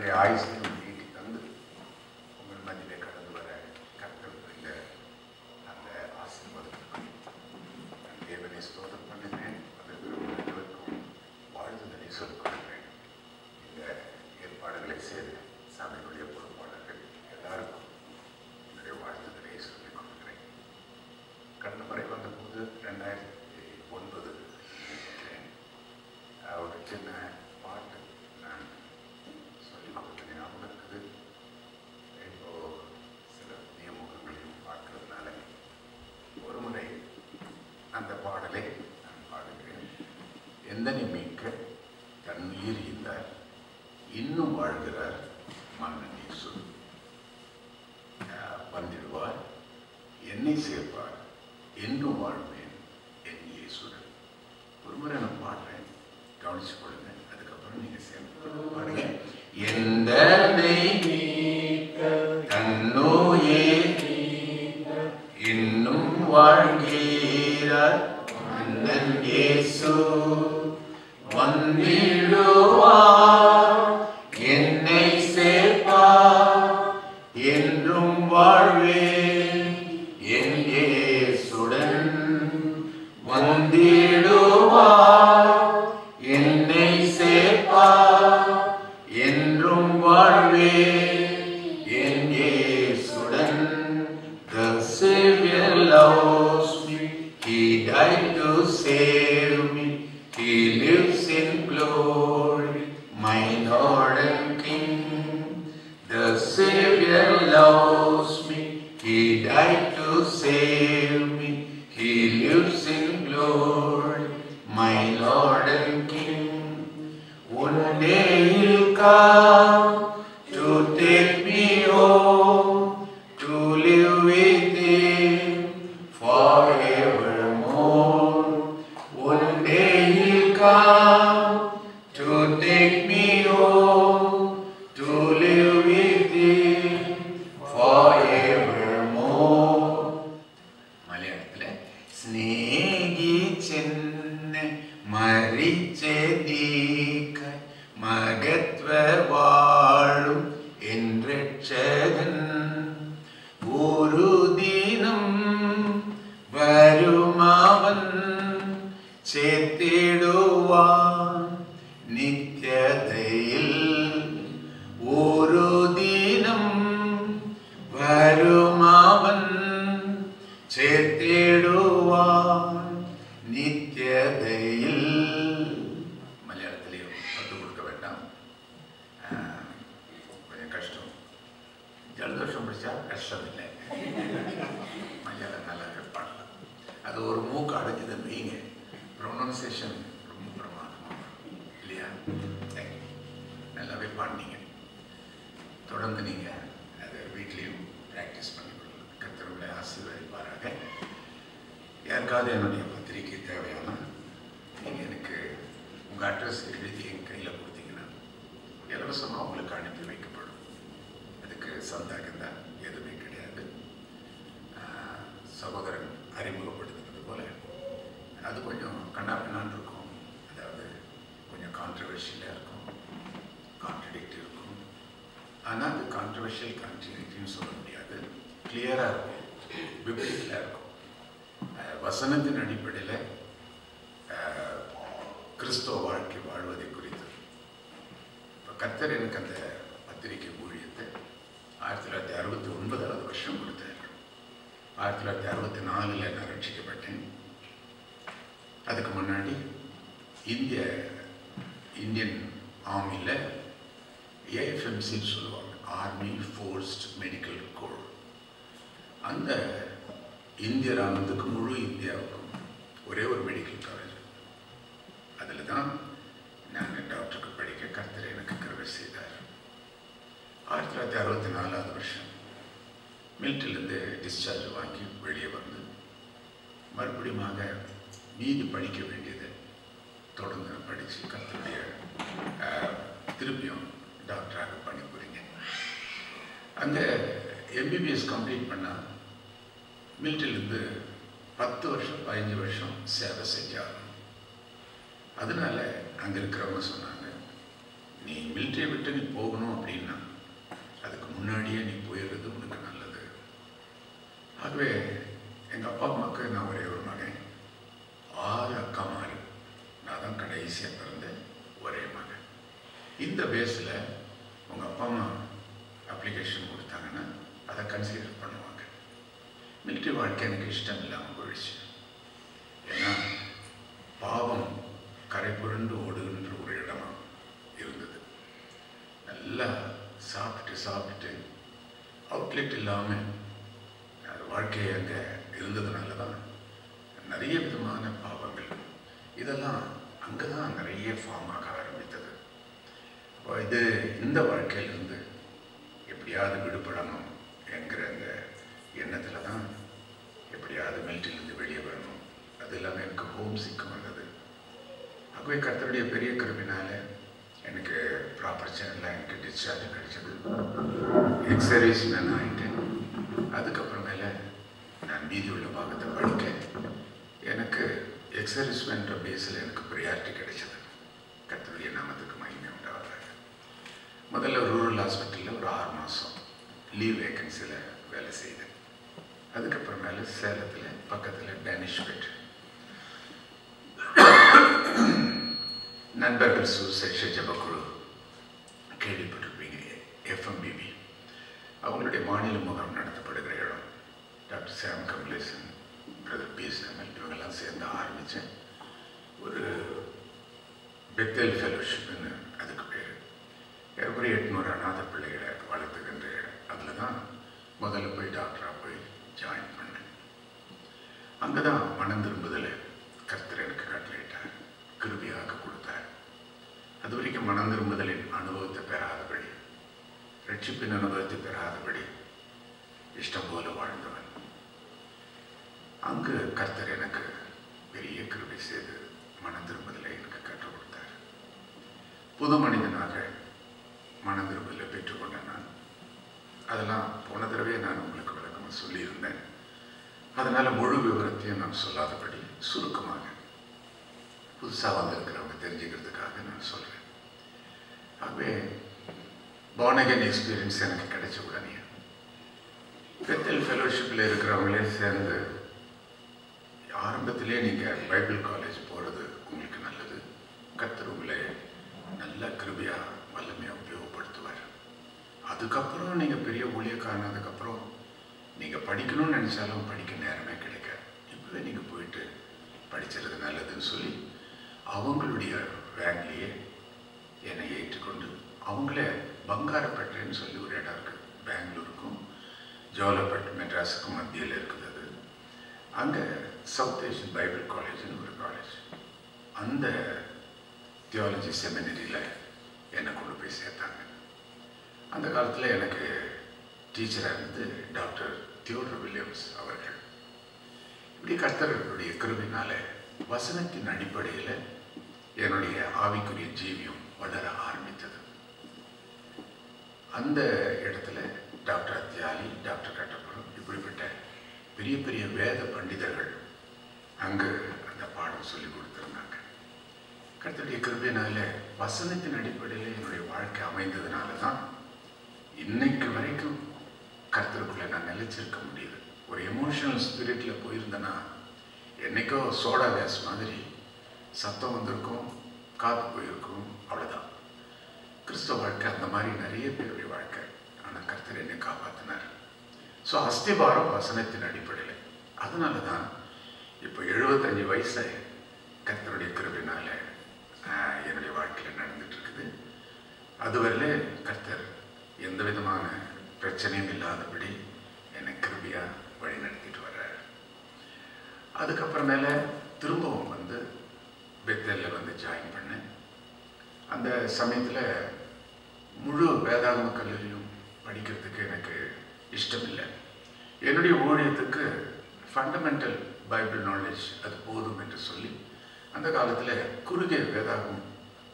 உங்களுடைய ஆயுசையும் நீட்டி தந்து உங்கள் மத்தியிலே கடந்து வர கர்த்தருடைய அந்த ஆசீர்வாதத்துக்கும் நான் தேவனை ஸ்தோத்திரம் பண்ணுகிறேன். அதற்கும் வாழ்த்துதலை சொல்லிக் கொள்கிறேன். இந்த ஏற்பாடுகளை செய்து சபையினுடைய பொறுப்பாளர்கள் எல்லாருக்கும் என்னுடைய வாழ்த்துதலை சொல்லிக் கொள்கிறேன். கடந்த முறை வந்தபோது 2009 ஒரு சின்ன பாட்டு நான் சொல்லிக் கொடுத்தேன். அவங்களுக்கு இப்போ சில நியமுகங்களையும் பார்க்கறதுனால ஒரு முறை அந்த பாடலை நான் பாடுகிறேன். எந்தனை மீட்க தன் உயிர் ஈந்தார், இன்னும் வாழ்கிறார் மன்னன் இயேசு. வந்திடுவார், என்னை சேர்ப்பார், என்றும் வாழ்வேன் என் இயேசுடன். ஒரு முறை நான் பாடுறேன், கவனிச்சு கொள்ளுங்க. அதுக்கப்புறம் நீங்க சேர்ந்து பாடுங்க. எந்தனை மீட்க தன்னுயிர் இன்னும் வாழ்கிறார் மன்னன் இயேசு. வந்திடுவார், என்னை சேர்ப்பார், என்றும் வாழ்வேன் என் இயேசுடன். வந்திடுவார், என்னை சேர்ப்பார், என்றும் வாழ்வேன் என் இயேசுடன். The Savior loves me, He died to save me, He lives in glory, my Lord and King. The Savior loves me, He died to save me, He lives in glory, my Lord and King. One day He'll come to take me home, to live with Him forevermore. One day He'll come to take me home, to live with Him forevermore. മലയാളത്തിലെ സ്നേഹിച്ചെന്നെ മരിച്ചെനീക്ക മകത്വ വാഴും N രക്ഷകൻ. ഒരു ദിനം വരുമവൻ ചേർത്തിടുവാൻ നിത്യതയിൽ. ഒരു ദിനം വരുമവൻ ചേർത്തിടുവാൻ നിത്യതയിൽ. മലയാളത്തിലെയും പത്ത് കൊടുക്ക വേണ്ടാം, கொஞ்சம் கஷ்டம். ஜலதோஷம் பிடிச்சா கஷ்டம் இல்லை, மலையாளம் நல்லா பாடலாம். அது ஒரு மூக்கு அடைஞ்சதுன்னு வைங்க, ப்ரொனன்சியேஷன் ரொம்ப பிரமாதமாக இல்லையா? தேங்க்யூ, நல்லாவே பாடினீங்க. தொடர்ந்து நீங்கள் அதை வீட்லேயும் ப்ராக்டிஸ் பண்ணிக்கொள்ளலாம். கர்த்தருடைய ஆசீர்வதிப்பாராக. யாருக்காவது என்னுடைய பத்திரிக்கை தேவையான நீங்கள் எனக்கு உங்கள் அட்ரஸ் எழுதி என் கையில் கொடுத்தீங்கன்னா இலவசமாக உங்களுக்கு அனுப்பி வைக்கப்படும். அதுக்கு சந்தாகம் தான் எதுவுமே கிடையாது. சகோதரன் அறிமுகப்படுத்துறது போல அது கொஞ்சம் கண்ணாப்பின்னான் இருக்கும். அதாவது கொஞ்சம் கான்ட்ரவர்ஷியலாக இருக்கும், கான்ட்ரடிக்ட் இருக்கும். ஆனால் அது கான்ட்ரவர்ஷியல் கான்ட்ரடிக்ட்னு சொல்ல முடியாது, கிளியராக இருக்கும், பிப்ளிக்கலாக இருக்கும். வசனத்தின் அடிப்படையில் கிறிஸ்தவ வாழ்க்கை வாழ்வதை குறித்து. இப்போ கர்த்தர் எனக்கு அந்த பத்திரிகை ஊழியத்தை 1969 வருஷம் கொடுத்தார். 1964 நான் ரட்சிக்கப்பட்டேன். அதுக்கு முன்னாடி இந்தியன் ஆர்மியில் ஏஎஃப்எம்சின்னு சொல்லுவாங்க, ஆர்மி ஃபோர்ஸ்ட் மெடிக்கல் கோர். அந்த இந்திய ராணுவத்துக்கு முழு இந்தியாவுக்கும் ஒரே ஒரு மெடிக்கல் காலேஜ். அதில் தான் நான் டாக்டருக்கு படிக்க கர்த்தர் எனக்கு கிருபை செய்தார். 1964 வருஷம் மிலிட்டரியிலேருந்து டிஸ்சார்ஜ் வாங்கி வெளியே வந்து மறுபடியும் மீதி படிக்க வேண்டியது தொடர்ந்து படித்து கர்த்தருடைய திருப்பியும் டாக்டராக பணிபுரிங்க. அங்கே எம்பிபிஎஸ் கம்ப்ளீட் பண்ணால் மிலிட்டரியிலேருந்து 10 வருஷம் 15 வருஷம் சேவை செஞ்சாகணும். அதனால அங்கே இருக்கிறவங்க சொன்னாங்க, நீ மிலிட்டரியை விட்டு நீ போகணும் அப்படின்னா அதுக்கு முன்னாடியே நீ போயிடுறது உனக்கு நல்லது. ஆகவே எங்கள் அப்பா அம்மாவுக்கு நான் ஒரே ஒரு மகன், 6 அக்காமாரு, நான் தான் கடைசியாக பிறந்த ஒரே மகன். இந்த பேஸில் உங்கள் அப்பா அம்மா அப்ளிகேஷன் கொடுத்தாங்கன்னா அதை கன்சிடர் பண்ணுவாங்க. மிலிட்ரி வாழ்க்கை எனக்கு இஷ்டம் இல்லாமல் போயிடுச்சு. ஏன்னா பாவம் கரை புரண்டு ஓடுகின்ற ஒரு இடமா இருந்தது. நல்லா சாப்பிட்டு அவுட்லெட் இல்லாமல் வாழ்க்கை அங்கே இருந்ததுனால தான் நிறைய விதமான பாவங்கள் இதெல்லாம் அங்கே தான் நிறைய ஃபார்ம் ஆக ஆரம்பித்தது. இது இந்த வாழ்க்கையிலிருந்து எப்படியாவது விடுபடணும் என்கிற அந்த எண்ணத்தில் தான் எப்படியாவது மிலிட்டரியிலிருந்து வெளியே வரணும். அது இல்லாமல் எனக்கு ஹோம் சிக்கு வந்தது. ஆகவே கர்த்தருடைய பெரிய கிருபையினால எனக்கு ப்ராப்பர் சேனலில் எனக்கு டிஸ்சார்ஜ் கிடைச்சது. எக்ஸ் சர்வீஸ் மேன் ஆகிட்டேன். அதுக்கப்புறமேல நான் மீதி உள்ள பாகத்தை படிக்க எனக்கு எக்ஸ் சர்வீஸ் மேன்ற பேஸில் எனக்கு ப்ரியாரிட்டி கிடைச்சது. கர்த்தருடைய நாமத்துக்கு மகிமை உண்டாவதாக. முதல்ல ரூரல் ஹாஸ்பிட்டலில் ஒரு 6 மாதம் லீவ் வேக்கன்சியில் வேலை செய்தேன். அதுக்கப்புறமேல சேலத்தில் பக்கத்தில் டேனிஷ்பெட் நண்பர்கள் சுசேஷ ஜபக்குழு கேள்விப்பட்டிருப்பீங்க, FMBB. அவங்களுடைய மாநில முகாம் நடத்தப்படுகிற இடம். Doctor Sam Kamalesan, brother P Samal, இவங்கெல்லாம் சேர்ந்து ஆரம்பித்தேன் ஒரு பெத்தேல் ஃபெலோஷிப்னு அதுக்கு பேர். ஏறக்குறைய 800 அநாத பிள்ளைகளை வளர்த்துக்கின்ற இடம். அதில் தான் முதல்ல போய் டாக்டராக போய் ஜாயின் பண்ணேன். அங்கே தான் மனம் திரும்புதலை கர்த்தர் எனக்கு கட்டளையிட்டார், கிருபையாக கொடுத்தார். அது வரைக்கும் மனம் திரும்புதலின் அனுபவத்தை பெறாதபடி, ரட்சிப்பின் அனுபவத்தை பெறாதபடி இஷ்டம் போல வாழ்ந்தவன். அங்கு கர்த்தர் எனக்கு பெரிய கிருபை செய்து மனம் திரும்புதலை எனக்கு கற்றுக் கொடுத்தார். புது மனிதனாக மனம் திரும்புதலை பெற்றுக்கொண்டேன். நான் அதெல்லாம் போன தடவை நான் உங்களுக்கு விளக்கமாக சொல்லியிருந்தேன். அதனால் முழு விவரத்தையும் நான் சொல்லாதபடி சுருக்கமாக புதுசாக வந்திருக்கிறவங்க தெரிஞ்சுக்கிறதுக்காக நான் சொல்கிறேன். ஆகவே பார்ன் அகைன் எக்ஸ்பீரியன்ஸ் எனக்கு கிடைச்ச உடனே பெத்தேல் ஃபெலோஷிப்பில் இருக்கிறவங்களே சேர்ந்து ஆரம்பத்திலே நீங்கள் பைபிள் காலேஜ் போகிறது உங்களுக்கு நல்லது. கர்த்தர் உங்களை நல்ல கிருபையாக வல்லமையாக உபயோகப்படுத்துவார். அதுக்கப்புறம் நீங்கள் பெரிய ஊழியக்காரனதுக்கப்புறம் நீங்கள் படிக்கணும்னு நினச்சாலும் படிக்க நேரமே கிடைக்காது. இப்போவே நீங்கள் போயிட்டு படிச்சிருது நல்லதுன்னு சொல்லி அவங்களுடைய வேன்லேயே என்னை ஏற்றுக்கொண்டு அவங்களே பங்காரப்பேட்டைன்னு சொல்லி ஒரு இடம் இருக்குது, பெங்களூருக்கும் ஜோலாபேட் மெட்ராஸுக்கும் மத்தியில் இருக்குது. அது அங்கே சவுத் ஏஷியன் பைபிள் காலேஜ்னு ஒரு காலேஜ். அந்த தியாலஜி செமினரியில் என்னை கொண்டு போய் சேர்த்தாங்க. அந்த காலத்தில் எனக்கு டீச்சராக இருந்து டாக்டர் தியோடர் வில்லியம்ஸ் அவர்கள். இப்படி கர்த்தருடைய கிருபையினால வசனத்தின் அடிப்படையில் என்னுடைய ஆவிக்குரிய ஜீவியம் வளர ஆரம்பித்தது. அந்த இடத்துல டாக்டர் அத்தியாலி, டாக்டர் கட்டபுரம், இப்படிப்பட்ட பெரிய பெரிய வேத பண்டிதர்கள் அங்கு அந்த பாடம் சொல்லி கொடுத்துருந்தாங்க. கர்த்தருடைய கிருபையினால வசனத்தின் அடிப்படையில் என்னுடைய வாழ்க்கை அமைந்ததுனால தான் இன்னைக்கு வரைக்கும் கர்த்தருக்குள்ளே நான் நிலைச்சிருக்க முடியுது. ஒரு எமோஷனல் ஸ்பிரிட்டில் போயிருந்தேன்னா என்னைக்கோ சோடா கேஸ் மாதிரி சத்தம் வந்திருக்கும், காத்து போயிருக்கும், அவ்வளோதான். கிறிஸ்தவ வாழ்க்கை அந்த மாதிரி நிறைய பேருடைய வாழ்க்கை. ஆனால் கர்த்தர் என்னை காப்பாற்றினார். ஸோ அஸ்திபாரம் வசனத்தின் அடிப்படையில். அதனால தான் இப்போ 75 வயசில் கர்த்தருடைய கிருபையினால என்னுடைய வாழ்க்கையில் நடந்துட்டு இருக்குது. அதுவரையிலே கர்த்தர் எந்த விதமான பிரச்சனையும் இல்லாதபடி என்னை கிருபையாக வழி நடத்திட்டு வர்றார். அதுக்கப்புறமேல திரும்பவும் வந்து பெத்தேலில் வந்து ஜாயின் பண்ணேன். அந்த சமயத்தில் முழு வேதாகம கல்லூரியும் படிக்கிறதுக்கு எனக்கு இஷ்டம் இல்லை. என்னுடைய ஊழியத்துக்கு ஃபண்டமெண்டல் பைபிள் நாலேஜ் அது போதும் என்று சொல்லி அந்த காலத்தில் குறுகிய வேதாகம்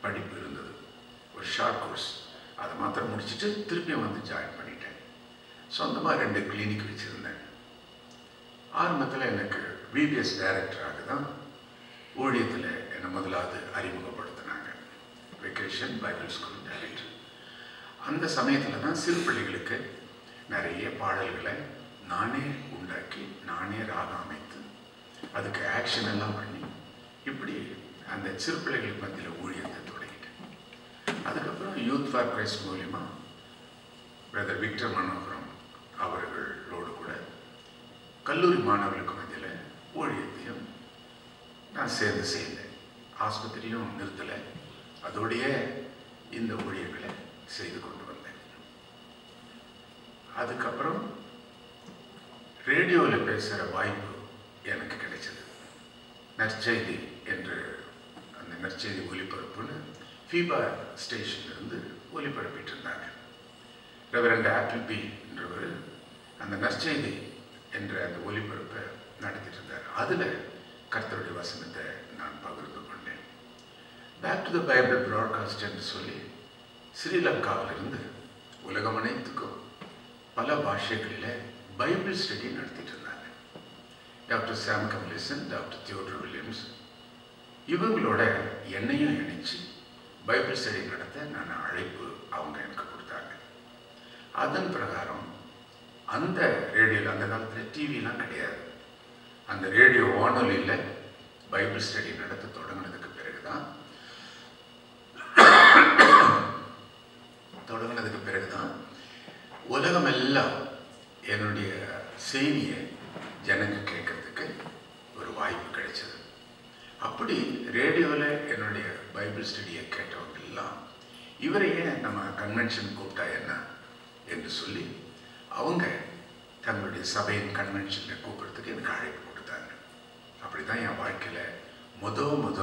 படிப்பு இருந்தது, ஒரு ஷார்ட் கோர்ஸ். அதை மாத்திரம் முடிச்சுட்டு திருப்பியும் வந்து ஜாயின் பண்ணிட்டேன். சொந்தமாக 2 கிளினிக் வச்சுருந்தேன். ஆரம்பத்தில் எனக்கு VBS டைரக்டராக தான் ஊழியத்தில் என்னை முதலாவது அறிமுகப்படுத்தினாங்க. Publication Bible school director. அந்த சமயத்தில் தான் சிறு பிள்ளைகளுக்கு நிறைய பாடல்களை நானே உண்டாக்கி நானே ராகம் அமைத்து அதுக்கு ஆக்ஷன் எல்லாம் பண்ணி இப்படி அந்த சிறு பிள்ளைகளுக்கு மத்தியில் ஊழியத்தை தொடங்கிட்டேன். அதுக்கப்புறம் யூத் ஃபார் கிரைஸ்ட் மூலிமா பிரதர் விக்டர் மனோகரம் அவர்களோடு கூட கல்லூரி மாணவர்களுக்கு மத்தியில் ஊழியத்தையும் நான் சேர்ந்து செய்தேன். ஆஸ்பத்திரியும் நிறுத்தலை, அதோடைய இந்த ஊழியர்களை செய்து கொண்டு வந்தேன். அதுக்கப்புறம் ரேடியோவில் பேசுகிற வாய்ப்பு எனக்கு கிடைச்சது. நற்செய்தி என்று அந்த நற்செய்தி ஒலிபரப்புன்னு ஃபீபா ஸ்டேஷன்லேருந்து ஒலிபரப்பிட்டு இருந்தாங்க. ரெவரண்ட் ஆப்பிள்பி என்றவர் அந்த நற்செய்தி என்ற அந்த ஒலிபரப்பை நடத்திட்டு இருந்தார். அதில் கர்த்தருடைய வசனத்தை நான் பகிர்ந்து கொண்டேன். Back to the Bible broadcast என்று சொல்லி ஸ்ரீலங்காவிலிருந்து உலகம் அனைத்துக்கும் பல பாஷைகளில் பைபிள் ஸ்டடி நடத்திட்டு இருந்தாங்க. Doctor Sam Kamlisan, doctor Theodore Williams இவங்களோட என்னையும் இணைச்சு பைபிள் ஸ்டடி நடத்த நான் அழைப்பு அவங்க எனக்கு கொடுத்தாங்க. அதன் பிரகாரம் அந்த ரேடியோவில், அந்த காலத்தில் டிவிலாம் கிடையாது, அந்த ரேடியோ வானொலியில் பைபிள் ஸ்டடி நடத்த தொடங்கினதுக்கு பிறகுதான் உலகமெல்லாம் என்னுடைய செய்தியை ஜனங்க கேட்கறதுக்கு ஒரு வாய்ப்பு கிடைச்சது. அப்படி ரேடியோவில் என்னுடைய பைபிள் ஸ்டடியை கேட்டவங்க எல்லாம் இவரையே நம்ம கன்வென்ஷன் கூப்பிட்டா என்ன என்று சொல்லி அவங்க தங்களுடைய சபையின் கன்வென்ஷனில் கூப்பிட்றதுக்கு எனக்கு அழைப்பு கொடுத்தாங்க. அப்படி தான் என் வாழ்க்கையில் முத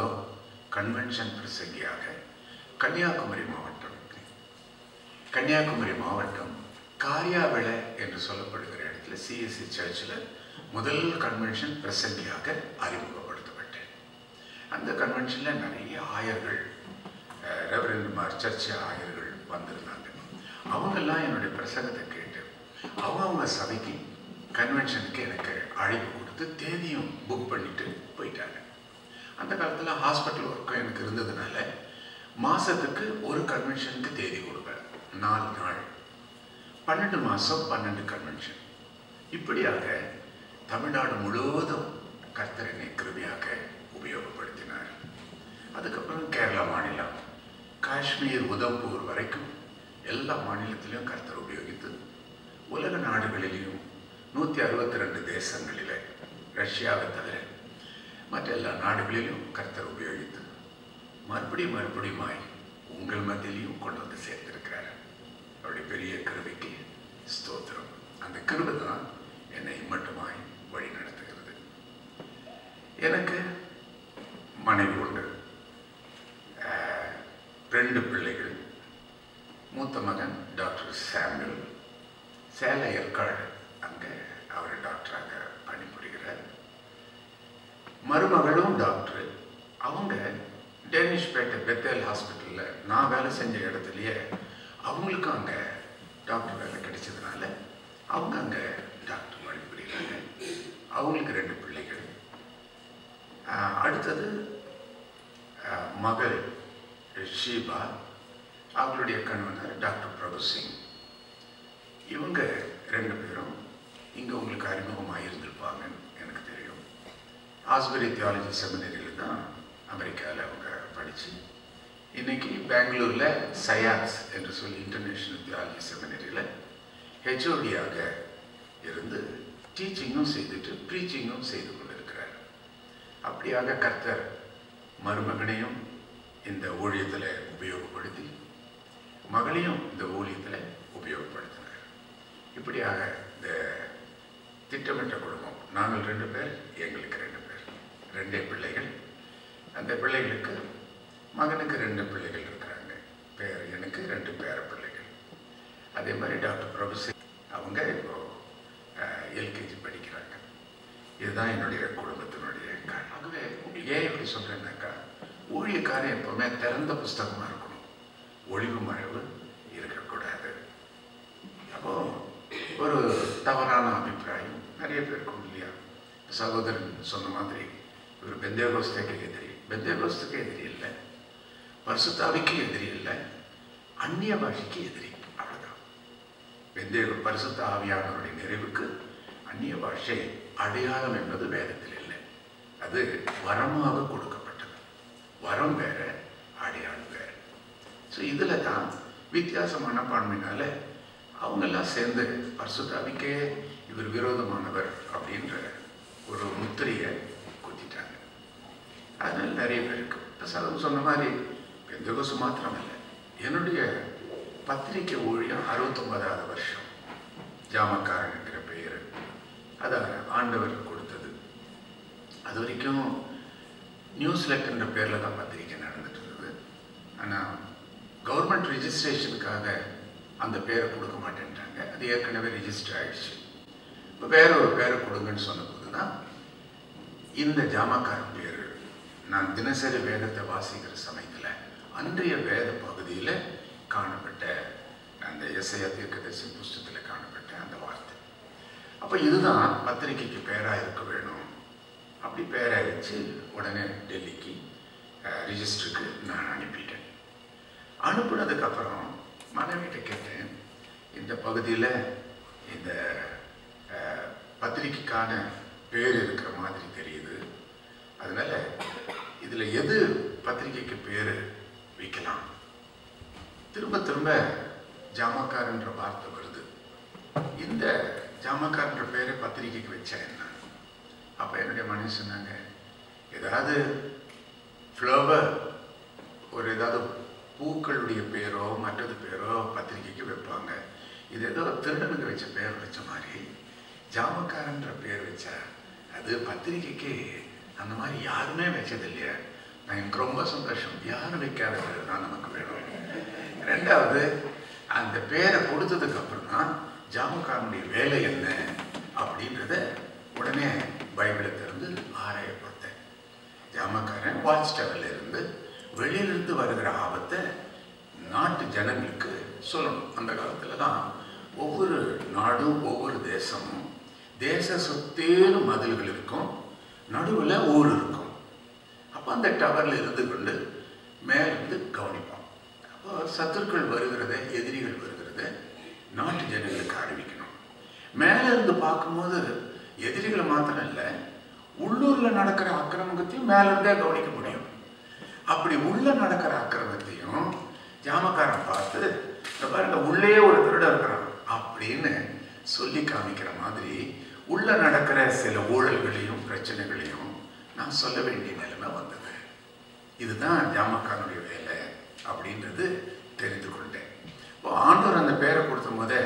கன்வென்ஷன் பிரசங்கியாக கன்னியாகுமரி மாவட்டம் காரியாவிளை என்று சொல்லப்படுகிற இடத்துல சிஎஸ்சி சர்ச்சில் முதல் கன்வென்ஷன் பிரசங்கியாக அறிமுகப்படுத்தப்பட்டேன். அந்த கன்வென்ஷனில் நிறைய ஆயர்கள், ரெவரண்ட்மார், சர்ச் ஆயர்கள் வந்திருந்தாங்க. அவங்கெல்லாம் என்னுடைய பிரசங்கத்தை கேட்டு அவங்க சபைக்கு கன்வென்ஷனுக்கு எனக்கு அழைப்பு கொடுத்து தேதியும் புக் பண்ணிட்டு போயிட்டாங்க. அந்த காலத்தில் ஹாஸ்பிட்டல் ஒர்க்கும் எனக்கு இருந்ததுனால மாதத்துக்கு ஒரு கன்வென்ஷனுக்கு தேதி கொடுப்பேன். 4 நாள், 12 மாதம் 12 கன்வென்ஷன். இப்படியாக தமிழ்நாடு முழுவதும் கர்த்தர் என்னை கிருபையாக உபயோகப்படுத்தினார். அதுக்கப்புறம் கேரளா மாநிலம், காஷ்மீர், உதம்பூர் வரைக்கும் எல்லா மாநிலத்திலையும் கர்த்தர் உபயோகித்து உலக நாடுகளிலையும் 162 தேசங்களில், ரஷ்யாவை தவிர மற்ற எல்லா நாடுகளிலும் கர்த்தர் உபயோகித்து மறுபடியுமாய் உங்கள் மத்தியிலையும் கொண்டு வந்து சேர்த்திருக்கிறார். அவருடைய பெரிய கிருபைக்கு ஸ்தோத்திரம். அந்த கிருபை தான் என்னை மட்டுமாய் வழி நடத்துகிறது. எனக்கு மனைவி உண்டு, 2 பிள்ளைகள். மூத்த மகன் டாக்டர் சாமுவேல், சேலை ஏற்காடு, அங்கே அவர் டாக்டராக பணிபுரிகிறார். மருமகளும் டாக்டர். அவங்க டேனிஷ்பேட்டை பெத்தேல் ஹாஸ்பிட்டலில் நான் வேலை செஞ்ச இடத்துலையே அவங்களுக்கும் அங்கே டாக்டர் வேலை கிடைச்சதுனால அவங்க அங்கே டாக்டர் பணிபுரிகிறாங்க. அவங்களுக்கு 2 பிள்ளைகள். அடுத்தது மகள் ஷீபா, அவங்களுடைய கணவனர் டாக்டர் பிரபு சிங். இவங்க 2 பேரும் இங்கே உங்களுக்கு அறிமுகமாக இருந்திருப்பாங்கன்னு எனக்கு தெரியும். ஆஸ்பரி தியாலஜி செமினரியில் தான் அமெரிக்காவில் அவங்க படித்து இன்றைக்கி பெங்களூரில் சயாட்ஸ் என்று சொல்லி இன்டர்நேஷ்னல் தியாலஜி செமினரியில் ஹெச்ஓடியாக இருந்து டீச்சிங்கும் செய்துட்டு ப்ரீச்சிங்கும் செய்து கொண்டு இருக்கிறார். அப்படியாக கர்த்தர் மருமகனையும் இந்த ஊழியத்தில் உபயோகப்படுத்தி மகளையும் இந்த ஊழியத்தில் உபயோகப்படுத்தினார். இப்படியாக இந்த திட்டமிட்ட குடும்பம். நாங்கள் 2 பேர், எங்களுக்கு 2 பேர், 2 பிள்ளைகள். அந்த பிள்ளைகளுக்கு, மகனுக்கு 2 பிள்ளைகள் இருக்கிறாங்க, எனக்கு 2 பேர பிள்ளைகள். அதே மாதிரி டாக்டர் பிரபு சிங் அவங்க இப்போ எல்கேஜி படிக்கிறாங்க. இதுதான் என்னுடைய குடும்பத்தினுடைய காரணம். ஆகவே ஏன் இப்படி சொல்கிறேன்னாக்கா, ஊழியக்காரன் எப்பவுமே திறந்த புஸ்தகமாக இருக்கணும், ஒளிவு மறைவு இருக்கக்கூடாது. அப்போது ஒரு தவறான அபிப்பிராயம் நிறைய பேருக்கு இல்லையா? சகோதரன் சொன்ன மாதிரி இவர் பெந்தேகோஸ்துக்கு எதிரி இல்லை, பரிசுத்தாவிக்கு எதிரி இல்லை, அந்நிய பாஷைக்கு எதிரி. அவ்வளவுதான். பரிசுத்த ஆவியானவருடைய நிறைவுக்கு அந்நிய பாஷை அடையாளம் என்பது வேதத்தில் இல்லை. அது வரமாக கொடுக்கப்பட்டது. வரம் வேற, அடையாளம் வேற. ஸோ இதில் தான் வித்தியாசமான பான்மையினால அவங்கெல்லாம் சேர்ந்து பரிசுத்தாவிக்கே இவர் விரோதமானவர் அப்படின்ற ஒரு முத்திரையை குத்திட்டாங்க. அதனால நிறைய பேருக்கு இப்போ சொன்ன மாதிரி பெந்தகோஸ்து மாத்திரம் இல்லை, என்னுடைய பத்திரிக்கை ஊழியம் 69வது வருஷம். ஜாமக்காரன் என்கிற பெயர் அதை ஆண்டவர் கொடுத்தது. அது வரைக்கும் நியூஸ்லெட்டர்ன்ற பேரில் தான் பத்திரிக்கை நடந்துட்டு இருந்தது. ஆனால் கவர்மெண்ட் ரிஜிஸ்ட்ரேஷனுக்காக அந்த பேரை கொடுக்க மாட்டேன்ட்டாங்க. அது ஏற்கனவே ரிஜிஸ்டர் ஆயிடுச்சு. இப்போ வேற ஒரு பேரை கொடுங்கன்னு சொன்னபோது தான் இந்த ஜாமக்காரன் பேர் நான் தினசரி வேதத்தை வாசிக்கிற சமயத்தில் அன்றைய வேத பகுதியில் காணப்பட்ட அந்த எஸ்ஐயா தீர்க்கதரிசி புஸ்தகத்தில் காணப்பட்ட அந்த வார்த்தை. அப்போ இதுதான் பத்திரிகைக்கு பேராக இருக்க வேணும். அப்படி பேராக வச்சு உடனே டெல்லிக்கு ரிஜிஸ்டருக்கு நான் அனுப்பிட்டேன். அனுப்புனதுக்கப்புறம் மனைவிட்ட கேட்டேன், இந்த பகுதியில் இந்த பத்திரிக்கைக்கான பேர் இருக்கிற மாதிரி தெரியுது, அதனால இதில் எது பத்திரிகைக்கு பேர் வைக்கலாம்? திரும்ப திரும்ப ஜாமக்காரன்ற வார்த்தை வருது. இந்த ஜாமக்காரன்ற பேரை பத்திரிகைக்கு வச்சா என்ன? அப்போ என்னுடைய மனைவி சொன்னாங்க, ஏதாவது ஃப்ளவர், ஒரு ஏதாவது பூக்களுடைய பேரோ மற்றது பேரோ பத்திரிகைக்கு வைப்பாங்க. இது ஏதோ திருடனுக்கு வச்ச பேர் வச்ச மாதிரி ஜாமக்காரன்ற பேர் வச்சா அது பத்திரிகைக்கு அந்த மாதிரி யாருமே வச்சது இல்லையா? நான் எனக்கு ரொம்ப சந்தோஷம். யாரும் வைக்காத பேர் தான் நமக்கு வேணும். ரெண்டாவது, அந்த பேரை கொடுத்ததுக்கு அப்புறம் தான் ஜாமக்காரனுடைய வேலை என்ன அப்படின்றத உடனே பைபிளை திறந்து ஆராய பார்த்தேன். ஜாமக்காரன் வாட்ச் டவர்ல இருந்து வெளியிலிருந்து வருகிற ஆபத்தை நாட்டு ஜனங்களுக்கு சொல்லணும். அந்த காலத்தில் தான் ஒவ்வொரு நாடும் ஒவ்வொரு தேசமும் தேச சுத்தேனும் மதில்கள் இருக்கும், நடுவில் ஊர் இருக்கும். அப்போ அந்த டவரில் இருந்து கொண்டு மேலிருந்து கவனிப்போம். அப்போ சத்துருக்கள் வருகிறத, எதிரிகள் வருகிறத நாட்டு ஜனங்களுக்கு அறிவிக்கணும். மேலே இருந்து பார்க்கும்போது எதிரிகளை மாத்திரம் இல்லை, உள்ளூரில் நடக்கிற அக்கிரமத்தையும் மேலிருந்தே கவனிக்க முடியும். அப்படி உள்ள நடக்கிற அக்கிரமத்தையும் ஜாமக்காரன் பார்த்து, இந்த பாருங்க உள்ளே ஒரு திருடன் இருக்கிறான் அப்படின்னு சொல்லி காமிக்கிற மாதிரி உள்ள நடக்கிற சில ஊழல்களையும் பிரச்சனைகளையும் நான் சொல்ல வேண்டிய நிலைமை வந்தது. இதுதான் ஜாமக்காரனுடைய வேலை அப்படின்றது தெரிந்து கொண்டேன். இப்போ ஆண்டவர் அந்த பேரை கொடுத்த போதே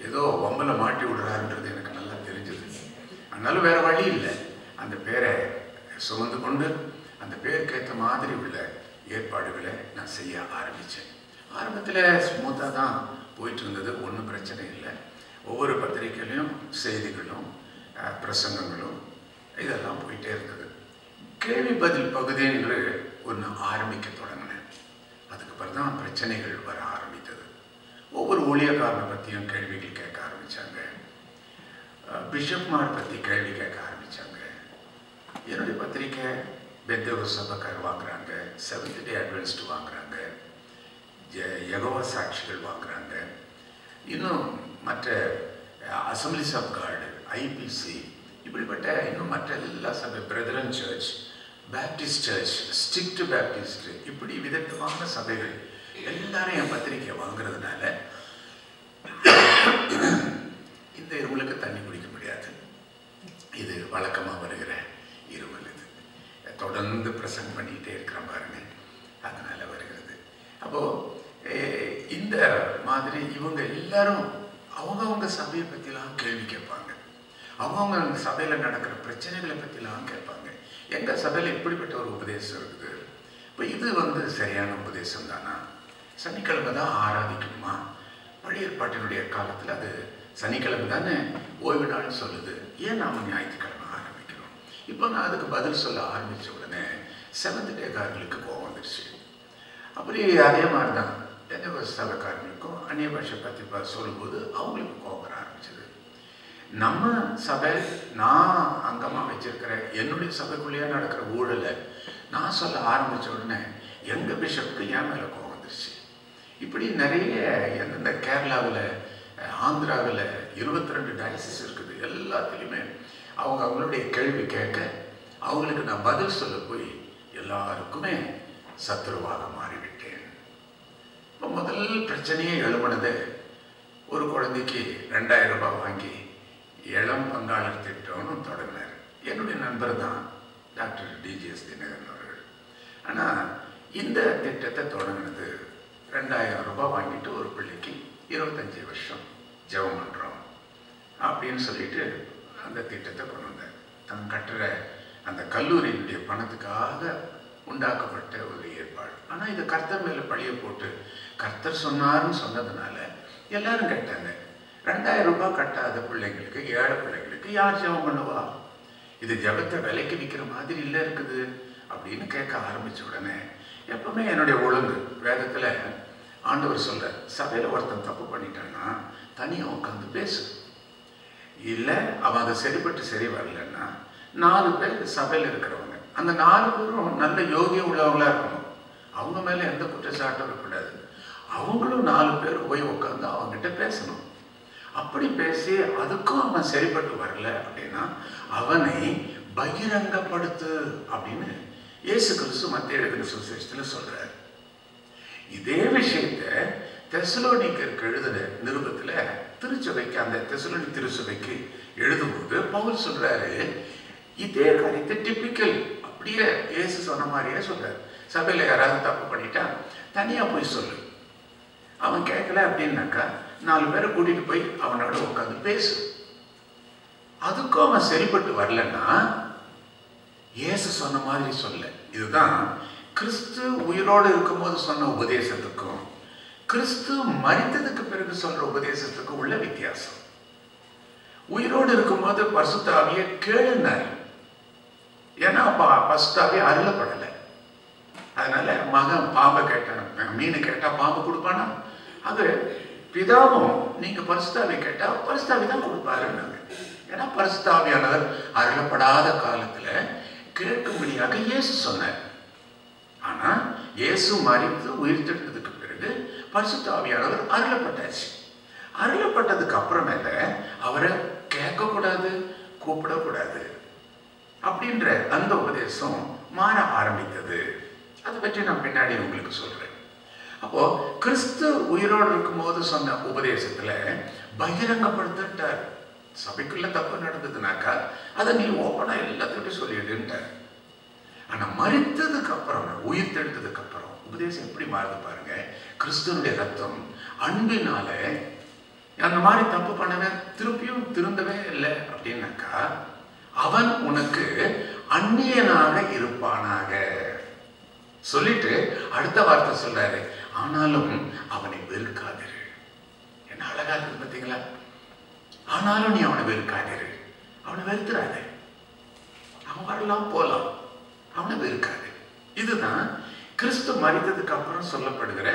ஏதோ வம்பல மாட்டி விடுறாருன்றது எனக்கு நல்லா தெரிஞ்சது. அதனால வேற வழி இல்லை, அந்த பேரை சுமந்து கொண்டு அந்த பேருக்கேற்ற மாதிரி உள்ள ஏற்பாடுகளை நான் செய்ய ஆரம்பித்தேன். ஆரம்பத்தில் ஸ்மூத்தாக தான் போயிட்டு இருந்தது, ஒன்றும் பிரச்சனை இல்லை. ஒவ்வொரு பத்திரிகையிலையும் செய்திகளும் பிரசங்கங்களும் இதெல்லாம் போயிட்டே இருந்தது. கேள்வி பதில் பகுதி என்று ஒன்று ஆரம்பிக்க தொடங்கினேன். அதுக்கப்புறம் தான் பிரச்சனைகள் வர ஆரம்பித்தது. ஒவ்வொரு ஊழியக்காரனை பற்றியும் கேள்விகள் கேட்க ஆரம்பித்தாங்க. பிஷப்மார் பற்றி கேள்வி கேட்க ஆரம்பித்தாங்க. என்னுடைய பத்திரிக்கை பெந்தகோஸ்து சபைக்கார் வாங்குறாங்க, செவன்த் டே அட்வென்டிஸ்ட் வாங்குறாங்க, யெகோவா சாட்சிகள் வாங்குறாங்க, இன்னும் மற்ற அசம்பிளிஸ் ஆஃப் காட், ஐபிசி, இப்படிப்பட்ட இன்னும் மற்ற எல்லா சபை, brethren church, baptist church, strict baptist, இப்படி விதவிதமான சபைகள் எல்லாரும் என் பத்திரிக்கை வாங்குறதுனால இந்த இருமலுக்கு தண்ணி குடிக்க முடியாது. இது வழக்கமாக வருகிற இருமல். இது தொடர்ந்து பிரசங்கம் பண்ணிக்கிட்டே இருக்கிற பாருங்க, அதனால வருகிறது. அப்போ இந்த மாதிரி இவங்க எல்லாரும் அவங்கவுங்க சபையை பற்றிலாம் கேள்வி கேட்பாங்க. அவங்கவுங்க சபையில் நடக்கிற பிரச்சனைகளை பற்றிலாம் கேட்பாங்க. எங்கள் சபையில் இப்படிப்பட்ட ஒரு உபதேசம் இருக்குது, இப்போ இது சரியான உபதேசம் தானா? சனிக்கிழமை தான் ஆராதிக்கணுமா? பழைய ஏற்பாட்டினுடைய காலத்தில் அது சனிக்கிழமை தானே ஓய்வு நாள் சொல்லுது, ஏன் நாம் ஞாயிற்றுக்கிழமை ஆரம்பிக்கிறோம்? இப்போ நான் அதுக்கு பதில் சொல்ல ஆரம்பித்த உடனே செவன்த் டேக்காரர்களுக்கு கோபம் வந்துடுச்சு. அப்படி அதே மாதிரி தான் பெந்தகோஸ்து சபைக்காரங்களுக்கும் அந்நிய பாஷை பற்றி சொல்லும்போது அவங்களுக்கு கோபம் வர ஆரம்பிச்சது. நம்ம சபை, நான் அங்கமாக வச்சிருக்கிற என்னுடைய சபைக்குள்ளேயே நடக்கிற ஊழலை நான் சொல்ல ஆரம்பித்த உடனே எங்கள் பிஷப்புக்கு என் மேலே கோவம் வந்துருச்சு. இப்படி நிறைய எந்தெந்த கேரளாவில், ஆந்திராவில் 22 டயசிஸ் இருக்குது. எல்லாத்துலேயுமே அவங்களுடைய கேள்வி கேட்க அவங்களுக்கு நான் பதில் சொல்ல போய் எல்லாருக்குமே சத்துருவாக மாறிவிட்டேன். இப்போ முதல் பிரச்சனையே எழுப்பினது, ஒரு குழந்தைக்கு 2000 ரூபாய் வாங்கி இளம் பங்காளர் திட்டம்னு தொடங்கினார். என்னுடைய நண்பர் தான் டாக்டர் டிஜிஎஸ் தினகரன் அவர்கள். ஆனால் இந்த திட்டத்தை தொடங்கினது 2000 ரூபாய் வாங்கிட்டு ஒரு பிள்ளைக்கு 25 வருஷம் ஜெபம் பண்ணுறோம் அப்படின்னு சொல்லிட்டு அந்த திட்டத்தை கொண்டு வந்தார். தான் கட்டுற அந்த கல்லூரியினுடைய பணத்துக்காக உண்டாக்கப்பட்ட ஒரு ஏற்பாடு. ஆனால் இது கர்த்தர் மேலே பழிய போட்டு கர்த்தர் சொன்னார்னு சொன்னதுனால எல்லாரும் கேட்டாங்க, 2000 ரூபாய் கட்டாத பிள்ளைங்களுக்கு, ஏழை பிள்ளைங்களுக்கு யார் ஜெபம் பண்ணுவா? இது ஜெபத்தை விலைக்கு விற்கிற மாதிரி இல்லை இருக்குது அப்படின்னு கேட்க ஆரம்பித்த உடனே, எப்பவுமே என்னுடைய ஒழுங்கு வேதத்தில் ஆண்டவர் சொல்ல, சபையில் ஒருத்தன் தப்பு பண்ணிட்டான்னா தனியாக உட்காந்து பேசு, இல்லை அவன் அதை சரிப்பட்டு சரி வரலன்னா 4 பேர் சபையில் இருக்கிறவங்க, அந்த 4 பேரும் நல்ல யோகியம் உள்ளவங்களா இருக்கணும், அவங்க மேலே எந்த குற்றச்சாட்டும் இருக்கக்கூடாது, அவங்களும் 4 பேர் போய் உட்காந்து அவங்ககிட்ட பேசணும். அப்படி பேசி அதுக்கும் அவன் சரிப்பட்டு வரல அப்படின்னா அவனை பகிரங்கப்படுத்து அப்படின்னு இயேசு கிறிஸ்து மத்தேயு எழுதின சுவிசேஷத்தில் சொல்றார். இதே விஷயத்தை தெசலோனிக்கருக்கு எழுதின நிருபத்தில் திருச்சபைக்கு, அந்த தெசலோனி திருச்சபைக்கு எழுதும்போது பவுல் சொல்றாரு, இதே காரியத்தை டிப்பிக்கல் அப்படியே இயேசு சொன்ன மாதிரியே சொல்றாரு. சபையில் யாராவது தப்பு பண்ணிட்டா தனியா போய் சொல்லு, அவன் கேட்கல அப்படின்னாக்கா 4 பேரை கூட்டிட்டு போய் அவனோட உட்காந்து பேசு. அதுக்கும் அவன் சரிப்பட்டு வரலன்னா இயேசு சொன்ன மாதிரி சொல்ல. இதுதான் கிறிஸ்து உயிரோடு இருக்கும்போது சொன்ன உபதேசத்துக்கும் கிறிஸ்து மரித்ததுக்கு பிறகு சொல்ற உபதேசத்துக்கும் உள்ள வித்தியாசம். உயிரோடு இருக்கும்போது பரிசுத்த ஆவியை கேளுனார், ஏன்னா பரிசுத்த ஆவியை அருளப்படலை. அதனால மகன் பாம்பை கேட்டான், மீன் கேட்டா பாம்பு கொடுப்பானா? அது பிதாவும் நீங்க பரிசுத்தாவி கேட்டா பரிசுத்தாவி தான் கொடுப்பாருன்னாங்க. ஏன்னா பரிசுத்தாவியானவர் அருளப்படாத காலத்துல கேட்கும்படியாக இயேசு சொன்னார். ஆனா இயேசு மரித்து உயிர்த்தெழுந்ததுக்கு பிறகு பரிசுத்தாவியானவர் அருளப்பட்டாச்சு. அருளப்பட்டதுக்கு அப்புறமேல அவரை கேட்கக்கூடாது, கூப்பிடக்கூடாது அப்படின்ற அந்த உபதேசம் மாற ஆரம்பித்தது. அதை பற்றி நான் பின்னாடி உங்களுக்கு சொல்றேன். அப்போ கிறிஸ்து உயிரோடு இருக்கும்போது சொன்ன உபதேசத்துல பகிரங்கப்படுத்திட்டார். சபைக்குள்ள தப்பு நடந்ததுனாக்கா அதை நீ ஓப்பனா எல்லாத்துக்கிட்டும் சொல்லிடுன்ட்டார். ஆனா மரித்ததுக்கு அப்புறம், உயிர்த்தெடுத்ததுக்கு அப்புறம் உபதேசம் எப்படி மாறுது பாருங்க. கிறிஸ்துவனுடைய ரத்தம் அன்பினால அந்த மாதிரி தப்பு பண்ணவே திருப்பியும் திருந்தவே இல்லை அப்படின்னாக்கா அவன் உனக்கு அந்நியனாக இருப்பானாக சொல்லிட்டு அடுத்த வார்த்தை சொல்றாரு, ஆனாலும் அவனை வெறுக்காதிரு. என்ன அழகா இருக்கு பார்த்தீங்களா? ஆனாலும் நீ அவனை வெறுக்காதிரு. அவனை வெறுத்துறாரு, அவன் வரலாம் போலாம், அவனை வெறுக்காது. இதுதான் கிறிஸ்து மரித்ததுக்கு அப்புறம் சொல்லப்படுகிற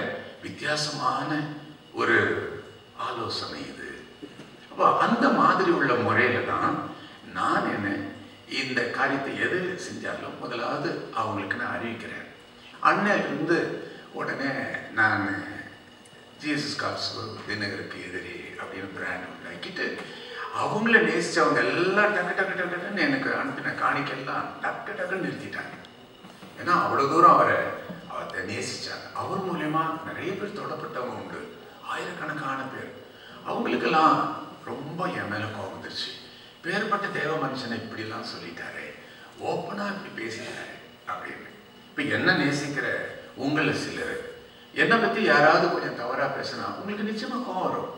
வித்தியாசமான ஒரு ஆலோசனை இது. அப்போ அந்த மாதிரி உள்ள முறையில தான் நான் என்ன இந்த காரியத்தை எது செஞ்சாலும் முதலாவது அவங்களுக்கு நான் அறிவிக்கிறேன். அன்னையிலிருந்து உடனே நான் ஜீசஸ் கால்ஸ் தினகருக்கு எதிரி அப்படின்னு பிராண்ட் உண்டாக்கிட்டு அவங்கள நேசிச்சவங்க எல்லாம் டக்கு டக்கு டக்குன்னு எனக்கு அனுப்பின காணிக்கெல்லாம் டக்கு டக்குன்னு நிறுத்திட்டாங்க. ஏன்னா அவ்வளோ தூரம் அவரை நேசிச்சாங்க. அவர் மூலயமா நிறைய பேர் தொடப்பட்டவங்க உண்டு, ஆயிரக்கணக்கான பேர். அவங்களுக்கெல்லாம் ரொம்ப என் மேலே கோபம் வந்துருச்சு. பேர்பட்ட தேவ மனுஷனை இப்படிலாம் சொல்லிட்டாரு, ஓப்பனாக இப்படி பேசிட்டாரு அப்படின்னு. இப்போ என்ன நேசிக்கிற உங்களை சிலர் என்னை பற்றி யாராவது கொஞ்சம் தவறாக பேசினா உங்களுக்கு நிச்சயமாக கோவம் வரும்.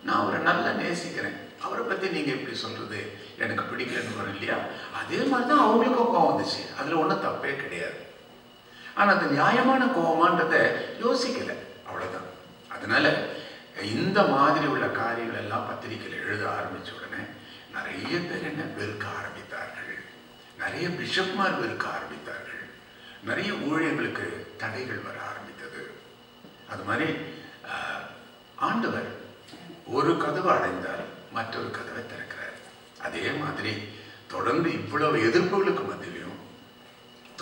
நான் அவரை நல்லா நேசிக்கிறேன், அவரை பற்றி நீங்கள் இப்படி சொல்கிறது எனக்கு பிடிக்கலன்னு வரும் இல்லையா? அதே மாதிரி தான் அவங்களுக்கும் கோவம் வந்துச்சு. அதில் ஒன்றும் தப்பே கிடையாது. ஆனால் அது நியாயமான கோபமான்றதை யோசிக்கலை, அவ்வளோதான். அதனால இந்த மாதிரி உள்ள காரியங்கள் எல்லாம் பத்திரிகையில் எழுத ஆரம்பித்த உடனே நிறைய பேர் என்ன வெறுக்க ஆரம்பித்தார்கள். நிறைய பிஷப்மார் வெறுக்க ஆரம்பித்தார்கள். நிறைய ஊழியர்களுக்கு தடைகள் வர ஆரம்பித்தது. அது மாதிரி ஆண்டவர் ஒரு கதவை அடைந்தால் மற்றொரு கதவை திறக்கிறார். அதே மாதிரி தொடர்ந்து இவ்வளவு எதிர்ப்புகளுக்கு மத்தியிலும்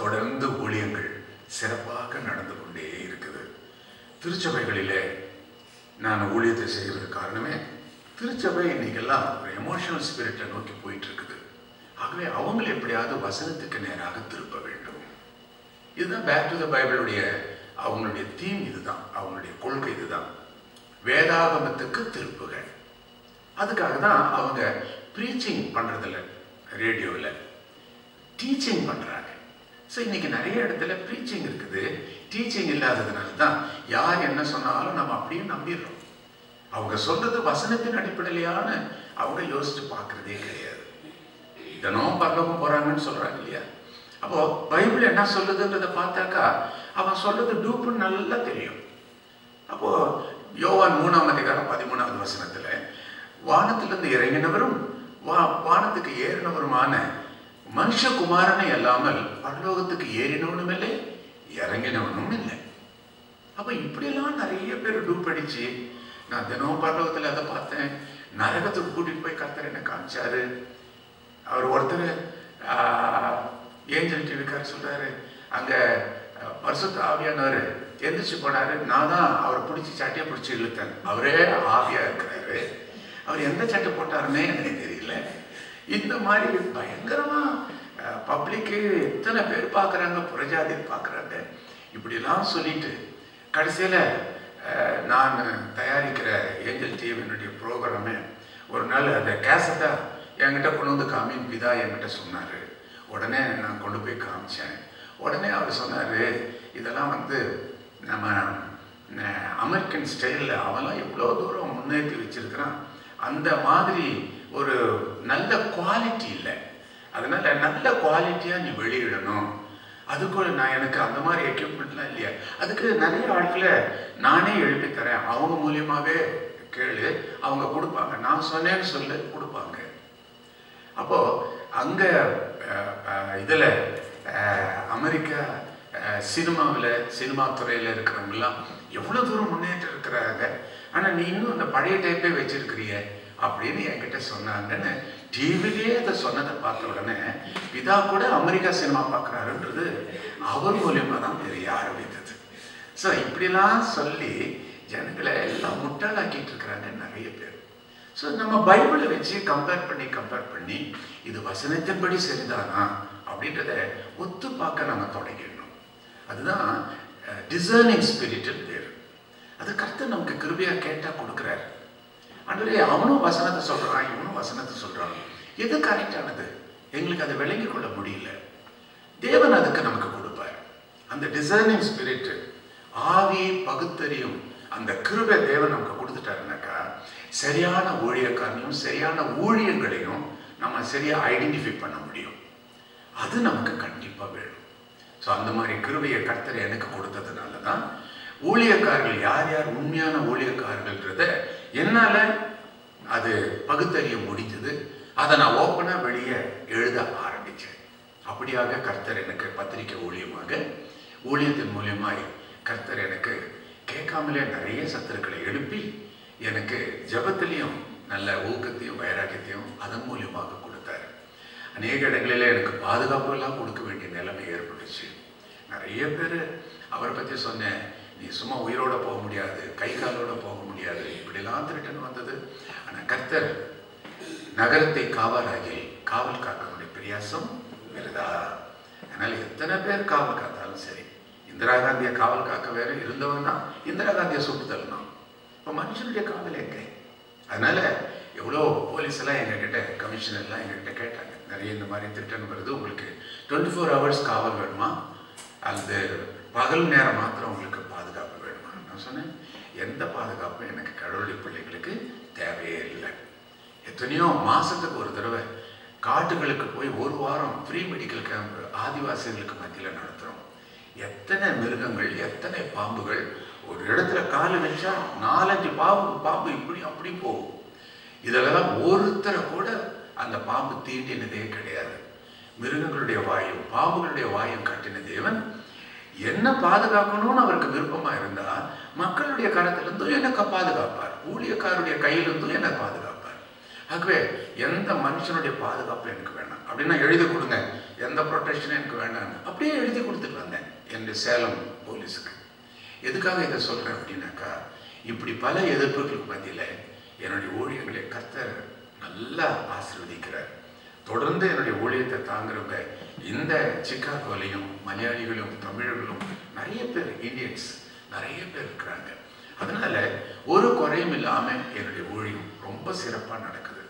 தொடர்ந்து ஊழியங்கள் சிறப்பாக நடந்து கொண்டே இருக்குது. திருச்சபைகளிலே நான் ஊழியத்தை செய்கிறது காரணமே, திருச்சபை இன்னைக்கெல்லாம் ஒரு எமோஷனல் ஸ்பிரிட்டை நோக்கி போயிட்டு இருக்குது. ஆகவே அவங்களை எப்படியாவது வசனத்துக்கு நேராக திருப்ப வேண்டும். இதுதான் பேக் டு த பைபிளுடைய அவங்களுடைய தீம். இதுதான் அவங்களுடைய கொள்கை. இதுதான் வேதாகமத்துக்கு திருப்புகள். அதுக்காக தான் அவங்க ப்ரீச்சிங் பண்றதில்ல, ரேடியோவில் டீச்சிங் பண்றாங்க. ஸோ இன்னைக்கு நிறைய இடத்துல ப்ரீச்சிங் இருக்குது, டீச்சிங் இல்லாததுனால தான் யார் என்ன சொன்னாலும் நம்ம அப்படியே நம்பிடுறோம். அவங்க சொல்றது வசனத்தின் அடிப்படையிலான அவங்க யோசிச்சு பார்க்கறதே கிடையாது. தினம் பரலோகம் போறாங்கன்னு சொல்றாங்க இல்லையா? அப்போ பைபிள் என்ன சொல்லுதுன்றதை பார்த்தாக்கா அவன் சொல்றது டூப்புன்னு நல்லா தெரியும். அப்போ யோவான் 3ஆம் அதிகாரம் 13வது வசனத்துல வானத்திலிருந்து இறங்கினவரும் வானத்துக்கு ஏறினவருமான மனுஷகுமாரனை அல்லாமல் பரலோகத்துக்கு ஏறினவனும் இல்லை, இறங்கினவனும் இல்லை. அப்ப இப்படியெல்லாம் நிறைய பேர் டூப் அடிச்சு, நான் தினமும் பரலோகத்துல அதை பார்த்தேன், நரகத்துக்கு கூட்டிட்டு போய் கர்த்தர் என்ன காமிச்சாரு. அவர் ஒருத்தர் ஏஞ்சல் டிவிக்கார் சொல்றாரு, அங்க பரிசுத்த ஆவியானவர் எந்திரிச்சு போனாரு, நான் தான் அவரை பிடிச்சி சட்டையை பிடிச்சி இழுத்தேன். அவரே ஆவியா இருக்கிறாரு, அவர் எந்த சட்டை போட்டாருன்னே எனக்கு தெரியல. இந்த மாதிரி பயங்கரமா பப்ளிக்கு எத்தனை பேர் பார்க்குறாங்க, புறஜாதி பார்க்குறாங்க. இப்படிலாம் சொல்லிட்டு கடைசியில் நான் தயாரிக்கிற ஏஞ்சல் டிவியினுடைய ப்ரோக்ராமே ஒரு நாள் அந்த கேசட்டை என்கிட்ட கொண்டு வந்து காமின்னு பிதா என்கிட்ட சொன்னார். உடனே நான் கொண்டு போய் காமிச்சேன். உடனே அவர் சொன்னார், இதெல்லாம் வந்து நம்ம அமெரிக்கன் ஸ்டைலில் அவெல்லாம் எவ்வளோ தூரம் முன்னேற்றி வச்சிருக்கிறான், அந்த மாதிரி ஒரு நல்ல குவாலிட்டி இல்லை, அதனால நல்ல குவாலிட்டியாக நீ வெளியிடணும். அதுக்கு நான் எனக்கு அந்த மாதிரி எக்யூப்மெண்ட்லாம் இல்லையா, அதுக்கு நிறைய ஆட்களை நானே எழுப்பி தரேன், அவங்க மூலியமாகவே கேளு, அவங்க கொடுப்பாங்க, நான் சொன்னேன்னு சொல்லு கொடுப்பாங்க. அப்போது அங்கே இதில் அமெரிக்கா சினிமாவில் சினிமா துறையில் இருக்கிறவங்கலாம் எவ்வளோ தூரம் முன்னேற்றம் இருக்கிறாங்க, ஆனால் நீ இன்னும் அந்த பழைய டைப்பே வச்சிருக்கிறிய அப்படின்னு என்கிட்ட சொன்னாங்கன்னு டிவிலேயே அதை சொன்னதை பார்த்த உடனே பிதா கூட அமெரிக்கா சினிமா பார்க்குறாருன்றது அவர் மூலியமாக தான் தெரிய ஆரம்பித்தது. ஸோ இப்படிலாம் சொல்லி ஜனங்களை எல்லாம் முட்டாளாக்கிட்டு இருக்கிறாங்க நிறைய பேர். ஸோ நம்ம பைபிளை வச்சு கம்பேர் பண்ணி இது வசனத்தின்படி சரிதானா அப்படின்றத ஒத்து பார்க்க நம்ம தொடங்கிடணும். அதுதான் டிசர்னிங் ஸ்பிரிட் பேர். அது கர்த்தர் நமக்கு கிருபையாக கேட்டால் கொடுக்குறாரு. ஆண்டவரே அவனும் வசனத்தை சொல்கிறான், இவனும் வசனத்தை சொல்கிறான், எது கரெக்டானது எங்களுக்கு அதை விளங்கி கொள்ள முடியல. தேவன் அதுக்கு நமக்கு கொடுப்பார். அந்த டிசர்னிங் ஸ்பிரிட், ஆவியை பகுத்தறியும் அந்த கிருபை தேவன் நமக்கு கொடுத்துட்டாருனாக்கா சரியான ஊழியக்காரனையும் சரியான ஊழியங்களையும் நம்ம சரியாக ஐடென்டிஃபை பண்ண முடியும். அது நமக்கு கண்டிப்பாக வேணும். ஸோ அந்த மாதிரி கிருபையை கர்த்தர் எனக்கு கொடுத்ததுனால தான் ஊழியக்காரர்கள் யார் யார் உண்மையான ஊழியக்காரர்கள்ன்றத என்னால் அது பகுத்தறிய முடிஞ்சது. அதை நான் ஓப்பனாக வெளியே எழுத ஆரம்பித்தேன். அப்படியாக கர்த்தர் எனக்கு பத்திரிக்கை ஊழியத்தின் மூலியமாய் கர்த்தர் எனக்கு கேட்காமலே நிறைய சத்துருக்களை எழுப்பி எனக்கு ஜபத்திலையும் நல்ல ஊக்கத்தையும் வைராக்கியத்தையும் அதன் மூலியமாக கொடுத்தாரு. அநேக இடங்களில் எனக்கு பாதுகாப்பு எல்லாம் கொடுக்க வேண்டிய நிலைமை ஏற்பட்டுச்சு. நிறைய பேர் அவரை பற்றி சொன்னேன், நீ சும்மா உயிரோட போக முடியாது, கை காலோட போக முடியாது, இப்படிலாம் திருட்டன் வந்தது. ஆனால் கர்த்தர் நகரத்தை காவல் காக்கக்கூடிய பிரயாசம் விருதா. அதனால் எத்தனை பேர் காவல் காத்தாலும் சரி, இந்திரா காந்தியை காவல் காக்க வேற இருந்தவன் தான் இந்திரா காந்தியை சுட்டு தள்ளணும். இப்போ மனுஷனுடைய காவல் எங்கே? அதனால எவ்வளோ போலீஸ் எல்லாம் எங்ககிட்ட, கமிஷனர் எல்லாம் எங்ககிட்ட கேட்டாங்க, நிறைய இந்த மாதிரி திட்டம் வருது, உங்களுக்கு 24 hours காவல் வேணுமா அல்லது பகல் நேரம் மாத்திரம் உங்களுக்கு பாதுகாப்பு வேணுமா? நான் சொன்னேன், எந்த பாதுகாப்பும் எனக்கு கடவுளுடைய பிள்ளைகளுக்கு தேவையே இல்லை. எத்தனையோ மாசத்துக்கு ஒரு தடவை காட்டுகளுக்கு போய் ஒரு வாரம் ஃப்ரீ மெடிக்கல் கேம்ப் ஆதிவாசிகளுக்கு மத்தியில் நடத்துகிறோம். எத்தனை மிருகங்கள், எத்தனை பாம்புகள், ஒரு இடத்துல கால் வச்சா 4-5 பாம்பு இப்படி அப்படி போகும். இதெல்லாம் ஒருத்தரை கூட அந்த பாம்பு தீண்டினதே கிடையாது. மிருகங்களுடைய வாயும் பாம்புகளுடைய வாயும் கட்டின தேவன் என்ன பாதுகாக்கணும்னு அவருக்கு விருப்பமா இருந்தா மக்களுடைய கரத்திலிருந்தும் எனக்கு பாதுகாப்பார், ஊழியக்காருடைய கையிலிருந்தும் என்ன பாதுகாப்பார். ஆகவே எந்த மனுஷனுடைய பாதுகாப்பு எனக்கு வேணாம் அப்படின்னா எழுதி கொடுங்க, எந்த ப்ரொடெக்ஷனும் எனக்கு வேண்டாம், அப்படியே எழுதி கொடுத்துட்டு வந்தேன். என்னுடைய சேலம் போலீஸுக்கு. எதுக்காக இதை சொல்கிறேன் அப்படின்னாக்கா, இப்படி பல எதிர்ப்புகளுக்கு மத்தியில் என்னுடைய ஊழியர்களை கர்த்தர் நல்லா ஆசீர்வதிக்கிறார். தொடர்ந்து என்னுடைய ஊழியத்தை தாங்குறவங்க இந்த சிக்காகோலையும் மலையாளிகளும் தமிழர்களும் நிறைய பேர், இந்தியன்ஸ் நிறைய பேர் இருக்கிறாங்க. அதனால ஒரு குறையும் இல்லாமல் என்னுடைய ஊழியம் ரொம்ப சிறப்பாக நடக்குது.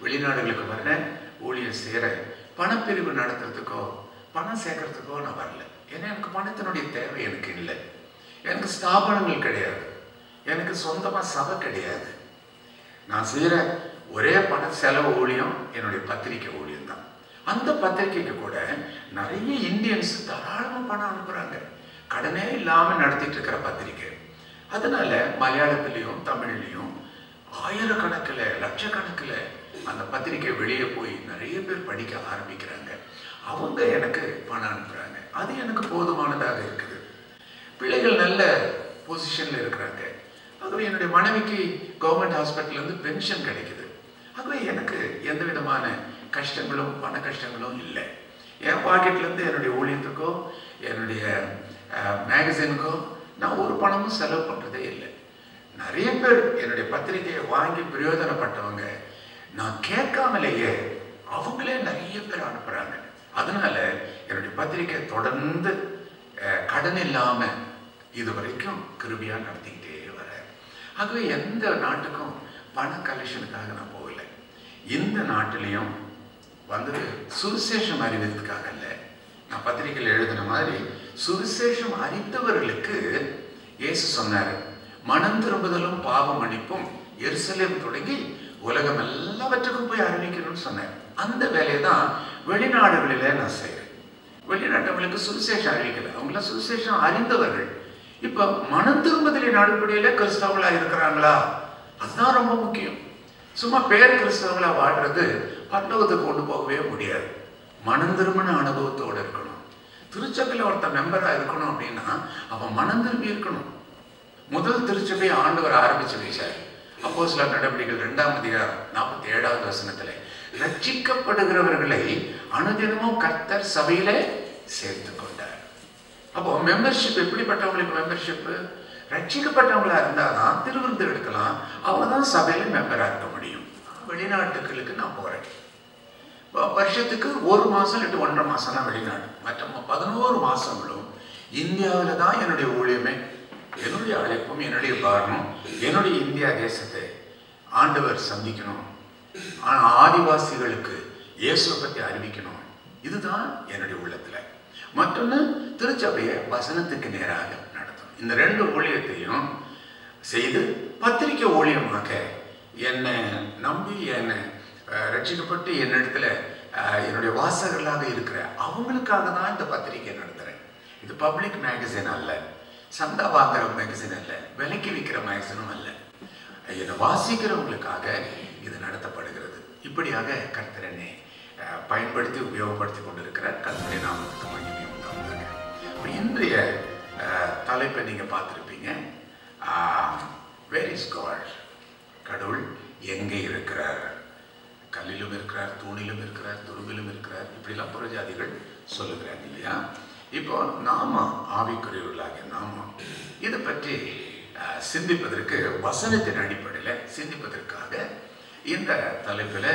வெளிநாடுகளுக்கு வரேன், ஊழியம் செய்கிற பணப்பிரிவு நடத்துறதுக்கோ பணம் சேர்க்கறதுக்கோ நான் வரல. ஏன்னா எனக்கு பணத்தினுடைய தேவை எனக்கு இல்லை. எனக்கு ஸ்தாபனங்கள் கிடையாது, எனக்கு சொந்தமாக சபை கிடையாது. நான் செய்கிற ஒரே பண செலவு ஊழியம் என்னுடைய பத்திரிக்கை ஊழியம் தான். அந்த பத்திரிக்கைக்கு கூட நிறைய இந்தியன்ஸ் தாராளமாக பணம் அனுப்புகிறாங்க. கடனே இல்லாமல் நடத்திட்டு இருக்கிற பத்திரிக்கை. அதனால மலையாளத்திலையும் தமிழ்லையும் ஆயிரக்கணக்கில் லட்சக்கணக்கில் அந்த பத்திரிக்கை வெளியே போய் நிறைய பேர் படிக்க ஆரம்பிக்கிறாங்க. அவங்க எனக்கு பணம் அனுப்புகிறாங்க. அது எனக்கு போதுமானதாக இருக்குது. பிள்ளைகள் நல்ல பொசிஷனில் இருக்கிறாங்க. ஆகவே என்னுடைய மனைவிக்கு கவர்மெண்ட் ஹாஸ்பிட்டல்லேருந்து பென்ஷன் கிடைக்குது. ஆகவே எனக்கு எந்த விதமான கஷ்டங்களும் பண கஷ்டங்களும் இல்லை. என் பாக்கெட்லேருந்து என்னுடைய ஊழியத்துக்கோ என்னுடைய மேகசினுக்கோ நான் ஒரு பணமும் செலவு பண்ணுறதே இல்லை. நிறைய பேர் என்னுடைய பத்திரிகையை வாங்கி பிரயோஜனப்பட்டவங்க நான் கேட்காமலேயே அவங்களே நிறைய பேர் அனுப்புகிறாங்க. அதனால என்னுடைய பத்திரிகை தொடர்ந்து கடன் இல்லாமல் இது வரைக்கும் கிருபியாக நடத்திக்கிட்டே வரேன். ஆகவே எந்த நாட்டுக்கும் பண கலெக்ஷனுக்காக நான் போகலை. இந்த நாட்டிலையும் வந்தது சுவிசேஷம் அறிவிக்கிறதுக்காக இல்லை. நான் பத்திரிகையில் எழுதின மாதிரி சுவிசேஷம் அறிந்தவர்களுக்கு இயேசு சொன்னார், மனம் திரும்புதலும் பாவ மன்னிப்பும் எருசலேம் தொடங்கி உலகம் எல்லாவற்றுக்கும் போய் அறிவிக்கணும்னு சொன்னார். அந்த வேலையை தான் வெளிநாடுகளில் நான் செய்கிறேன். வெளிநாட்டவர்களுக்கு சுவிசேஷம் அறிவிக்கலை, அவங்களாம் சுவிசேஷம் அறிந்தவர்கள். இப்போ மனம் திரும்புதலின் அடிப்படையில் கிறிஸ்தவர்களாக இருக்கிறாங்களா, அதுதான் ரொம்ப முக்கியம். சும்மா பேர் கிறிஸ்தவர்களாக வாழ்றது பரலோகத்துக்கு கொண்டு போகவே முடியாது. மனம் திரும்பின அனுபவத்தோடு இருக்கணும். திருச்சபையில் ஒருத்தன் மெம்பராக இருக்கணும் அப்படின்னா அவன் மனம் திரும்பி இருக்கணும். முதல் திருச்சபையை ஆண்டவர் ஆரம்பிச்சு வைச்சார். அப்போஸ்தலர் நடவடிக்கைகள் 2ஆம் அதிகாரம் 47வது வசனத்தில் ரட்சிக்கப்படுகிறவர்களை அனுதினமும் கர்த்தர் சபையிலே சேர்த்து கொண்டார். அப்போ மெம்பர்ஷிப் எப்படிப்பட்டவங்களுக்கு மெம்பர்ஷிப்? ரட்சிக்கப்பட்டவங்களா இருந்தால் தான் திருவிருந்து எடுக்கலாம், அவங்க தான் சபையில் மெம்பராக இருக்க முடியும். வெளிநாட்டுகளுக்கு நான் போகிறேன். வருஷத்துக்கு 1 மாதம் இல்லாட்டி 1.5 மாதம் தான் வெளிநாடு. மற்ற 11 மாதங்களும் இந்தியாவில் தான் என்னுடைய ஊழியமே, என்னுடைய அழைப்பும் என்னுடைய காரணம். என்னுடைய இந்தியா தேசத்தை ஆண்டவர் சந்திக்கணும், ஆதிவாசிகளுக்கு இயேசுவை பற்றி அறிவிக்கணும். இதுதான் என்னுடைய உள்ளத்தில். மற்றொன்று திருச்சபையை வசனத்துக்கு நேராக நடத்தணும். இந்த 2 ஊழியத்தையும் செய்து பத்திரிக்கை ஊழியமாக என்னை நம்பி என்னை ரட்சிக்கப்பட்டு என்னிடத்துல என்னுடைய வாசகர்களாக இருக்கிற அவங்களுக்காக தான் இந்த பத்திரிகை நடத்துகிறேன். இது பப்ளிக் மேகசின் அல்ல, சந்தா வாங்குற மேகசின் அல்ல, விலைக்கு விற்கிற மேகசினும் அல்ல. என்னை வாசிக்கிறவங்களுக்காக இது நடத்தப்படுகிறது. இப்படியாக கர்த்தர் என்னை பயன்படுத்தி உபயோகப்படுத்தி கொண்டிருக்கிறார். கர்த்தருடைய நாமத்துக்கு மகிமை உண்டாவதாக. இன்றைய தலைப்பை நீங்கள் பார்த்துருப்பீங்க, வேர் இஸ் காட்? கடவுள் எங்கே இருக்கிறார்? கல்லிலும் இருக்கிறார், தூணிலும் இருக்கிறார், துருவிலும் இருக்கிறார், இப்படிலாம் புறஜாதிகள் சொல்லுகிறாங்க இல்லையா? இப்போ நாம ஆவிக்குரியவர்களாக நாம இதை பற்றி சிந்திப்பதற்கு வசனத்தின் அடிப்படையில் சிந்திப்பதற்காக இந்த தலைப்பில்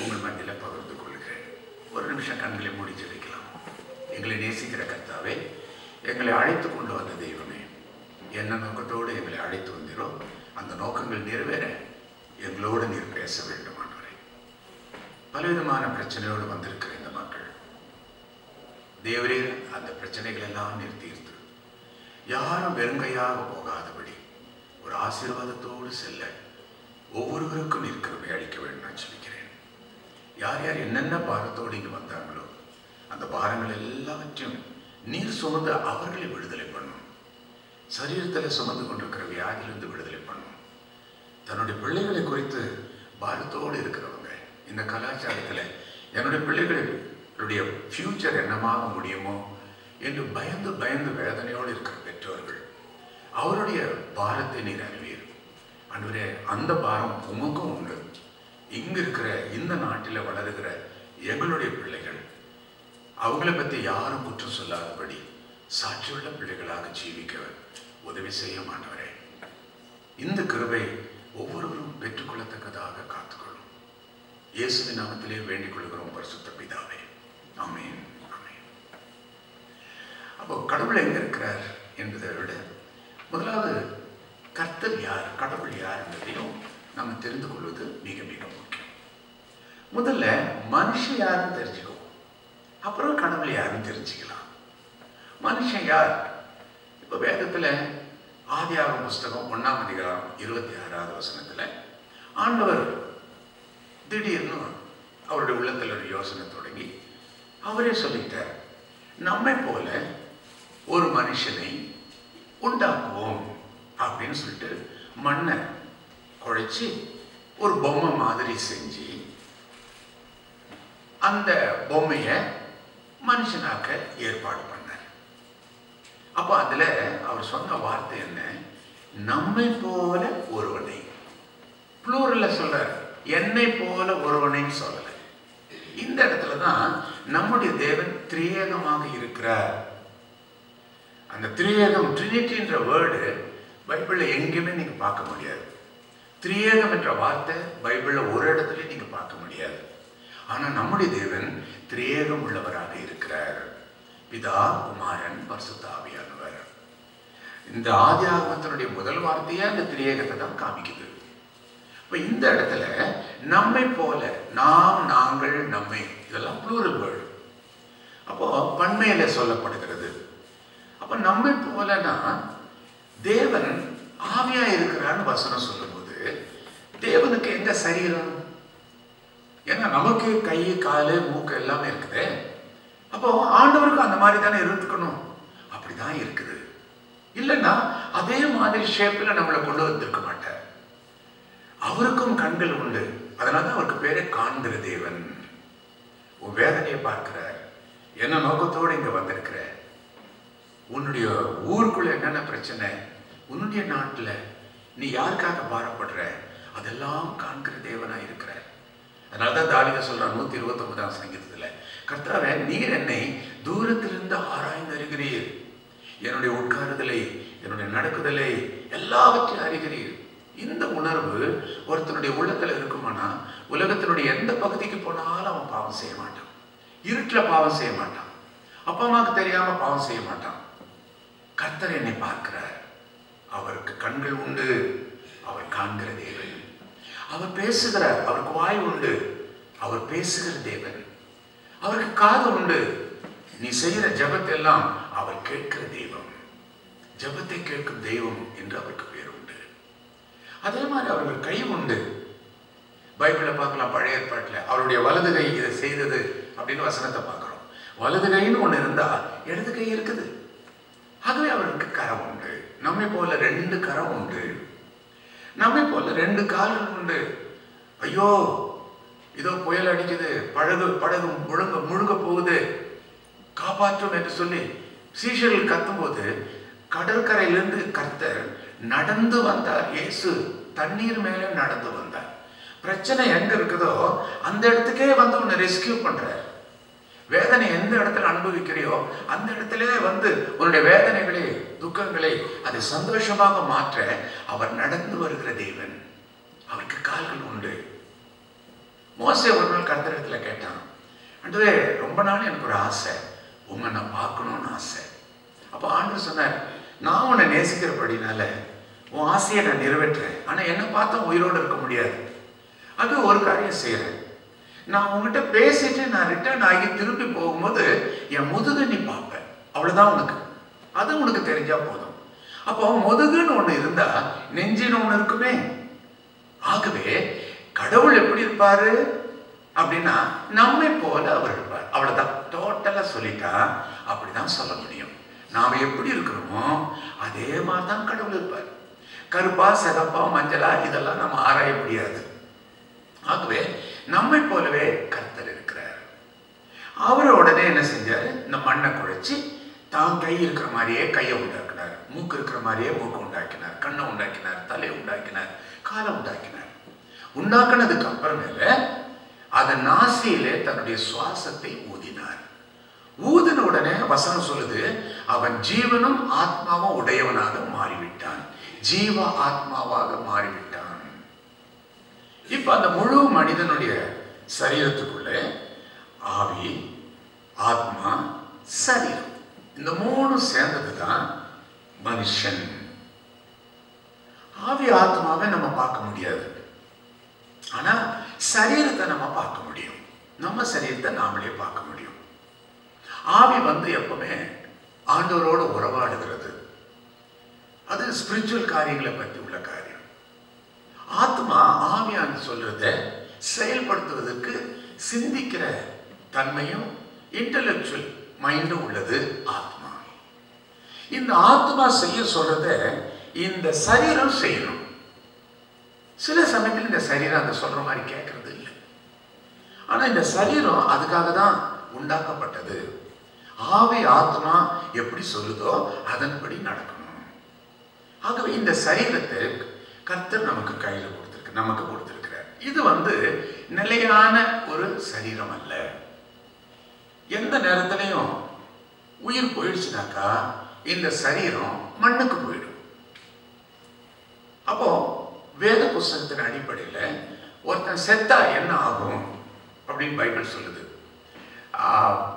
உங்கள் மத்தியில் பகிர்ந்து கொள்கிறேன். ஒரு நிமிஷம் கண்களை மூடி ஜெபிக்கலாம். எங்களை நேசிக்கிற கர்த்தாவே, எங்களை அழைத்து கொண்டு வந்த தெய்வமே, என்ன நோக்கத்தோடு எங்களை அழைத்து வந்தீரோ அந்த நோக்கங்கள் நிறைவேற எங்களோடு நீர் பேச வேண்டும் ஆண்டவரே. பலவிதமான பிரச்சனையோடு வந்திருக்கிற இந்த மக்கள் தேவரே, அந்த பிரச்சனைகள் எல்லாம் நீர் தீர்த்து யாரும் வெறுங்கையாக போகாதபடி ஒரு ஆசீர்வாதத்தோடு செல்ல ஒவ்வொருவருக்கும் நீர் கிருபை அளிக்க வேண்டும் நான் சொல்லிக்கிறேன். யார் யார் என்னென்ன பாரத்தோடு இங்கு வந்தாங்களோ அந்த பாரங்கள் எல்லாவற்றையும் நீர் சுமந்து அவர்களை விடுதலை பண்ணும். சரீரத்தில் சுமந்து கொண்டிருக்கிற வியாதியிலிருந்து விடுதலை பண்ணும். தன்னுடைய பிள்ளைகளை குறித்து பாரத்தோடு இருக்கிறவங்க, இந்த கலாச்சாரத்தில் என்னுடைய பிள்ளைகளுடைய ஃபியூச்சர் என்னமாக முடியுமோ என்று பயந்து பயந்து வேதனையோடு இருக்கிற பெற்றோர்கள், அவருடைய பாரத்தை நீர் அறிவீர் ஆண்டவரே. அந்த பாரம் உமக்கும் உண்டு. இங்கு இருக்கிற இந்த நாட்டில் வளருகிற எங்களுடைய பிள்ளைகள், அவங்கள பற்றி யாரும் குற்றம் சொல்லாதபடி சாட்சியுள்ள பிள்ளைகளாக ஜீவிக்க உதவி செய்ய மாட்டவரே. இந்த கிருபை ஒவ்வொருவரும் பெற்றுக்கொள்ளத்தக்கதாக காத்துக்கொள்ளும். இயேசுவின் நாமத்திலே வேண்டிக் கொள்கிறோம் பரிசுத்த பிதாவே. ஆமென். ஆமென். அப்போ கடவுள் எங்க இருக்கிறார் என்பதை விட முதலாவது கர்த்தர் யார், கடவுள் யார் என்பதையும் நம்ம தெரிந்து கொள்வது மிக மிக முக்கியம். முதல்ல மனுஷன் யாருன்னு தெரிஞ்சுக்குவோம், அப்புறம் கடவுள் யாருன்னு தெரிஞ்சுக்கலாம். மனுஷன் யார்? இப்போ வேதத்தில் ஆதியாகம புஸ்தகம் 1ஆம் அதிகாரம் 26வது வசனத்துல ஆண்டவர் திடீர்னு அவருடைய உள்ளத்தில் ஒரு யோசனை தொடங்கி அவரே சொல்லிட்டார், நம்மை போல ஒரு மனுஷனை உண்டாக்குவோம் அப்படின்னு சொல்லிட்டு மண்ணை குழைச்சி ஒரு பொம்மை மாதிரி செஞ்சு அந்த பொம்மையை மனுஷனாக்க ஏற்பாடு பண்ணார். அப்போ அதுல அவர் சொன்ன வார்த்தை என்ன? நம்மை போல ஒருவனை, ப்ளூரல்ல சொல்றார், என்னை போல ஒருவனை சொல்லல. இந்த இடத்துல தான் நம்முடைய தேவன் திரியேகமாக இருக்கிறார். அந்த திரியேகம், ட்ரினிட்டின்ற வேர்டு பைபிள்ல எங்கேயுமே நீங்க பார்க்க முடியாது. திரியேகம் என்ற வார்த்தை பைபிள்ல ஒரு இடத்துல நீங்க பார்க்க முடியாது. ஆனா நம்முடைய தேவன் திரியேகம் உள்ளவராக இருக்கிறார். பிதா, குமாரன், பரிசுத்த ஆவியானவர். இந்த ஆதியாகமத்தினுடைய முதல் வார்த்தையே அந்த திரியேகத்தை தான் காமிக்குது. இப்ப இந்த இடத்துல நம்மை போல, நாம், நாங்கள், நம்மை, இதெல்லாம் ப்ளூரல் வேர்டு. அப்போ பன்மையில சொல்லப்படுகிறது. அப்ப நம்மை போலனா தேவன் ஆவியா இருக்கிறான்னு வசனம் சொல்லும்போது தேவனுக்கு எங்க சரீரம்? ஏன்னா நமக்கு கை, காலு, மூக்கு எல்லாமே இருக்குது. அப்போ ஆண்டவருக்கு அந்த மாதிரி தானே இருந்துக்கணும். அப்படிதான் இருக்குது. இல்லைன்னா அதே மாதிரி ஷேப்ல நம்மளை கொண்டு வந்திருக்க மாட்டார். அவருக்கும் கண்கள் உண்டு. அதனாலதான் அவருக்கு பேரே காண்கிற தேவன். உன் வேதனையை பார்க்கிறார். என்ன நோக்கத்தோடு இங்க வந்திருக்கிற, உன்னுடைய ஊருக்குள்ள என்னென்ன பிரச்சனை, உன்னுடைய நாட்டுல நீ யாருக்காக பாரப்படுற, அதெல்லாம் காண்கிற தேவனா இருக்கிற. அதனாலதான் தாவீது சொல்றான் 129ஆம் சங்கீதத்துல, கர்த்தாவே நீர் என்னை தூரத்திலிருந்து ஆராய்ந்து அறிகிறீர், என்னுடைய உட்காருதலை, என்னுடைய நடக்குதலை எல்லாவற்றையும் அறிகிறீர். இந்த உணர்வு ஒருத்தனுடைய உள்ளத்துல இருக்குமானா உலகத்தினுடைய எந்த பகுதிக்கு போனாலும் அவன் பாவம் செய்ய மாட்டான். இருட்டுல பாவம் செய்ய மாட்டான். அப்பா அம்மாவுக்கு தெரியாம பாவம் செய்ய மாட்டான். கர்த்தர் என்னை பார்க்கிறார். அவருக்கு கண்கள் உண்டு. அவர் காண்கிற தேவன். அவர் பேசுகிறார். அவருக்கு வாய் உண்டு. அவர் பேசுகிற தேவன். அவருக்கு காது உண்டு. நீ செய்கிற ஜபத்தை எல்லாம் அவர் கேட்கிற தெய்வம். ஜபத்தை கேட்கும் தெய்வம் என்று அவருக்கு பேர் உண்டு. அதே மாதிரி அவருக்கு கை உண்டு. பைபிளை பார்க்கலாம், பழைய ஏற்பாட்டில் அவருடைய வலது கை இதை செய்தது அப்படின்னு வசனத்தை பார்க்கிறோம். வலது கைன்னு ஒண்ணு இருந்தா இடது கை இருக்குது. ஆகவே அவருக்கு கரம் உண்டு. நம்மை போல 2 கரம் உண்டு. நம்மை போல 2 கால்கள் உண்டு. ஐயோ இதோ புயல் அடிக்குது, படகு முழுங்க போகுது, காப்பாற்றும் என்று சொல்லி சீஷர்கள் கத்தும் போது கடற்கரையிலிருந்து கர்த்தர் நடந்து வந்தார். இயேசு தண்ணீர் மேல நடந்து வந்தார். பிரச்சனை எங்க இருக்குதோ அந்த இடத்துக்கே வந்து உன்னை ரெஸ்கியூ பண்றார். வேதனை எந்த இடத்துல அனுபவிக்கிறியோ அந்த இடத்துல வந்து உன்னுடைய வேதனைகளை, துக்கங்களை அதை சந்தோஷமாக மாற்ற அவர் நடந்து வருகிற தேவன். அவருக்கு கால்கள் உண்டு. மோசே ஒரு நாள் கர்த்தரிடத்துல கேட்டான், ஆண்டவரே ரொம்ப நாள் எனக்கு ஒரு ஆசை, உங்களை நான் பார்க்கணும்னு ஆசை. அப்ப ஆண்டவர் சொன்னார், நான் உன்னை நேசிக்கிறபடினால உன் ஆசையை நான் நிறைவேற்றுறேன். ஆனா என்ன பார்த்தா உயிரோடு இருக்க முடியாது. அது ஒரு காரியம் செய்யறேன், நான் உங்ககிட்ட பேசிட்டு நான் ரிட்டர்ன் ஆகி திரும்பி போகும்போது என் முதுகு நீ பார்ப்பேன். அவ்வளவுதான் உனக்கு, அது உனக்கு தெரிஞ்சா போதும். அப்போ முதுகுன்னு ஒண்ணு இருந்தா நெஞ்சின்னு ஒண்ணு இருக்குமே. ஆகவே கடவுள் எப்படி இருப்பாரு அப்படின்னா நம்மை போல அவர் இருப்பார். அவ்வளவுதான், டோட்டலா சொல்லிட்டா அப்படிதான் சொல்ல முடியும். நாம எப்படி இருக்கிறோமோ அதே மாதிரிதான் கடவுள் இருப்பார். கருப்பா, சிகப்பா, மஞ்சளா இதெல்லாம் நம்ம ஆராய முடியாது. ஆகவே நம்மை போலவே கர்த்தர் இருக்கிறார். அவர் உடனே என்ன செஞ்சாரு, இந்த மண்ணை குழைச்சி தான் கை இருக்கிற மாதிரியே கையை உண்டாக்கினார், மூக்கு இருக்கிற மாதிரியே மூக்கு உண்டாக்கினார், கண்ணை உண்டாக்கினார், தலையை உண்டாக்கினார், காலை உண்டாக்கினார். உண்டாக்குனதுக்கு அப்புறமேல அதன் நாசியிலே தன்னுடைய சுவாசத்தை ஊதினார். ஊதின உடனே வசனம் சொல்லுது, அவன் ஜீவனும் ஆத்மாவும் உடையவனாக மாறிவிட்டான். ஜீவ ஆத்மாவாக மாறிவிட்டான். இப்ப அந்த முழு மனிதனுடைய சரீரத்துக்குள்ள ஆவி, ஆத்மா, சரீரம், இந்த மூணு சேர்ந்ததுதான் மனுஷன். ஆவி ஆத்மாவை நம்ம பார்க்க முடியாது, ஆனா சரீரத்தை நம்ம பார்க்க முடியும். நம்ம சரீரத்தை நாமளே பார்க்க முடியும். ஆவி எப்பவுமே ஆண்டவரோடு உறவாடுகிறது. அது ஸ்பிரிச்சுவல் காரியங்களை பற்றி உள்ள காரியம். ஆத்மா ஆவியான்னு சொல்றத செயல்படுத்துவதற்கு சிந்திக்கிற தன்மையும் இன்டெலெக்சுவல் மைண்டும் உள்ளது ஆத்மா. இந்த ஆத்மா செய்ய சொல்றத இந்த சரீரம் செய்யணும். சில சமயத்தில் இந்த சரீரம் அந்த சொல்ற மாதிரி கேட்கறது இல்லை. ஆனா இந்த சரீரம் அதுக்காக தான் உண்டாக்கப்பட்டது. ஆவி ஆத்மா எப்படி சொல்லுதோ அதன்படி நடக்கணும். ஆகவே இந்த சரீரத்தை கர்த்தர் நமக்கு கையில் நமக்கு கொடுத்திருக்கிறார். இது நிலையான ஒரு சரீரம் அல்ல. எந்த நேரத்திலையும் உயிர் போயிடுச்சுனாக்கா இந்த சரீரம் மண்ணுக்கு போயிடும். அப்போ வேத புஸ்தகத்தின் அடிப்படையில் ஒருத்தன் செத்தா என்ன ஆகும் அப்படின்னு பைபிள் சொல்லுது.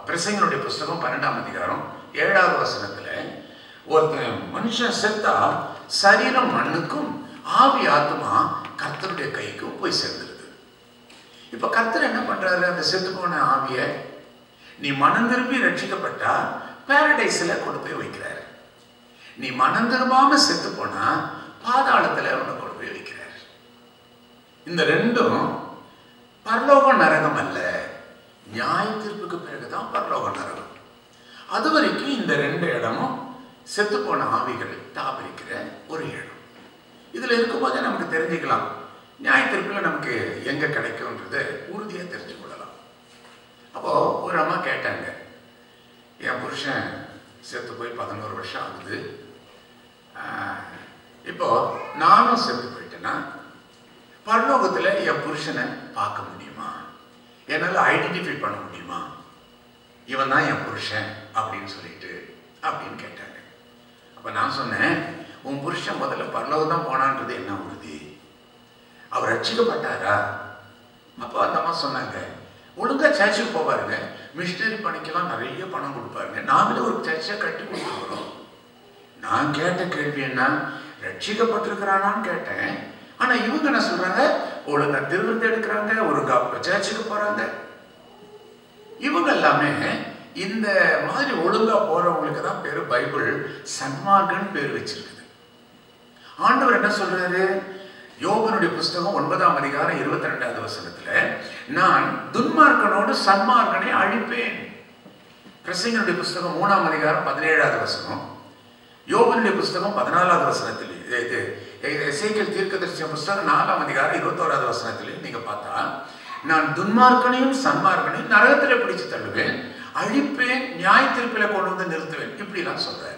பிரசங்கனுடைய புஸ்தகம் 12ஆம் அதிகாரம் 7வது வசனத்துல ஒருத்தன் மனுஷன் செத்தா சரீரம் மண்ணுக்கும் ஆவி ஆத்மா கர்த்தருடைய கைக்கும் போய் சேர்ந்துருது. இப்ப கர்த்தர் என்ன பண்றாரு? அந்த செத்து போன ஆவிய நீ மனம் திரும்பி ரட்சிக்கப்பட்டா பாரடைஸ்ல கொண்டு போய் வைக்கிறாரு. நீ மனம் திரும்பாம செத்து போனா பாதாளத்துல உன்னை கொண்டு போய் வைக்கிறார். இந்த ரெண்டும் பரலோக நரகம் அல்ல, நியாய தீர்ப்புக்கு பிறகுதான் பரலோக நரகம். அது வரைக்கும் இந்த ரெண்டு இடமும் செத்து போன ஆவிகள் தாபரிக்கிற ஒரு இடம். இதுல இருக்கும்போதே நமக்கு தெரிஞ்சுக்கலாம் நியாய தீர்ப்புல நமக்கு எங்க கிடைக்கும்ன்றது உறுதியா தெரிஞ்சு கொள்ளலாம். அப்போ ஒரு அம்மா கேட்டாங்க, என் புருஷன் செத்து போய் 11 வருஷம் ஆகுது, இப்போ நானும் செத்து போயிட்டேன்னா பரலோகத்துல என் புருஷனை பார்க்க முடியுமா? என்னால் ஐடென்டிஃபை பண்ண முடியுமா? இவன் தான் என் புருஷன் அப்படின்னு கேட்டாங்க. அப்ப நான் சொன்னேன், உன் புருஷன் முதல்ல பரலோகம் தான் போனான்றது என்ன உறுதி? அவர் ரட்சிக்கப்பட்டாரா? அப்போ அந்த அம்மா சொன்னாங்க, ஒழுங்கா சர்ச்சுக்கு போவாருங்க, மிஷினரி பணிக்கெல்லாம் நிறைய பணம் கொடுப்பாருங்க, நாங்களே ஒரு சர்ச்சை கட்டி கொடுத்துருக்கிறோம். நான் கேட்ட கேள்வி என்ன, ரட்சிக்கப்பட்டிருக்கிறானான்னு கேட்டேன். ஆனா இவங்க என்ன சொல்றாங்க, ஒழுங்கா திருவிழத்தை எடுக்கிறாங்க, ஒரு சர்ச்சுக்கு போறாங்க. இவங்க எல்லாமே இந்த மாதிரி ஒழுங்கா போறவங்களுக்கு தான் பேரு பைபிள் சன்மார்க்கன் பேர் வச்சிருக்குது. ஆண்டவர் என்ன சொல்றாரு? யோபனுடைய புஸ்தகம் 9ஆம் அதிகாரம் 22வது வசனத்துல, நான் துன்மார்க்கனோடு சன்மார்க்கனை அழிப்பேன். பிரசங்கனுடைய புஸ்தகம் 3ஆம் அதிகாரம் 17வது வசனம், யோபனுடைய புஸ்தகம் 14வது வசனத்தில், எசேக்கியேல் தீர்க்கதரிசி புஸ்தகம் 4ஆம் அதிகாரம் 21வது வசனத்திலையும் நீங்க பார்த்தா, நான் துன்மார்க்கனையும் சன்மார்க்கனையும் நரகத்திலே பிடிச்சு தள்ளுவேன், அழிப்பேன், நியாய தீர்ப்பில கொண்டு வந்து நிறுத்துவேன், இப்படி எல்லாம் சொல்றாரு.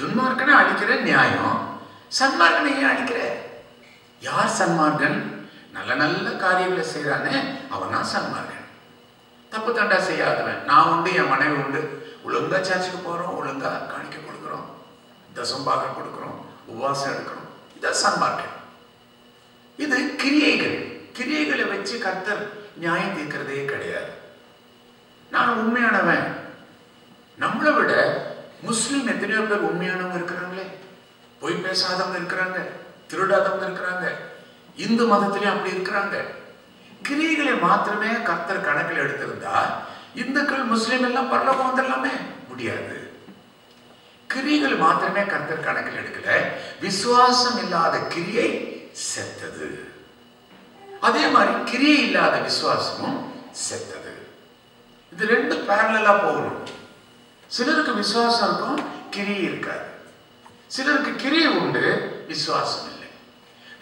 துன்மார்க்கனை அழிக்கிற நியாயம், சன்மார்க்கனை ஏன் அழிக்கிற? யார் சன்மார்க்கன்? நல்ல நல்ல காரியங்களை செய்யறானே அவன் தான் சன்மார்க்கன். தப்பு தண்டா செய்யாதவன். நான் உண்டு, என் மனைவி உண்டு, ஒழுங்கா சர்ச்சுக்கு போறோம், ஒழுங்கா காணிக்க கொடுக்குறோம், தசம்பாகம் கொடுக்குறோம், உபவாசம் எடுக்கிறோம், இதான் சன்மார்க்கன். இது கிரியைகள். கிரியைகளை வச்சு கர்த்தர் நியாயம் தீர்க்கிறதே கிடையாது. நான் உண்மையானவன். நம்மளை விட முஸ்லீம் எத்தனையோ பேர் உண்மையானவங்க இருக்கிறாங்களே, பொய் பேசாதவங்க இருக்கிறாங்க, திருடாதவங்க இருக்கிறாங்க, இந்து மதத்திலையும் அப்படி இருக்கிறாங்க. கிரியைகளை மாத்திரமே கர்த்தர் கணக்கில் எடுத்திருந்தா இந்துக்கள் முஸ்லீம் எல்லாம் பரலோகம் வந்துடலாமே? முடியாது. கிரியைகள் மாத்திரமே கர்த்தர் கணக்கில் எடுக்கல. விசுவாசம் இல்லாத கிரியை செத்தது. அதே மாதிரி கிரியை இல்லாத விசுவாசமும் செத்தது. இது ரெண்டு பேரலா போகணும். சிலருக்கு விசுவாசம் இருக்கும், கிரியை இருக்காது. சிலருக்கு கிரியை உண்டு, விசுவாசம் இல்லை.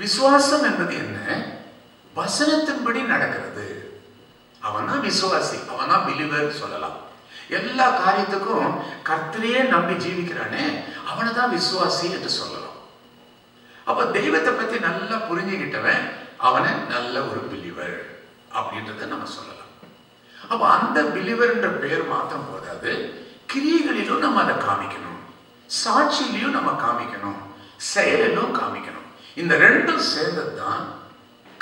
விசுவாசம் என்பது என்ன? வசனத்தின்படி நடக்கிறது. அவனா விசுவாசி, அவனா பிலீவர் சொல்லலாம். எல்லா காரியத்துக்கும் கர்த்தரையே நம்பி ஜீவிக்கிறானே அவனை தான் விசுவாசி என்று சொல்லலாம். அப்ப தெய்வத்தை பத்தி நல்லா புரிஞ்சுக்கிட்டவன் அவனை நல்ல ஒரு பிலீவர் அப்படின்றத நம்ம சொல்லலாம். அப்போ அந்த பிலிவர்ன்ற பேர் மாத்திரம் போதாது, கிரியைகளிலும் நம்ம அதை காமிக்கணும், சாட்சியிலையும் நம்ம காமிக்கணும், செயலிலும் காமிக்கணும். இந்த ரெண்டும் சேர்ந்தது தான்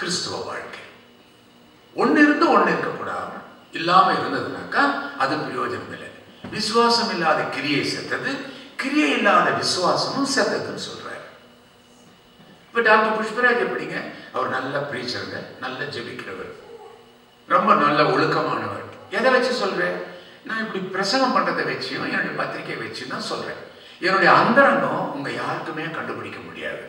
கிறிஸ்துவ வாழ்க்கை. ஒன்று இருந்து ஒன்று இருக்கக்கூடாது. இல்லாமல் இருந்ததுனாக்கா அது பிரயோஜனம் இல்லை. விசுவாசம் இல்லாத கிரியை செத்தது, கிரியை இல்லாத விசுவாசமும் செத்ததுன்னு சொல்றாரு. இப்போ டாக்டர் புஷ்பராஜ் எப்படிங்க? அவர் நல்ல பிரீச்சருங்க, நல்ல ஜெபிக்கிறவர், ரொம்ப நல்ல ஒழுக்கமானவர். எதை வச்சு சொல்றேன்? நான் இப்படி பிரசங்கம் பண்றதை வச்சியும் என்னுடைய பத்திரிகையை வச்சு தான் சொல்றேன். என்னுடைய அந்தரங்கம் உங்க யாருக்குமே கண்டுபிடிக்க முடியாது.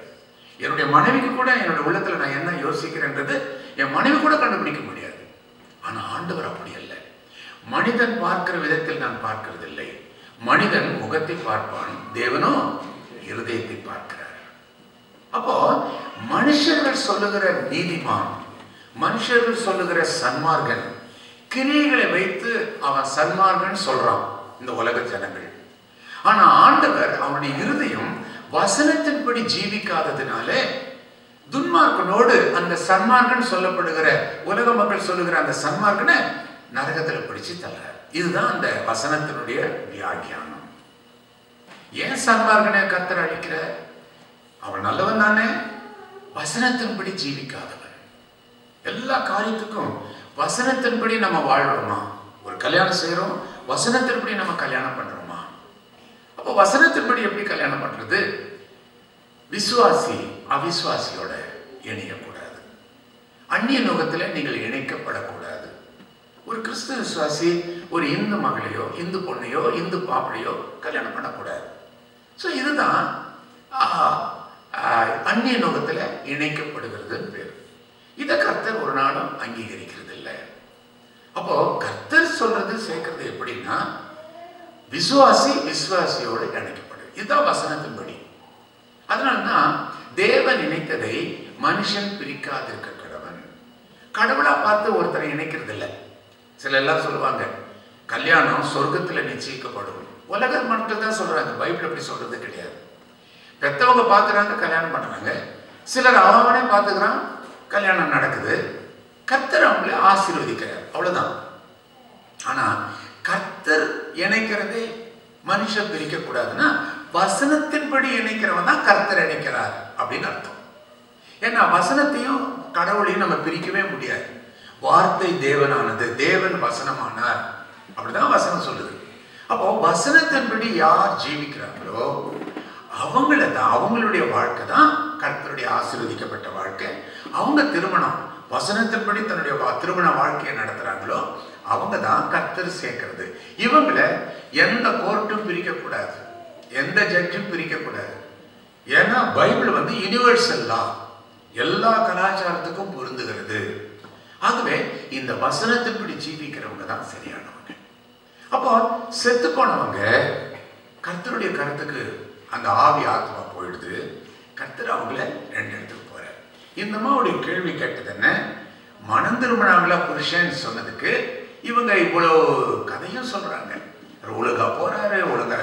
என்னுடைய மனைவிக்கு கூட என்னுடைய உள்ளத்துல நான் என்ன யோசிக்கிறேன்றது என் மனைவி கூட கண்டுபிடிக்க முடியாது. ஆனா ஆண்டவர் அப்படி அல்ல. மனிதன் பார்க்கிற விதத்தில் நான் பார்க்கிறதில்லை. மனிதன் முகத்தை பார்ப்பான், தேவனோ இருதயத்தை பார்க்கிறார். அப்போ மனுஷர்கள் சொல்லுகிற நீதிமான், மனுஷர்கள் சொல்லுகிற சன்மார்கன், கிரியைகளை வைத்து அவன் சன்மார்கன் சொல்றான் இந்த உலக ஜனங்கள். ஆனா ஆண்டவர் அவனுடைய இருதயம் வசனத்தின்படி ஜீவிக்காததுனால துன்மார்க்கனோடு அந்த சன்மார்கன் சொல்லப்படுகிற உலக மக்கள் சொல்லுகிற அந்த சன்மார்கனை நரகத்தில் பிடிச்சு தள்ளார். இதுதான் அந்த வசனத்தினுடைய வியாக்கியானம். ஏன் சன்மார்கனை கர்த்தர் அழிக்கிறார்? அவன் நல்லவன் தானே, வசனத்தின்படி ஜீவிக்காதவன். எல்லா காரியத்துக்கும் வசனத்தின்படி நம்ம வாழ்றோமா? ஒரு கல்யாணம் செய்யறோம், வசனத்தின்படி நம்ம கல்யாணம் பண்றோமா? அப்போ வசனத்தின்படி எப்படி கல்யாணம் பண்றது? விசுவாசி அவிசுவாசியோட இணையக்கூடாது. அந்நிய நோகத்தில் நீங்கள் இணைக்கப்படக்கூடாது. ஒரு கிறிஸ்துவ விசுவாசி ஒரு இந்து மகளையோ இந்து பொண்ணையோ இந்து பாப்பளையோ கல்யாணம் பண்ணக்கூடாது. ஸோ இதுதான் அந்நிய நோகத்தில் இணைக்கப்படுகிறது பேர். இதை கர்த்தர் ஒரு நாளும் அங்கீகரிக்கிறது இல்லை. அப்போ கர்த்தர் சொல்றது சேர்க்கிறது எப்படின்னா, விசுவாசி விசுவாசியோடு இணைக்கப்படுது. இதுதான் வசனத்தின்படி. அதனால்தான் தேவன் இணைத்ததை மனுஷன் பிரிக்காதிருக்க கடவன். கடவுளா பார்த்து ஒருத்தரை இணைக்கிறது இல்லை. சில எல்லாம் சொல்லுவாங்க கல்யாணம் சொர்க்கத்துல நிச்சயிக்கப்படும். உலக மக்கள் தான் சொல்றாங்க, பைபிள் அப்படி சொல்றது கிடையாது. பெத்தவங்க பார்க்குறாங்க, கல்யாணம் பண்ணுறாங்க. சிலர் அவனே பார்த்துக்கிறான், கல்யாணம் நடக்குது. கர்த்தர் அவங்கள ஆசீர்வதிக்கிறார், அவ்வளவுதான். ஆனா கர்த்தர் இணைக்கிறதை மனுஷன் பிரிக்க கூடாதுன்னா வசனத்தின்படி இணைக்கிறவன் தான் கர்த்தர் இணைக்கிறார் அப்படின்னு அர்த்தம். ஏன்னா வசனத்தையும் கடவுளையும் நம்ம பிரிக்கவே முடியாது. வார்த்தை தேவனானது, தேவன் வசனமானார், அப்படிதான் வசனம் சொல்லுது. அப்போ வசனத்தின்படி யார் ஜீவிக்கிறாங்களோ அவங்கள தான், அவங்களுடைய வாழ்க்கை தான் கர்த்தருடைய ஆசீர்வதிக்கப்பட்ட வாழ்க்கை. அவங்க திருமணம் வசனத்தின்படி தன்னுடைய திருமண வாழ்க்கையை நடத்துறாங்களோ அவங்க தான் கர்த்தர் சேர்க்கிறது. இவங்களை எந்த கோர்ட்டும் பிரிக்கக்கூடாது, எந்த ஜட்ஜும் பிரிக்கக்கூடாது. ஏன்னா பைபிள் வந்து யூனிவர்சல் லா, எல்லா கலாச்சாரத்துக்கும் பொருந்துகிறது. ஆகவே இந்த வசனத்தின்படி ஜீவிக்கிறவங்க தான் சரியானவங்க. அப்போ செத்து போனவங்க கர்த்தருடைய கருத்துக்கு அந்த ஆவி ஆத்மா போயிடுது. கர்த்தர் அவங்கள 2 இடத்துக்கு போறார். இந்த அம்மாவுடைய கேள்வி கேட்டது என்ன? மனம் திரும்பினாங்களா புருஷன் சொன்னதுக்கு இவங்க இவ்வளோ கதையும் சொல்றாங்க. ஒழுங்கா போறாரு, ஒழுங்கா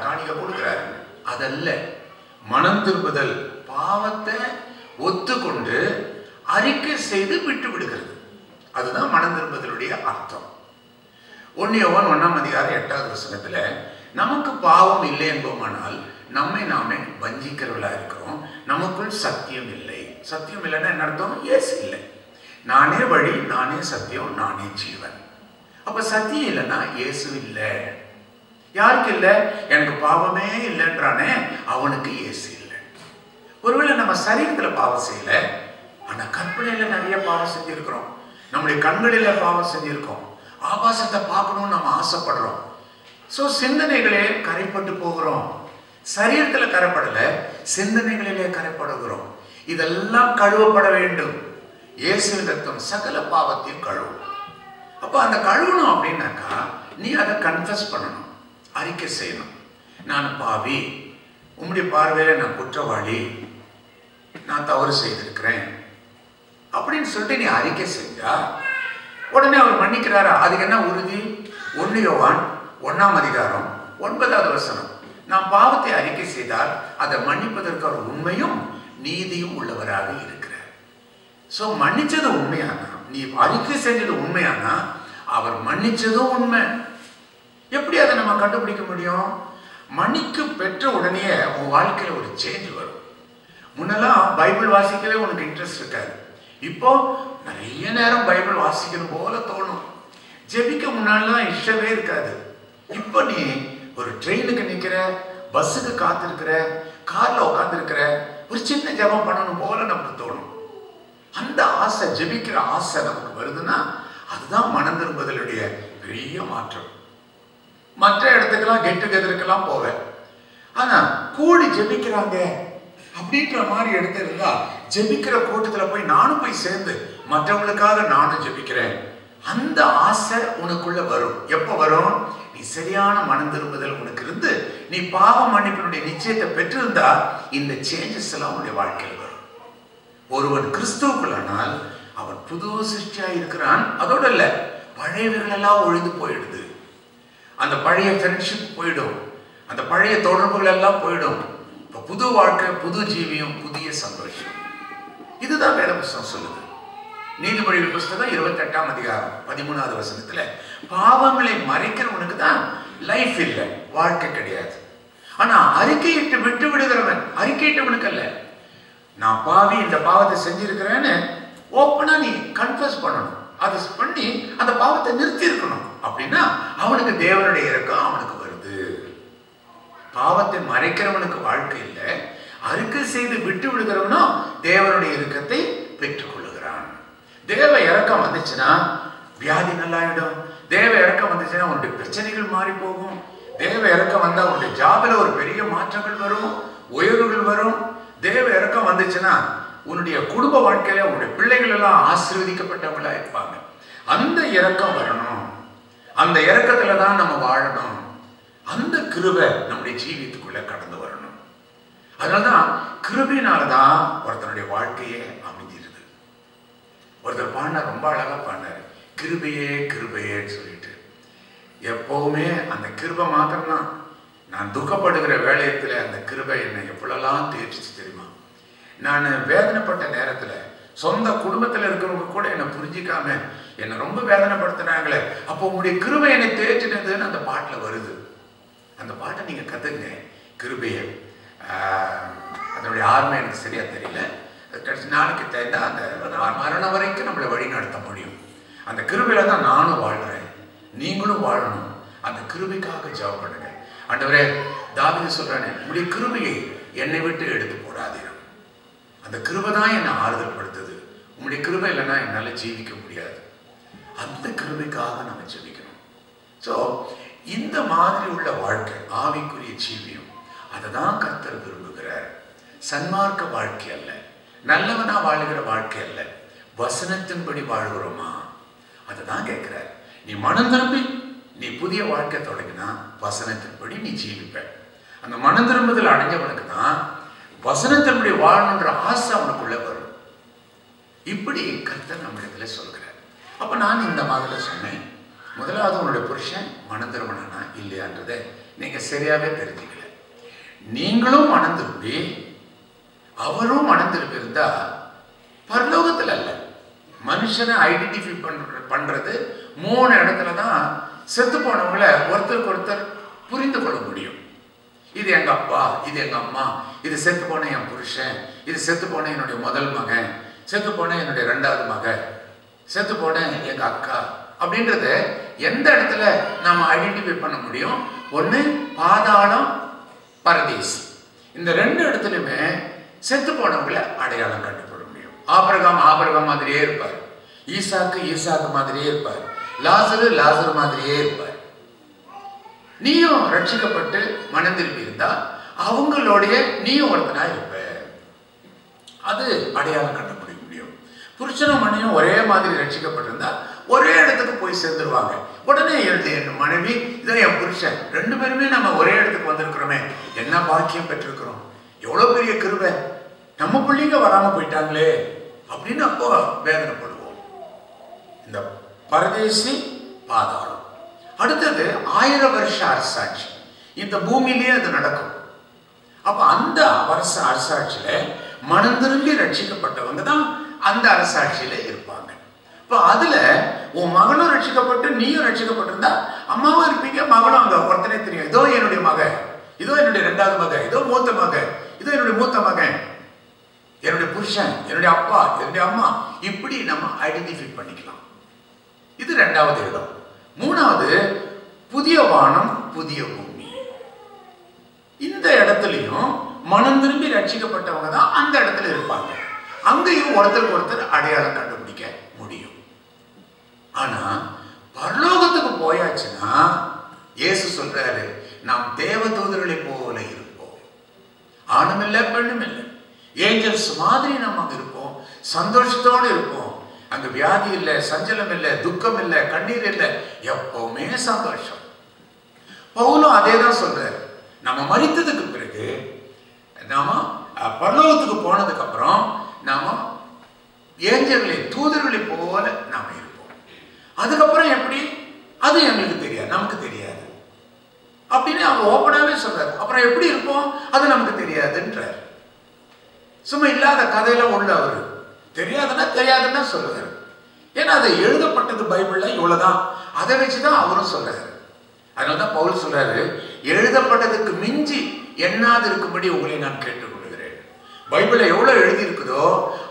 காணிக்க கொடுக்குறாரு. அதல்ல மனம் திரும்புதல், பாவத்தை ஒத்துக்கொண்டு அறிக்கை செய்து விட்டு விடுகிறது. அதுதான் மனம் திரும்புதலுடைய அர்த்தம். 1 யோவான் 1:8 நமக்கு பாவம் இல்லை என்போமானால் நம்மை நாமே வஞ்சிக்கிறவர்களா இருக்கிறோம், நமக்குள் சத்தியம் இல்லை. சத்தியம் இல்லைன்னா என்ன அர்த்தம்? இயேசு இல்லை. நானே வழி, நானே சத்தியம், நானே ஜீவன். அப்ப சத்தியம் இல்லைன்னா இயேசு இல்லை. யாருக்கு இல்லை? எனக்கு பாவமே இல்லைன்றானே அவனுக்கு இயேசு இல்லை. ஒருவேளை நம்ம சரீரத்துல பாவம் செய்யல, ஆனா கற்பனையில நிறைய பாவம் செஞ்சிருக்கிறோம், நம்முடைய கண்களில பாவம் செஞ்சிருக்கோம், ஆபாசத்தை பார்க்கணும்னு நம்ம ஆசைப்படுறோம். ஸோ சிந்தனைகளே கரைப்பட்டு போகிறோம். சரீரத்துல கரைப்படல, சிந்தனைகளிலே கரைப்படுகிறோம். இதெல்லாம் கழுவப்பட வேண்டும். இயேசுவின் ரத்தம் சகல பாவத்தையும் கழுவும். அப்ப அந்த கழுவணும் அப்படின்னாக்கா நீ அதை கன்ஃபஸ் பண்ணணும், அறிக்கை செய்யணும். நான் பாவி, உம்முடைய பார்வையில நான் குற்றவாளி, நான் தவறு செய்திருக்கிறேன் அப்படின்னு சொல்லிட்டு நீ அறிக்கை செஞ்சா உடனே அவர் மன்னிக்கிறாரா? அதுக்கு என்ன உறுதி? 1 யோவான் 1:9 நாம் பாவத்தை அறிக்கை செய்தால் அதை மன்னிப்பதற்கு அவர் உண்மையும் நீதியும் உள்ளவராக இருக்கிறார். ஸோ மன்னிச்சது உண்மையானா, நீ அறிக்கை செஞ்சது உண்மையானா அவர் மன்னிச்சதும் உண்மை. எப்படி அதை நம்ம கண்டுபிடிக்க முடியும்? மன்னிக்கு பெற்ற உடனே உன் வாழ்க்கையில ஒரு சேஞ்ச் வரும். முன்னெல்லாம் பைபிள் வாசிக்கவே உனக்கு இன்ட்ரெஸ்ட் இருக்காது. இப்போ நிறைய நேரம் பைபிள் வாசிக்கணும் போல தோணும். ஜெபிக்க முன்னாலாம் இஷ்டமே இருக்காது. இப்போ நீ ஒரு ட்ரெயினுக்கு நிக்கிற, பஸ்ஸுக்கு காத்திருக்கிற, கார்ல உட்காந்துருக்கிற, ஒரு சின்ன ஜெபம் பண்ணணும் போல நமக்கு தோணும். அந்த ஆசை, ஜெபிக்கிற ஆசை நமக்கு வருதுன்னா அதுதான் மனம் திரும்புதலுடைய பெரிய மாற்றம். மற்ற இடத்துக்கெல்லாம் கெட் டுகெதருக்கெல்லாம் போவேன், ஆனா கூடி ஜெபிக்கிறாங்க அப்படின்ற மாதிரி இடத்துல இருந்தா ஜெபிக்கிற கூட்டத்துல போய் நானும் போய் சேர்ந்து மற்றவங்களுக்காக நானும் ஜெபிக்கிறேன். அந்த ஆசை உனக்குள்ள வரும். எப்ப வரும்? நீ சரியான மனம் திரும்புதல் உனக்கு இருந்து நீ பாவ மன்னிப்பினுடைய நிச்சயத்தை பெற்றிருந்தா இந்த சேஞ்சஸ் எல்லாம் உன்னுடைய வாழ்க்கையில் வரும். ஒருவன் கிறிஸ்துவுக்குள்ளானால் அவன் புது சிருஷ்டியா இருக்கிறான். அதோட இல்ல, பழையவைகள் எல்லாம் ஒழிந்து போயிடுது. அந்த பழைய ஃப்ரெண்ட்ஷிப் போயிடும், அந்த பழைய தொடர்புகள் எல்லாம் போயிடும். இப்ப புது வாழ்க்கை, புது ஜீவியம், புதிய சந்தோஷம். இதுதான் வேத புஸ்தகம் சொல்லுது. நீதிமொழிகள் புஸ்தகம் 28ஆம் அதிகாரம் 13வது வசனத்துல பாவங்களை மறைக்கிறவனுக்கு தான் லைஃப் இல்லை, வாழ்க்கை கிடையாது. ஆனா அறிக்கையிட்டு விட்டு விடுகிறவன், அறிக்கையிட்டவனுக்கு அல்ல, நான் பாவி இந்த பாவத்தை செஞ்சிருக்கிறேன்னு ஓப்பனா நீ கன்ஃபஸ் பண்ணணும். அதை பண்ணி அந்த பாவத்தை நிறுத்தி இருக்கணும். அப்படின்னா அவனுக்கு தேவனுடைய இரக்கம் அவனுக்கு வருது. பாவத்தை மறைக்கிறவனுக்கு வாழ்க்கை இல்லை, அறிக்கை செய்து விட்டு விடுகிறவனோ தேவனுடைய இரக்கத்தை பெற்றுக் கொள்ளுகிறான். தேவ இரக்கம் வந்துச்சுன்னா வியாதி நல்லாயிடும். தேவ இரக்கம் வந்துச்சுன்னா உன்னுடைய பிரச்சனைகள் மாறி போகும். தேவ இரக்கம் வந்தா உன்னுடைய ஜாபில் ஒரு பெரிய மாற்றங்கள் வரும், உயர்வுகள் வரும். தேவ இரக்கம் வந்துச்சுன்னா உன்னுடைய குடும்ப வாழ்க்கையில உன்னுடைய பிள்ளைகள் எல்லாம் ஆசீர்வதிக்கப்பட்டவங்களா இருப்பாங்க. அந்த இரக்கம் வரணும். அந்த இரக்கத்துல தான் நம்ம வாழணும். அந்த கிருபை நம்முடைய ஜீவியத்துக்குள்ள கடந்து வரணும். அதனால்தான் கிருபையினாலதான் ஒருத்தனுடைய வாழ்க்கையே அமைஞ்சிருது. ஒருத்தர் பாடினார், ரொம்ப அழகா பாடினார், கிருபையே கிருபையேன்னு சொல்லிட்டு. எப்பவுமே அந்த கிருபை மாத்திரம்தான். நான் துக்கப்படுகிற வேளையத்துல அந்த கிருபை என்னை எப்பளெல்லாம் தேர்ச்சிச்சு தெரியுமா? நான் வேதனைப்பட்ட நேரத்துல சொந்த குடும்பத்துல இருக்கிறவங்க கூட என்னை புரிஞ்சிக்காம என்னை ரொம்ப வேதனைப்படுத்தினாங்களே, அப்போ உங்களுடைய கிருபை என்னை தேர்ச்சினதுன்னு அந்த பாட்டுல வருது. அந்த பாட்டை நீங்க கத்துங்க, கிருபையை. அதனுடைய ஆர்மை எனக்கு சரியா தெரியல, கடைசி நாளைக்கு தெரிந்தா அந்த மரணம் வரைக்கும் நம்மளை வழி நடத்த முடியும். அந்த கிருபையில தான் நானும் வாழ்றேன், நீங்களும் வாழணும். அந்த கிருபைக்காக ஜெபம் பண்ணுங்க. ஆண்டவரே, தாவீது சொல்றானே, உங்களுடைய கிருபையை என்னை விட்டு எடுத்து போடாதீர்கள். அந்த கிருபை தான் என்னை ஆறுதல் படுத்துது. உங்களுடைய கிருபை இல்லைன்னா என்னால ஜீவிக்க முடியாது. அந்த கிருபைக்காக நம்ம ஜெபிக்கணும். ஸோ இந்த மாதிரி உள்ள வாழ்க்கை ஆவிக்குரிய ஜீவியம், அதை தான் கர்த்தர் விரும்புகிறார். சன்மார்க்க வாழ்க்கை அல்ல, நல்லவனா வாழுகிற வாழ்க்கை அல்ல, வசனத்தின்படி வாழ்கிறோமா அதை தான் கேட்கிறார். நீ மனம் திரும்பி நீ புதிய வாழ்க்கை தொடங்கினா வசனத்தின்படி நீ ஜீவிப்ப. அந்த மனம் திரும்புதல் அடைஞ்சவனுக்கு தான் வசனத்தின்படி வாழணுன்ற ஆசை அவனுக்குள்ள வரும். இப்படி கர்த்தர் நம்மிடத்துல சொல்கிறார். அப்ப நான் இந்த மாதிரி சொன்னேன், முதலாவது உன்னுடைய புருஷன் மனம் திரும்பினா இல்லையான்றதை நீங்க சரியாவே தெரிஞ்சுக்கல. நீங்களும் மனம் திரும்பி அவரும் மனம் திரும்பி இருந்தா பரலோகத்துல அல்ல, மனுஷனை ஐடென்டிஃபை பண்றது 3 இடத்துல தான் செத்து போனவங்களை ஒருத்தருக்கு ஒருத்தர் புரிந்து கொள்ள முடியும். இது எங்க அப்பா, இது எங்க அம்மா, இது செத்து போன என் புருஷன், இது செத்து போன என்னுடைய முதல் மகன், செத்து போன என்னுடைய 2வது மகன், செத்து போன எங்க அக்கா அப்படின்றத எந்த இடத்துல நாம ஐடென்டிஃபை பண்ண முடியும்? ஒண்ணு பாதாளம், பரதீஸ். இந்த 2 இடத்துலயுமே செத்து போனவங்களை அடையாளம் கண்டுபிட முடியும். ஆபிரகாம் மாதிரியே இருப்பார், ஈசாக்கு மாதிரியே இருப்பார், லாசரு மாதிரியே இருப்பார். நீயும் ரட்சிக்கப்பட்டு மனம் திரும்பி இருந்தா அவங்களோடைய நீயும் ஒருத்தனா இருப்ப. அது அடையாளம் கண்டுபிடிக்க முடியும். புருஷனும் மனைவியும் ஒரே மாதிரி ரட்சிக்கப்பட்டிருந்தா ஒரே இடத்துக்கு போய் சேர்ந்துருவாங்க. உடனே என் மனைவி இதான் என் புருஷன், 2 பேருமே நம்ம ஒரே இடத்துக்கு வந்திருக்கிறோமே, என்ன பாக்கியம் பெற்றிருக்கிறோம், எவ்வளவு பெரிய கிருபை, நம்ம பிள்ளைங்க வராம போயிட்டாங்களே அப்படின்னு அப்போ வேதனைப்படுவோம். இந்த பரதேசி, பாதாளம். அடுத்தது 1000 வருஷ அரசாட்சி. இந்த பூமியிலேயே அது நடக்கும். அப்ப அந்த வருஷ அரசாட்சியில மனம் திரும்பி ரட்சிக்கப்பட்டவங்க தான் அந்த அரசாட்சியில இருப்பாங்க. இப்ப அதுல உன் மகனும் ரட்சிக்கப்பட்டு நீயும் ரட்சிக்கப்பட்டிருந்தா அம்மாவும் இருப்பீங்க, மகனும் அங்க ஒருத்தனே தெரியும். இதோ என்னுடைய மகன், இதோ என்னுடைய 2வது மகன், இதோ மூத்த மகன், இதோ என்னுடைய மூத்த மகன், என்னுடைய புருஷன், என்னுடைய அப்பா, என்னுடைய அம்மா, இப்படி நம்ம ஐடென்டிஃபை பண்ணிக்கலாம். இது 2வது இடம். 3வது புதிய வானம் புதிய பூமி. இந்த இடத்துலயும் மனம் திரும்பி ரட்சிக்கப்பட்டவங்க தான் அந்த இடத்துல இருப்பாங்க. அங்கேயும் ஒருத்தருக்கு ஒருத்தர் அடையாளம் கண்டுபிடிக்க முடியும். ஆனா பரலோகத்துக்கு போயாச்சுன்னா இயேசு சொல்றாரு, நாம் தேவ தூதர்களை போல இருப்போம். ஆணும் இல்லை பெண்ணும் இல்லை, ஏஞ்சல்ஸ் மாதிரி நம்ம அங்க இருப்போம். சந்தோஷத்தோடு இருப்போம். அங்க வியாதி இல்லை, சஞ்சலம் இல்லை, துக்கம் இல்லை, கண்ணீர் இல்லை, எப்பவுமே சந்தோஷம். பவுலும் அதே தான் சொல்றாரு. நம்ம மரித்ததுக்கு பிறகு நாம பரலோகத்துக்கு போனதுக்கு அப்புறம் நாம ஏஞ்சல்களை தூதர்களை போல நாம இருப்போம். அதுக்கப்புறம் எப்படி, அது எங்களுக்கு தெரியாது, நமக்கு தெரியாது அப்படின்னு அவங்க ஓப்பனாவே சொல்றாரு. அப்புறம் எப்படி இருப்போம் அது நமக்கு தெரியாதுன்றார். சும்மா இல்லாத கதையில உள்ள அவரு தெரியாதுன்னா சொல்லுவாரு. ஏன்னா அது எழுதப்பட்டது பைபிள்ல இவ்வளவுதான், அதை வச்சுதான் அவரும் சொல்றாரு. அதனாலதான் பவுல் சொல்றாரு, எழுதப்பட்டதுக்கு மிஞ்சி எண்ணாது இருக்கும்படி உங்களை நான் கேட்டுக்கொள்கிறேன். பைபிள்ல எவ்வளவு எழுதி இருக்குதோ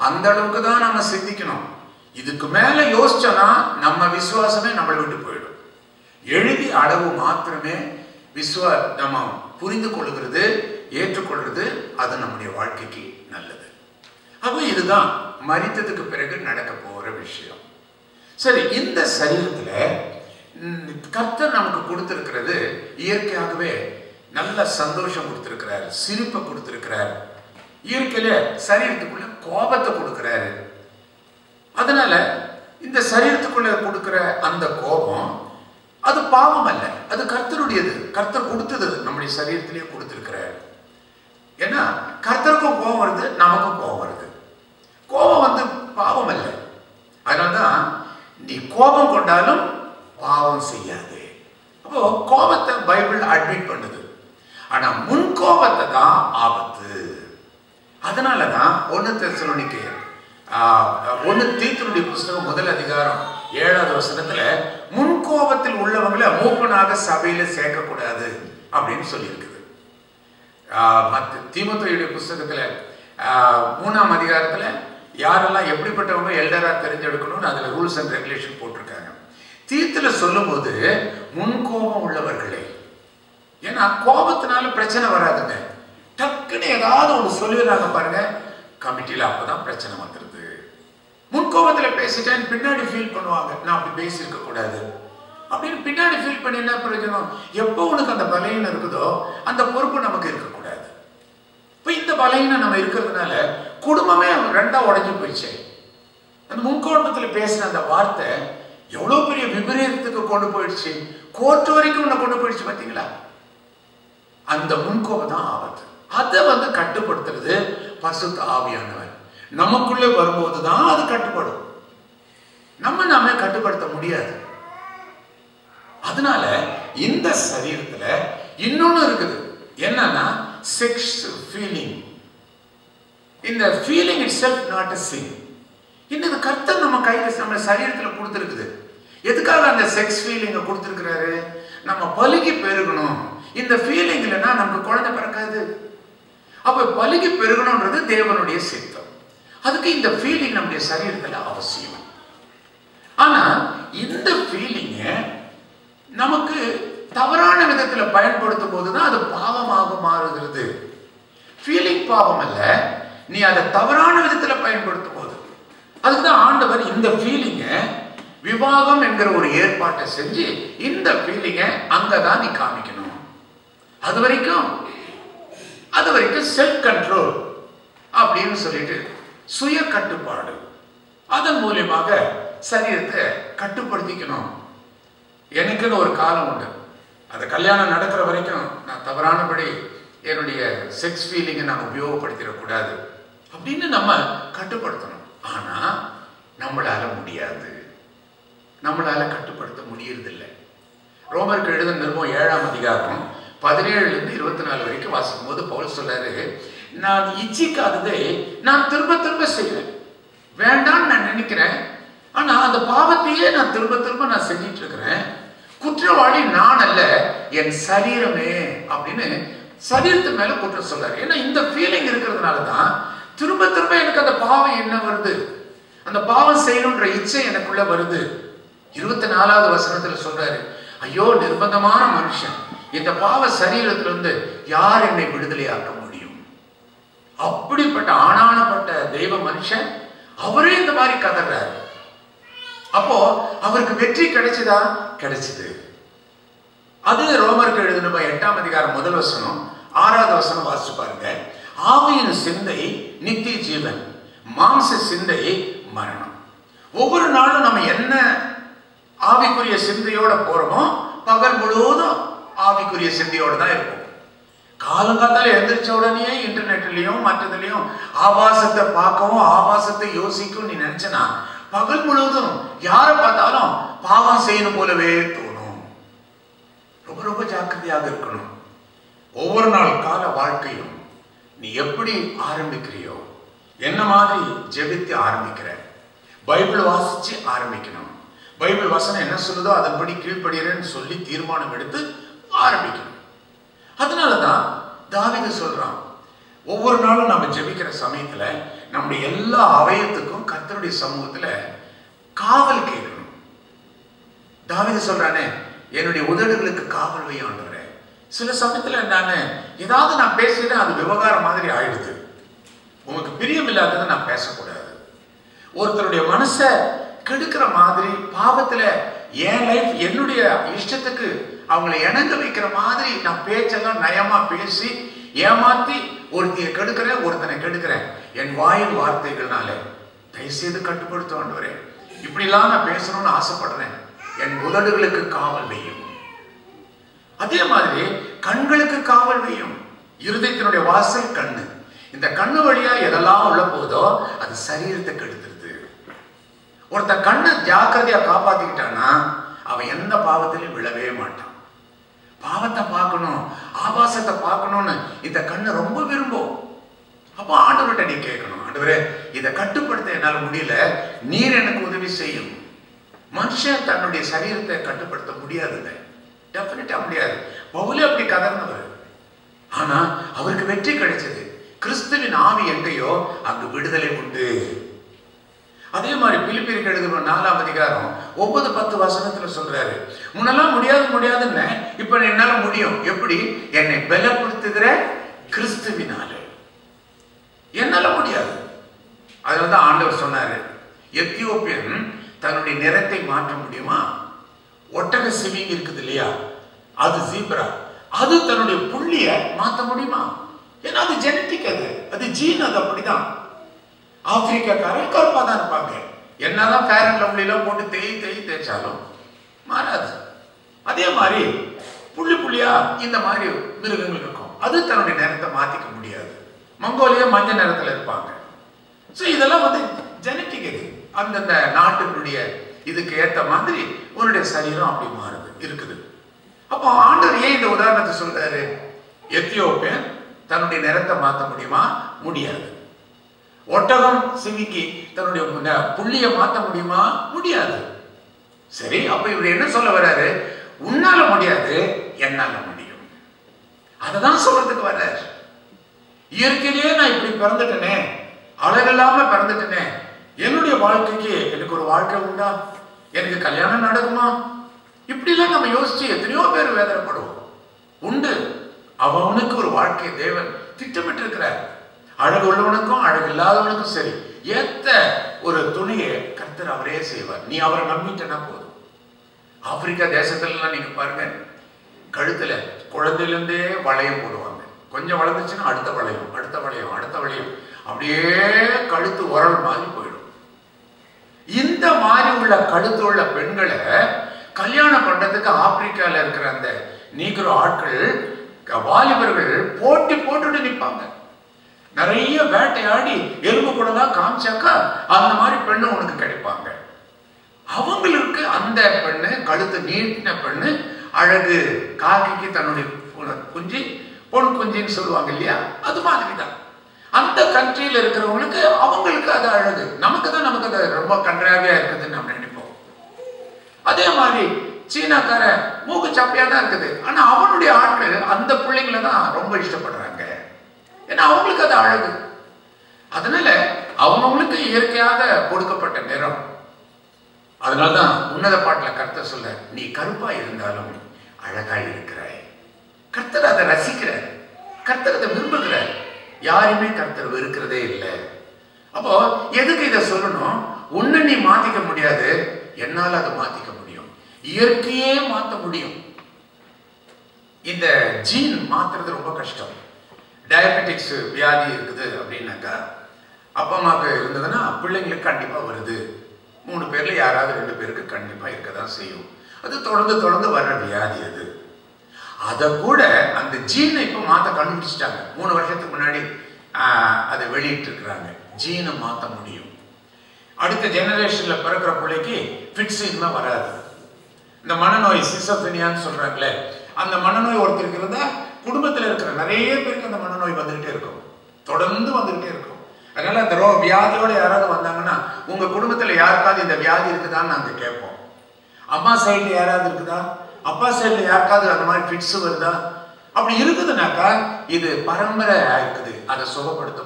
அந்த அளவுக்கு தான் நம்ம சிந்திக்கணும். இதுக்கு மேல யோசிச்சோம்னா நம்ம விசுவாசமே நம்மளை விட்டு போயிடும். எழுதி அளவு மாத்திரமே நம்ம புரிந்து கொள்ளுகிறது, ஏற்றுக்கொள்றது, அது நம்முடைய வாழ்க்கைக்கு நல்லது. அப்ப இதுதான் மரித்ததுக்கு பிறகு நடக்க போற விஷயம். சரி, இந்த சரீரத்துல கர்த்தர் நமக்கு கொடுத்திருக்கிறது இயற்கையாகவே நல்ல சந்தோஷம் கொடுத்திருக்கிறார், சிரிப்பை கொடுத்திருக்கிறார். இயற்கையில சரீரத்துக்குள்ள கோபத்தை கொடுக்கிறாரு. அதனால இந்த சரீரத்துக்குள்ள கொடுக்கிற அந்த கோபம் அது பாவம் அல்ல, அது கர்த்தருடையது. கர்த்தர் கொடுத்தது நம்முடைய சரீரத்திலேயே கொடுத்திருக்கிறார். ஏன்னா கர்த்தருக்கும் கோபம் வருது, நமக்கும் கோபம் வருது. கோபம் பாவம் அல்ல. அதனால்தான் நீ கோபம் கொண்டாலும் பாவம் செய்யாது. அப்போ கோபத்தை பைபிள் அட்மிட் பண்ணுது. ஆனா முன் கோபத்தை தான் ஆபத்து. அதனாலதான் 1 தெசலோனிக்கேயர் 1 தீத்துனுடைய புஸ்தகம் 1 அதிகாரம் 7வது வசனத்துல முன்கோபத்தில் உள்ளவங்களை மூப்பனாக சபையில சேர்க்கக்கூடாது அப்படின்னு சொல்லி இருக்குது. தீமோத்தேயுடைய புஸ்தகத்துல 3ஆம் அதிகாரத்துல யாரெல்லாம் எப்படிப்பட்டவங்க எல்டரா தெரிஞ்செடுக்கணும்னு அதுல ரூல்ஸ் அண்ட் ரெகுலேஷன் போட்டிருக்காங்க. தீத்துல சொல்லும் போது முன்கோபம் உள்ளவர்களே, ஏன்னா கோபத்தினால பிரச்சனை வராதுங்க. டக்குன்னு ஏதாவது ஒன்று சொல்லிடுறாங்க பாருங்க, கமிட்டியில அப்பதான் பிரச்சனை வந்துருது. முன்கோபத்துல பேசிட்டேன் பின்னாடி ஃபீல் பண்ணுவாங்க, நான் அப்படி பேசியிருக்க கூடாது அப்படின்னு. பின்னாடி ஃபீல் பண்ணி என்ன பிரயோஜனம்? எப்போ உனக்கு அந்த பலவீனம் இருக்குதோ அந்த பொறுப்பு நமக்கு இருக்கக்கூடாது. இப்போ இந்த பலவீனம் நம்ம இருக்கிறதுனால குடும்பமே 2ஆ உடைஞ்சு போயிடுச்சு. அந்த முன்கோபத்துல பேசின அந்த வார்த்தை எவ்வளவு பெரிய விபரீதத்துக்கு கொண்டு போயிடுச்சு, கோர்ட் வரைக்கும் உன்னை கொண்டு போயிடுச்சு. பார்த்தீங்களா? அந்த முன்கோபம் தான் ஆபத்து. அதை கட்டுப்படுத்துறது பரிசுத்த ஆவியானவர். நமக்குள்ளே வரும்போது தான் அது கட்டுப்படும். நாம கட்டுப்படுத்த முடியாது. அதனால இந்த சரீரத்துல இன்னொன்னு இருக்குது. என்னன்னா செக்ஸ் ஃபீலிங். இந்த feeling itself not a sin. இன்னது கர்த்தர் நம்ம கையில நம்ம சரீரத்துல கொடுத்துருக்குது. எதுக்காக அந்த செக்ஸ் ஃபீலிங்கை கொடுத்துருக்கிறாரு? நம்ம பலுகி பெருகணும். இந்த ஃபீலிங் இல்லைன்னா நமக்கு குழந்தை பிறக்காது. அப்ப பலுகி பெருகணும்ன்றது தேவனுடைய சித்தம். அதுக்கு இந்த ஃபீலிங் நம்முடைய சரீரத்துல அவசியம். ஆனா இந்த ஃபீலிங்க நமக்கு தவறான விதத்துல பயன்படுத்தும் போதுதான் அது பாவமாக மாறுகிறது. ஃபீலிங் பாவம் அல்ல, நீ அதை தவறான விதத்துல பயன்படுத்தும் போது. அதுக்குதான் ஆண்டவர் இந்த ஃபீலிங்க விவாகம் என்கிற ஒரு ஏற்பாட்டை செஞ்சு இந்த ஃபீலிங்க அங்கதான் நீ காமிக்கணும். அது வரைக்கும் செல்ஃப் கண்ட்ரோல் அப்படின்னு சொல்லிட்டு சுய கட்டுப்பாடு, அதன் மூலியமாக சரீரத்தை கட்டுப்படுத்திக்கணும். எனக்குன்னு ஒரு காலம் உண்டு. அந்த கல்யாணம் நடக்கிற வரைக்கும் நான் தவறானபடி என்னுடைய செக்ஸ் ஃபீலிங்கை நான் உபயோகப்படுத்திடக்கூடாது அப்படின்னு நம்ம கட்டுப்படுத்தணும். ஆனா நம்மளால முடியாது, நம்மளால கட்டுப்படுத்த முடியறதில்லை. ரோமருக்கு எழுதின நிருபம் 7ஆம் அதிகாரம் 17லிருந்து 24 வரைக்கும் வாசிக்கும் போது பவுல் சொல்றாரு, நான் இச்சிக்காததை நான் திரும்ப திரும்ப செய்வேன். வேண்டான்னு நான் நினைக்கிறேன், ஆனா அந்த பாவத்தையே நான் திரும்ப திரும்ப நான் செஞ்சிட்டு இருக்கிறேன். குற்றவாளி நான் அல்ல, என் சரீரமே அப்படின்னு சரீரத்து மேல குற்றம் சொல்றாரு. ஏன்னா இந்த ஃபீலிங் இருக்கிறதுனாலதான் திரும்ப திரும்ப எனக்கு அந்த பாவம் என்ன வருது, அந்த பாவம் செய்யணும்ன்ற இச்சை எனக்குள்ள வருது. 24வது வசனத்துல சொல்றாரு, ஐயோ நிர்பந்தமான மனுஷன், இந்த பாவ சரீரத்திலிருந்து யார் என்னை விடுதலையாக்க முடியும்? அப்படிப்பட்ட ஆனானப்பட்ட தெய்வ மனுஷன் அவரே இந்த மாதிரி கதறாரு. அப்போ அவருக்கு வெற்றி கிடைச்சதா? கிடைச்சது. அது ரோமருக்கு எழுதின 8ஆம் அதிகாரம் 1 வசனம் 6வது வசனம் வாசிச்சு பாருங்க. ஆவியின் சிந்தை நித்திய ஜீவன், மாம்ச சிந்தை மரணம். ஒவ்வொரு நாளும் நம்ம என்ன ஆவிக்குரிய சிந்தையோட போறோமோ பகல் முழுவதும் ஆவிக்குரிய சிந்தையோட தான் இருப்போம். காலங்காத்தால எழுந்திரிச்ச உடனே இன்டர்நெட்லயும் மற்றதுலயும் ஆபாசத்தை பார்க்கவும் ஆபாசத்தை யோசிக்கும் நீ நினைச்சனா பகல் முழுவதும் யாரை பார்த்தாலும் பாவம் செய்யணும் போலவே தோணும். ரொம்ப ரொம்ப ஜாக்கிரதையாக இருக்கணும். ஒவ்வொரு நாள் கால வாழ்க்கையும் நீ எப்படி ஆரம்பிக்கிறியோ, என்ன மாதிரி ஜெபித்து ஆரம்பிக்கிற, பைபிள் வாசிச்சு ஆரம்பிக்கணும். பைபிள் வசனம் என்ன சொல்லுதோ அதன்படி கீழ்ப்படுகிறேன்னு சொல்லி தீர்மானம் எடுத்து ஆரம்பிக்கணும். அதனாலதான் தாவீது சொல்றான், ஒவ்வொரு நாளும் நம்ம ஜெபிக்கிற சமயத்துல நம்முடைய எல்லா அவயத்துக்கும் கர்த்தருடைய சமூகத்துல காவல் கேட்கணும். தாவீது சொல்றானே, என்னுடைய உதடுகளுக்கு காவல் வை ஆண்டவரே. சில சமயத்துல ஏதாவது நான் பேசிட்டேன், அது விவகாரம் மாதிரி ஆயிடுது. உனக்கு பிரியம் இல்லாததை நான் பேசக்கூடாது. ஒருத்தருடைய மனசை கெடுக்கிற மாதிரி பாவத்துல என் லைஃப் என்னுடைய இஷ்டத்துக்கு அவங்களை இணங்க வைக்கிற மாதிரி நான் பேச்செல்லாம் நயமா பேசி ஏமாத்தி ஒருத்தையை கெடுக்கிறேன், ஒருத்தனை கெடுக்கிறேன். என் வாயின் வார்த்தைகள்னால தயவுசெய்து கட்டுப்படுத்த ஆண்டவரே. இப்படிலாம் நான் பேசணும்னு ஆசைப்படுறேன். என் உதடுகளுக்கு காவல் வையும். அதே மாதிரி கண்களுக்கு காவல் வையும். இருதயத்தினுடைய வாசல் கண்ணு. இந்த கண்ணு வழியா எதெல்லாம் உள்ள போதோ அது சரீரத்தை கெடுத்துருது. ஒருத்த கண்ணை ஜாக்கிரதையா காப்பாத்திக்கிட்டான்னா அவன் எந்த பாவத்திலையும் விழவே மாட்டான். பாவத்தை பார்க்கணும், ஆபாசத்தை பார்க்கணும்னு இந்த கண்ணை ரொம்ப விரும்பும். அப்போ ஆண்டவர்கிட்ட நீ கேட்கணும், ஆண்டவரே இதை கட்டுப்படுத்த என்னால் முடியல, நீர் எனக்கு உதவி செய்யும். மனுஷன் தன்னுடைய சரீரத்தை கட்டுப்படுத்த முடியாதுங்க, டெஃபினட்டா முடியாது. பவுலே அப்படி கதர்ந்தவர். ஆனா அவருக்கு வெற்றி கிடைச்சது. கிறிஸ்துவின் ஆவி எங்கேயோ அங்கு விடுதலை உண்டு. அதே மாதிரி பிலிப்பியருக்கு எழுதின 4ஆம் அதிகாரம் 9-10 வசனத்துல சொல்றாரு, முன்னெல்லாம் முடியாதுன்னு இப்ப என்னால முடியும். எப்படி? என்னை பலப்படுத்துகிற கிறிஸ்துவினாலே. என்னால முடியாது. அதனாலதான் ஆண்டவர் சொன்னாரு, எத்தியோப்பியன் தன்னுடைய நிறத்தை மாற்ற முடியுமா? ஒட்டக சிவிங் இருக்குது இல்லையா, அது ஜீப்ரா, அது தன்னுடைய புள்ளிய மாற்ற முடியுமா? ஏன்னா அது ஜெனட்டிக், அது ஜீன், அது அப்படிதான். ஆப்பிரிக்காக்காரன் கருப்பா தான் இருப்பாங்க. என்னதான் ஃபேர் அண்ட் லவ்லிலாம் போட்டு தேய்ச்சாலும் மாறாது. அதே மாதிரி புள்ளி புள்ளியா இந்த மாதிரி மிருகங்கள் இருக்கும். அது தன்னுடைய நிறத்தை மாத்திக்க முடியாது. மங்கோலியா மஞ்சள் நிறத்துல இருப்பாங்க. ஸோ இதெல்லாம் ஜெனட்டிக். இது அந்தந்த நாட்டுடைய இதுக்கு ஏற்ற மாதிரி உன்னுடைய சரீரம் அப்படி மாறுது இருக்குது. அப்போ ஆண்டவர் ஏன் இந்த உதாரணத்தை சொல்றாரு? எத்தியோப்பியன் தன்னுடைய நிறத்தை மாற்ற முடியுமா? முடியாது. ஒட்டகம் சிவிக்கி தன்னுடைய புள்ளிய மாற்ற முடியுமா? முடியாது. சரி, அப்ப இவர் என்ன சொல்ல வர்றாரு? உன்னால முடியாது, என்னால முடியும். அததான் சொல்றதுக்கு வர்றாரு. இயற்கையிலேயே நான் இப்படி பிறந்துட்டேனே, அழகில்லாம பிறந்துட்டேனே, என்னுடைய வாழ்க்கைக்கு எனக்கு ஒரு வாழ்க்கை உண்டா? எனக்கு கல்யாணம் நடக்குமா? இப்படிலாம் நம்ம யோசிச்சு எத்தனையோ பேர் வேதனைப்படுவோம். உண்டு. அவனுக்கு ஒரு வாழ்க்கை தேவன் திட்டமிட்டு இருக்கிறார். அழகு உள்ளவனுக்கும் அழகு இல்லாதவனுக்கும் சரி ஏத்த ஒரு துணியை கர்த்தர் அவரே செய்வார். நீ அவரை நம்பிட்டனா போதும். ஆப்பிரிக்கா தேசத்துல நீங்க பாருங்க, கழுத்துல குழந்தையிலிருந்தே வளையம் போடுவாங்க. கொஞ்சம் வளர்ந்துச்சுன்னா அடுத்த வளையம், அடுத்த வளையம், அடுத்த வளையம், அப்படியே கழுத்து உரல் மாதிரி போயிடும். இந்த மாதிரி உள்ள கழுத்து உள்ள பெண்களை கல்யாணம் பண்றதுக்கு ஆப்பிரிக்கால இருக்கிற அந்த நீக்ரோ ஆட்கள், வாலிபர்கள் போட்டி போட்டுட்டு நிற்பாங்க. நிறைய வேட்டையாடி எலும்பு கூட தான் காமிச்சாக்கா அந்த மாதிரி பெண்ணு உனக்கு கிடைப்பாங்க. அவங்களுக்கு அந்த பெண்ணு, கழுத்து நீட்டின பெண்ணு, அழகு காக்கிக்கு தன்னுடைய குஞ்சு பொன் குஞ்சின்னு சொல்லுவாங்க இல்லையா, அது மாதிரிதான். அந்த கண்ட்ரியில் இருக்கிறவங்களுக்கு அவங்களுக்கு அது அழகு. நமக்கு அது ரொம்ப கன்றாவியா இருக்குதுன்னு நம்ம நினைப்போம். அதே மாதிரி சீனாக்கார மூக்கு சப்பையா தான் இருக்குது, ஆனா அவனுடைய ஆட்கள் அந்த பிள்ளைங்களை தான் ரொம்ப இஷ்டப்படுறாங்க. ஏன்னா அவங்களுக்கு அது அழகு. அதனால அவங்களுக்கு இயற்கையாக கொடுக்கப்பட்ட நிறம். அதனால்தான் உன்னத பாட்டுல கர்த்தர் சொல்ல, நீ கருப்பா இருந்தாலும் அழகாய் இருக்கிறாய். கர்த்தர் அதை ரசிக்கிறார், கர்த்தர் அதை விரும்புகிறார். யாருமே கர்த்தர் வெறுக்கிறதே இல்லை. அப்போ எதுக்கு இதை சொல்லணும்? உன்னை நீ மாத்திக்க முடியாது, என்னால் அதை மாத்திக்க முடியும். இயற்கையே மாற்ற முடியும். இந்த ஜீன் மாத்துறது ரொம்ப கஷ்டம். டயபெட்டிக்ஸ் வியாதி இருக்குது அப்படின்னாக்கா, அப்பா அம்மாவுக்கு இருந்ததுன்னா பிள்ளைங்களுக்கு கண்டிப்பா வருது. 3 பேர்ல யாராவது 2 பேருக்கு கண்டிப்பா இருக்கதான் செய்யும். அது தொடர்ந்து வர்ற வியாதி. அது அதை கூட அந்த ஜீனை இப்போ மாற்ற கண்டுபிடிச்சிட்டாங்க. 3 வருஷத்துக்கு முன்னாடி அதை வெளியிட்டு இருக்கிறாங்க. ஜீனை மாற்ற முடியும். அடுத்த ஜெனரேஷன்ல பிறக்கிற பிள்ளைக்கு ஃபிட்ஸ் இனிமே வராது. இந்த மனநோய் சிசோஃபெனியான்னு சொல்றாங்களே, அந்த மனநோய் ஒருத்தருக்கு இருந்தா குடும்பத்தில் இருக்கிற நிறைய பேருக்கு அந்த மனநோய் வந்துகிட்டே இருக்கும், தொடர்ந்து வந்துகிட்டே இருக்கும். அதனால அந்த வியாதியோட யாராவது வந்தாங்கன்னா, உங்க குடும்பத்தில் யாருக்காவது இந்த வியாதி இருக்குதான்னு நாங்க கேட்போம். அம்மா சைட்ல யாராவது இருக்குதா, அப்பா சைட்ல யாருக்காவது அந்த மாதிரி ஃபிட்ஸ் வருதா? அப்படி இருக்குதுனாக்கா இது பரம்பரை இருக்குது. அதை சுகப்படுத்த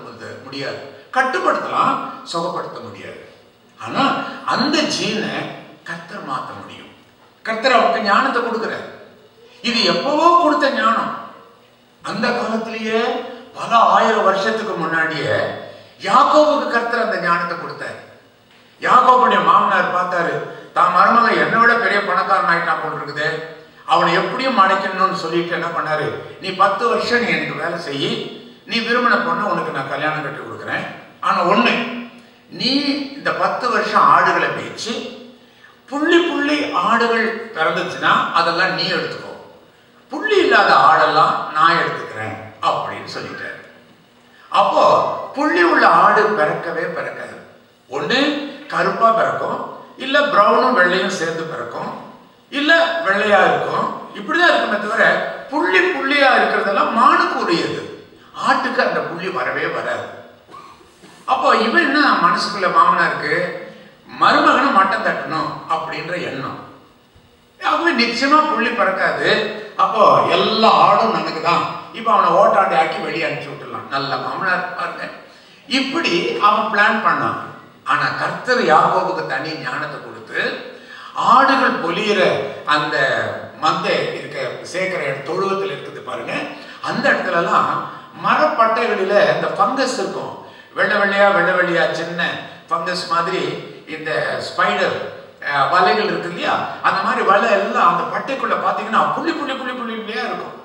முடியாது. கட்டுப்படுத்தலாம், சுகப்படுத்த முடியாது. ஆனா அந்த ஜீனை கர்த்தர் மாற்ற முடியும். கர்த்தர் அவருக்கு ஞானத்தை கொடுக்கிறார். இது எப்பவோ கொடுத்த ஞானம். அந்த காலத்திலேயே பல 1000 வருஷத்துக்கு முன்னாடியே யாக்கோபுக்கு கர்த்தர் அந்த ஞானத்தை கொடுத்தார். யாக்கோபுடைய மாமனார் பார்த்தாரு, தான் மருமகன் என்னை விட பெரிய பணக்காரன் ஆயிட்டான் போல் இருக்குது, அவனை எப்படியும் அடைக்கணும்னு சொல்லிட்டு என்ன பண்ணாரு, நீ 10 வருஷம் நீ எனக்கு வேலை செய்யி, நீ விரும்பின பொண்ணு உனக்கு நான் கல்யாணம் கட்டி கொடுக்குறேன். ஆனா ஒண்ணு, நீ இந்த 10 வருஷம் ஆடுகளை மேய்ச்சி புள்ளி ஆடுகள் பிறந்துச்சுன்னா அதெல்லாம் நீ எடுத்துக்கோ, புள்ளி இல்லாத ஆடெல்லாம் நான் எடுத்துக்கிறேன் அப்படின்னு சொல்லிட்டாரு. அப்போ புள்ளி உள்ள ஆடு பிறக்கவே பிறக்காது. ஒண்ணு கருப்பா பிறக்கும், இல்ல பிரவுனும் வெள்ளையும் சேர்ந்து பிறக்கும், இல்ல வெள்ளையா இருக்கும். இப்படிதான் இருக்குமே தவிர புள்ளியா இருக்கிறதெல்லாம் மானுக்கு உரியது. ஆட்டுக்கு அந்த புள்ளி வரவே வராது. அப்போ இவன் என்ன மனசுக்குள்ள மாமனாருக்கு மருமகனை மட்டம் தட்டணும் அப்படின்ற எண்ணம். ஆகவே நிச்சயமா புள்ளி பிறக்காது. அப்போ எல்லா ஆடும் எனக்கு தான், இப்ப அவனை ஓட்டாண்டி ஆக்கி வெளியே அனுப்பிச்சு விட்டுலாம். நல்ல மாமனார் பாருங்க. இப்படி அவன் பிளான் பண்ணான். ஆனா கர்த்தர் யாக்கோபுக்கு தனி ஞானத்தை கொடுத்து, ஆடுகள் பொலியிற அந்த மந்தை இருக்க சேர்க்கிற தொழுவத்தில் இருக்குது பாருங்க, அந்த இடத்துல எல்லாம் மரப்பட்டைகளில இந்த பங்கஸ் இருக்கும். வெள்ளை வெள்ளையா சின்ன பங்கஸ் மாதிரி இந்த ஸ்பைடர் வலைகள் இருக்கு இல்லையா, அந்த மாதிரி வலை எல்லாம் அந்த பட்டைக்குள்ள பாத்தீங்கன்னா புள்ளியா இருக்கும்.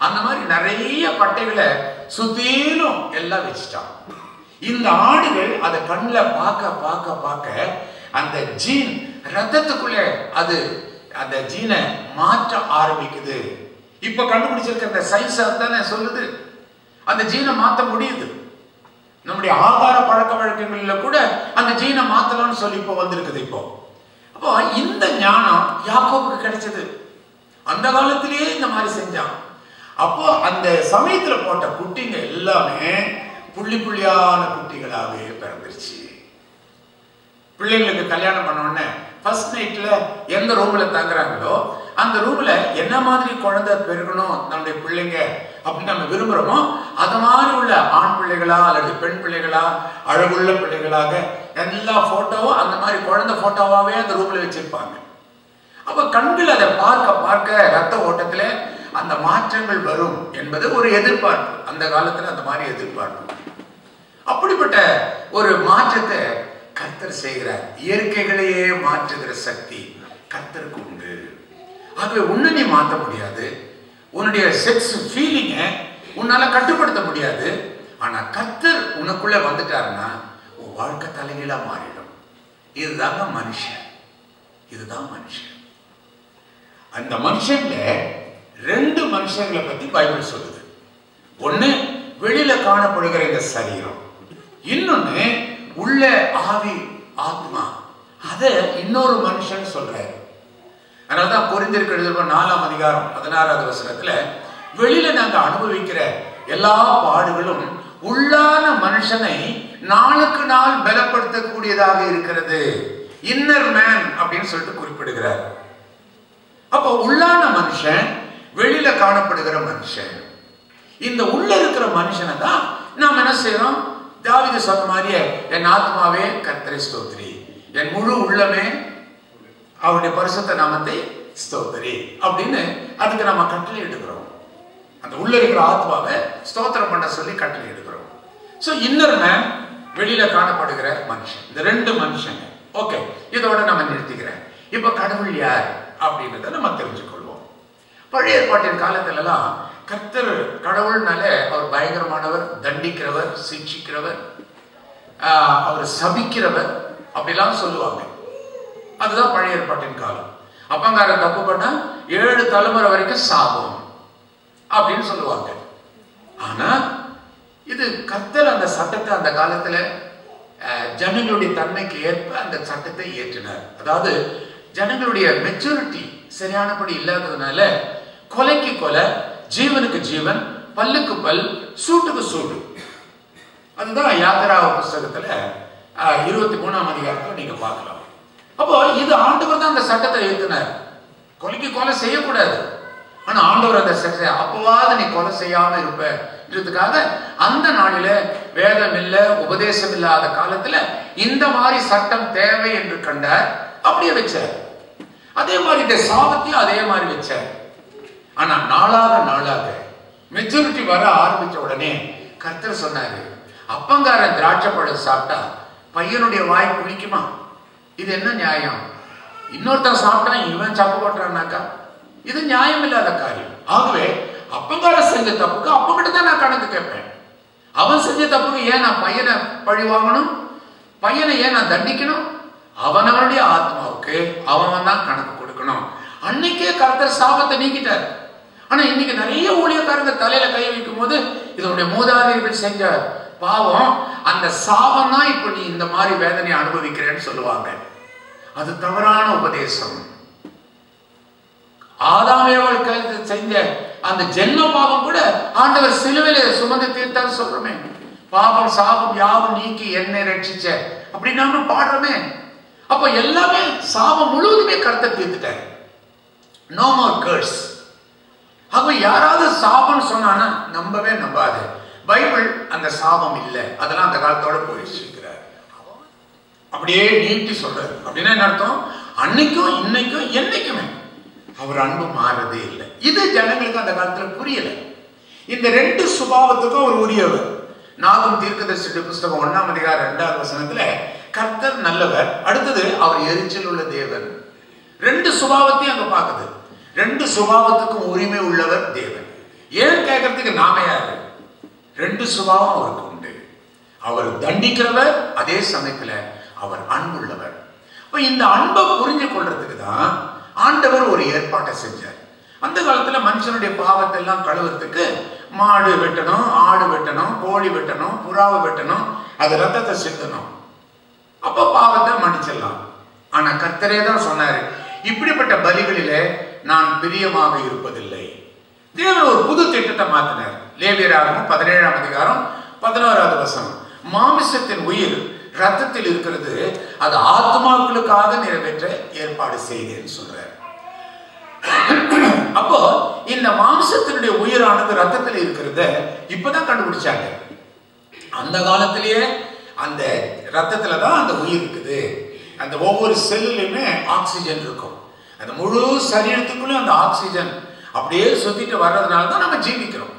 அந்த மாதிரி நிறைய பட்டைகளை சுத்திலும் எல்லாம் வச்சுட்டான். இந்த ஆடுகள் அதை கண்ணில் பார்க்க அந்த ஜீன் ரத்தத்துக்குள்ள அது அந்த ஜீனை மாற்ற ஆரம்பிக்குது. இப்ப கண்டுபிடிச்சிருக்க அந்த சயின்ஸ் தானே சொல்லுது, அந்த ஜீனை மாற்ற முடியுது. நம்முடைய ஆகார பழக்க வழக்கங்கள்ல கூட அந்த ஜீனை மாத்தலாம்னு சொல்லி இப்போ வந்திருக்குது. இப்போ அப்போ இந்த ஞானம் யாக்கோபுக்கு கிடைச்சது. அந்த காலத்திலேயே இந்த மாதிரி செஞ்சான். அப்போ அந்த சமயத்துல போட்ட குட்டிங்க எல்லாமே புள்ளியான குட்டிகளாகவே பிறந்துருச்சு. பிள்ளைங்களுக்கு கல்யாணம் பண்ண உடனே ஃபர்ஸ்ட் நைட்ல எந்த ரூம்ல தங்குறாங்களோ அந்த ரூம்ல என்ன மாதிரி குழந்தை பெருகணும் நம்முடைய பிள்ளைங்க அப்படின்னு நம்ம விரும்புறோமோ அது மாதிரி உள்ள ஆண் பிள்ளைகளா அல்லது பெண் பிள்ளைகளா அழகுள்ள பிள்ளைகளாக எல்லா போட்டோவும் அந்த மாதிரி குழந்தை போட்டோவாவே அந்த ரூம்ல வச்சிருப்பாங்க. அப்ப கண்கள் அதை பார்க்க ரத்த ஓட்டத்துல அந்த மாற்றங்கள் வரும் என்பது ஒரு எதிர்பார்ப்பு. அந்த காலத்துல அந்த மாதிரி எதிர்பார்ப்பு. அப்படிப்பட்ட ஒரு மாற்றத்தை கர்த்தர் செய்கிறார். இயற்கைகளையே மாற்றுகிற சக்தி கர்த்தருக்கு உண்டு. ஆகவே உன்னை நீ மாற்ற முடியாது, உன்னுடைய செக்ஸ் ஃபீலிங்க உன்னால கட்டுப்படுத்த முடியாது. ஆனா கர்த்தர் உனக்குள்ள வந்துட்டாருன்னா உன் வாழ்க்கை தலைகீழா மாறிடும். இதுதாங்க மனுஷன். அந்த மனுஷன்ல 2 மனுஷங்களை பத்தி பைபிள் சொல்லுது. ஒண்ணு வெளியில காணப்படுகிற இந்த சரீரம், இன்னொன்னு உள்ள ஆவி ஆத்மா. அத இன்னொரு மனுஷன் சொல்றாரு. அதனாலதான் கொரிந்தியருக்கு எழுதின 4ஆம் அதிகாரம் 16வது வசனத்துல வெளியில நாங்க அனுபவிக்கிற எல்லா பாடுகளும் உள்ளான மனுஷனை நாளுக்கு நாள் பலப்படுத்தக்கூடியதாக இருக்கிறது. இன்னர் மேன் அப்படின்னு சொல்லிட்டு குறிப்பிடுகிறார். அப்போ உள்ளான மனுஷன், வெளியில காணப்படுகிற மனுஷன். இந்த உள்ள இருக்கிற மனுஷனை தான் நாம் என்ன செய்யறோம்? தாவீது சொன்ன மாதிரியே, என் ஆத்மாவே கர்த்தரை ஸ்தோத்திரி, என் முழு உள்ளமே அவருடைய பரிசுத்த நாமத்தை ஸ்தோத்திரி அப்படின்னு அதுக்கு நம்ம கட்டளை எடுக்கிறோம். அந்த உள்ள இருக்கிற ஆத்மாவை ஸ்தோத்திரம் பண்ண சொல்லி கட்டளை எடுக்கிறோம். ஸோ இன்னர் மேன், வெளியில காணப்படுகிற மனுஷன், இந்த ரெண்டு மனுஷங்க. ஓகே, இதோட நம்ம நிறுத்திக்கிறேன். இப்ப கடவுள் யார் அப்படின்றத நம்ம தெரிஞ்சுக்கொள்வோம். பழைய ஏற்பாட்டின் காலத்துல எல்லாம் கர்த்தர் கடவுள்னாலே அவர் பயங்கரமானவர், தண்டிக்கிறவர், சிக்ஷிக்கிறவர், அவர் சபிக்கிறவர் அப்படிலாம் சொல்லுவாங்க. அதுதான் பழைய ஏற்பாட்டின் காலம். அப்பங்காரன் தப்பு பண்ணா 7 தலைமுறை வரைக்கும் சாபம் அப்படின்னு சொல்லுவாங்க. ஆனா இது கர்த்தர் அந்த சட்டத்தை அந்த காலத்துல ஜனங்களுடைய தன்மைக்கு ஏற்ப அந்த சட்டத்தை ஏற்றினார். அதாவது ஜனங்களுடைய மெச்சூரிட்டி சரியானபடி இல்லாததுனால கொலைக்கு கொலை, ஜீவனுக்கு ஜீவன், பல்லுக்கு பல், சூட்டுக்கு சூடு. அதுதான் யாத்திராவ புஸ்தகத்துல 23ஆம் அதிகாரத்துல நீங்க பார்க்கலாம். அப்போ இது ஆண்டவர் தான் அந்த சட்டத்தை ஏற்றினார். கொலைக்கு கொலை செய்யக்கூடாது. ஆனா ஆண்டவர் அந்த சட்டத்தை, அப்பவாது நீ கொலை செய்யாம இருப்பதுக்காக அந்த நாளில வேதம் இல்ல, உபதேசம் இல்லாத காலத்துல இந்த மாதிரி சட்டம் தேவை என்று கண்டார். அப்படியே வச்சார். அதே மாதிரி இந்த சாபத்தையும் அதே மாதிரி வச்சார். ஆனா நாளாக நாளாக மெச்சூரிட்டி வர ஆரம்பிச்ச உடனே கர்த்தர் சொன்னாரு, அப்பங்காரன் திராட்சை பழம் சாப்பிட்டா பையனுடைய வாய் குளிக்குமா? இது என்ன நியாயம்? இன்னொருத்தன் சாப்பிட்டா இவன் சப்பு போட்டுறான்னாக்கா இது நியாயம் இல்லாத காரியம். ஆகவே அப்பங்காரன் செஞ்ச தப்புக்கு அப்பங்கிட்ட தான் நான் கணக்கு கேட்பேன். அவன் செஞ்ச தப்புக்கு ஏன் நான் பையனை பழி வாங்கணும்? பையனை ஏன் நான் தண்டிக்கணும்? அவனவனுடைய ஆத்மாவுக்கு அவன் தான் கணக்கு கொடுக்கணும். அன்னைக்கே கர்த்தர் சாபத்தை நீக்கிட்டார். ஆனா இன்னைக்கு நிறைய ஊழியக்காரங்க தலையில கை வைக்கும் போது இதனுடைய மூதாதையர்கள் செஞ்ச பாவம், அந்த சாபம் தான் இப்ப நீ இந்த மாதிரி வேதனை அனுபவிக்கிறேன்னு சொல்லுவாங்க. அது தவறான உபதேசம். ஆதாமேவள் செஞ்ச அந்த ஜென்ம பாவம் கூட ஆண்டவர் சிலுவையில சுமந்து தீர்த்தான்னு சொல்றோமே. பாவம் சாபம் யாவும் நீக்கி என்னை ரட்சிச்ச அப்படி நாம பாடுறோமே. அப்ப எல்லாமே சாபம் முழுவதுமே கர்த்தர் தீர்த்துட்டார். No more கர்ஸ். அப்ப யாராவது சாபம் சொன்னானா நம்பவே நம்பாது. பைபிள் அந்த சாபம் இல்லை, அதெல்லாம் அந்த காலத்தோட போயிடுச்சு. அப்படியே நீட்டி சொல்றாரு. அப்படின்னா என்ன அர்த்தம்? அன்னைக்கும் இன்னைக்கும் என்னைக்குமே அவர் அன்பு மாறதே இல்லை. இது ஜனங்களுக்கு அந்த காலத்துல புரியல. இந்த ரெண்டு சுபாவத்துக்கும் அவர் உரியவர். நாகும் தீர்க்கதரிசி புஸ்தகம் 1ஆம் அதிகாரம் 2வது வசனத்துல கர்த்தர் நல்லவர், அடுத்தது அவர் எரிச்சல் உள்ள தேவன். ரெண்டு சுபாவத்தையும் அங்க பாக்குது. ரெண்டு சுபாவத்துக்கும் உரிமை உள்ளவர் தேவன். ஏன் கேட்கறதுக்கு நாம யாரு? ரெண்டு சுபாவம் அவருக்கு உண்டு. அவர் தண்டிக்கிறவர், அதே சமயத்துல அவர் அன்புள்ளவர். இந்த அன்பை புரிஞ்சு கொள்றதுக்கு தான் ஆண்டவர் ஒரு ஏற்பாட்டை செஞ்சார். அந்த காலத்துல மனுஷனுடைய பாவத்தை எல்லாம் கழுவுறதுக்கு மாடு வெட்டணும், ஆடு வெட்டணும், கோழி வெட்டணும், புறாவை வெட்டணும், அது ரத்தத்தை சிந்தணும். அப்ப பாவத்தை மன்னிச்சிடலாம். ஆனா கர்த்தரே தான் சொன்னாரு, இப்படிப்பட்ட பலிகளிலே நான் பிரியமாக இருப்பதில்லை. தேவன் ஒரு புது திட்டத்தை மாத்தினார். லேவியராகமம் 17ஆம் அதிகாரம் 11வது வசனம், மாமிசத்தின் உயிர் ரத்தத்தில் இருக்கிறது, அது ஆத்மாக்களுக்காக நிறைவேற்ற ஏற்பாடு செய்தேன்னு சொல்றார். அப்போ இந்த மாம்சத்தினுடைய உயிரானது ரத்தத்தில் இருக்கிறத இப்பதான் கண்டுபிடிச்சாங்க. அந்த காலத்திலேயே அந்த ரத்தத்துல தான் அந்த உயிர் இருக்குது. அந்த ஒவ்வொரு செல்லுலையுமே ஆக்சிஜன் இருக்கும். அந்த முழு சரீரத்துக்குள்ளே அந்த ஆக்சிஜன் அப்படியே சுத்திட்டு வர்றதுனால தான் நம்ம ஜீவிக்கிறோம்.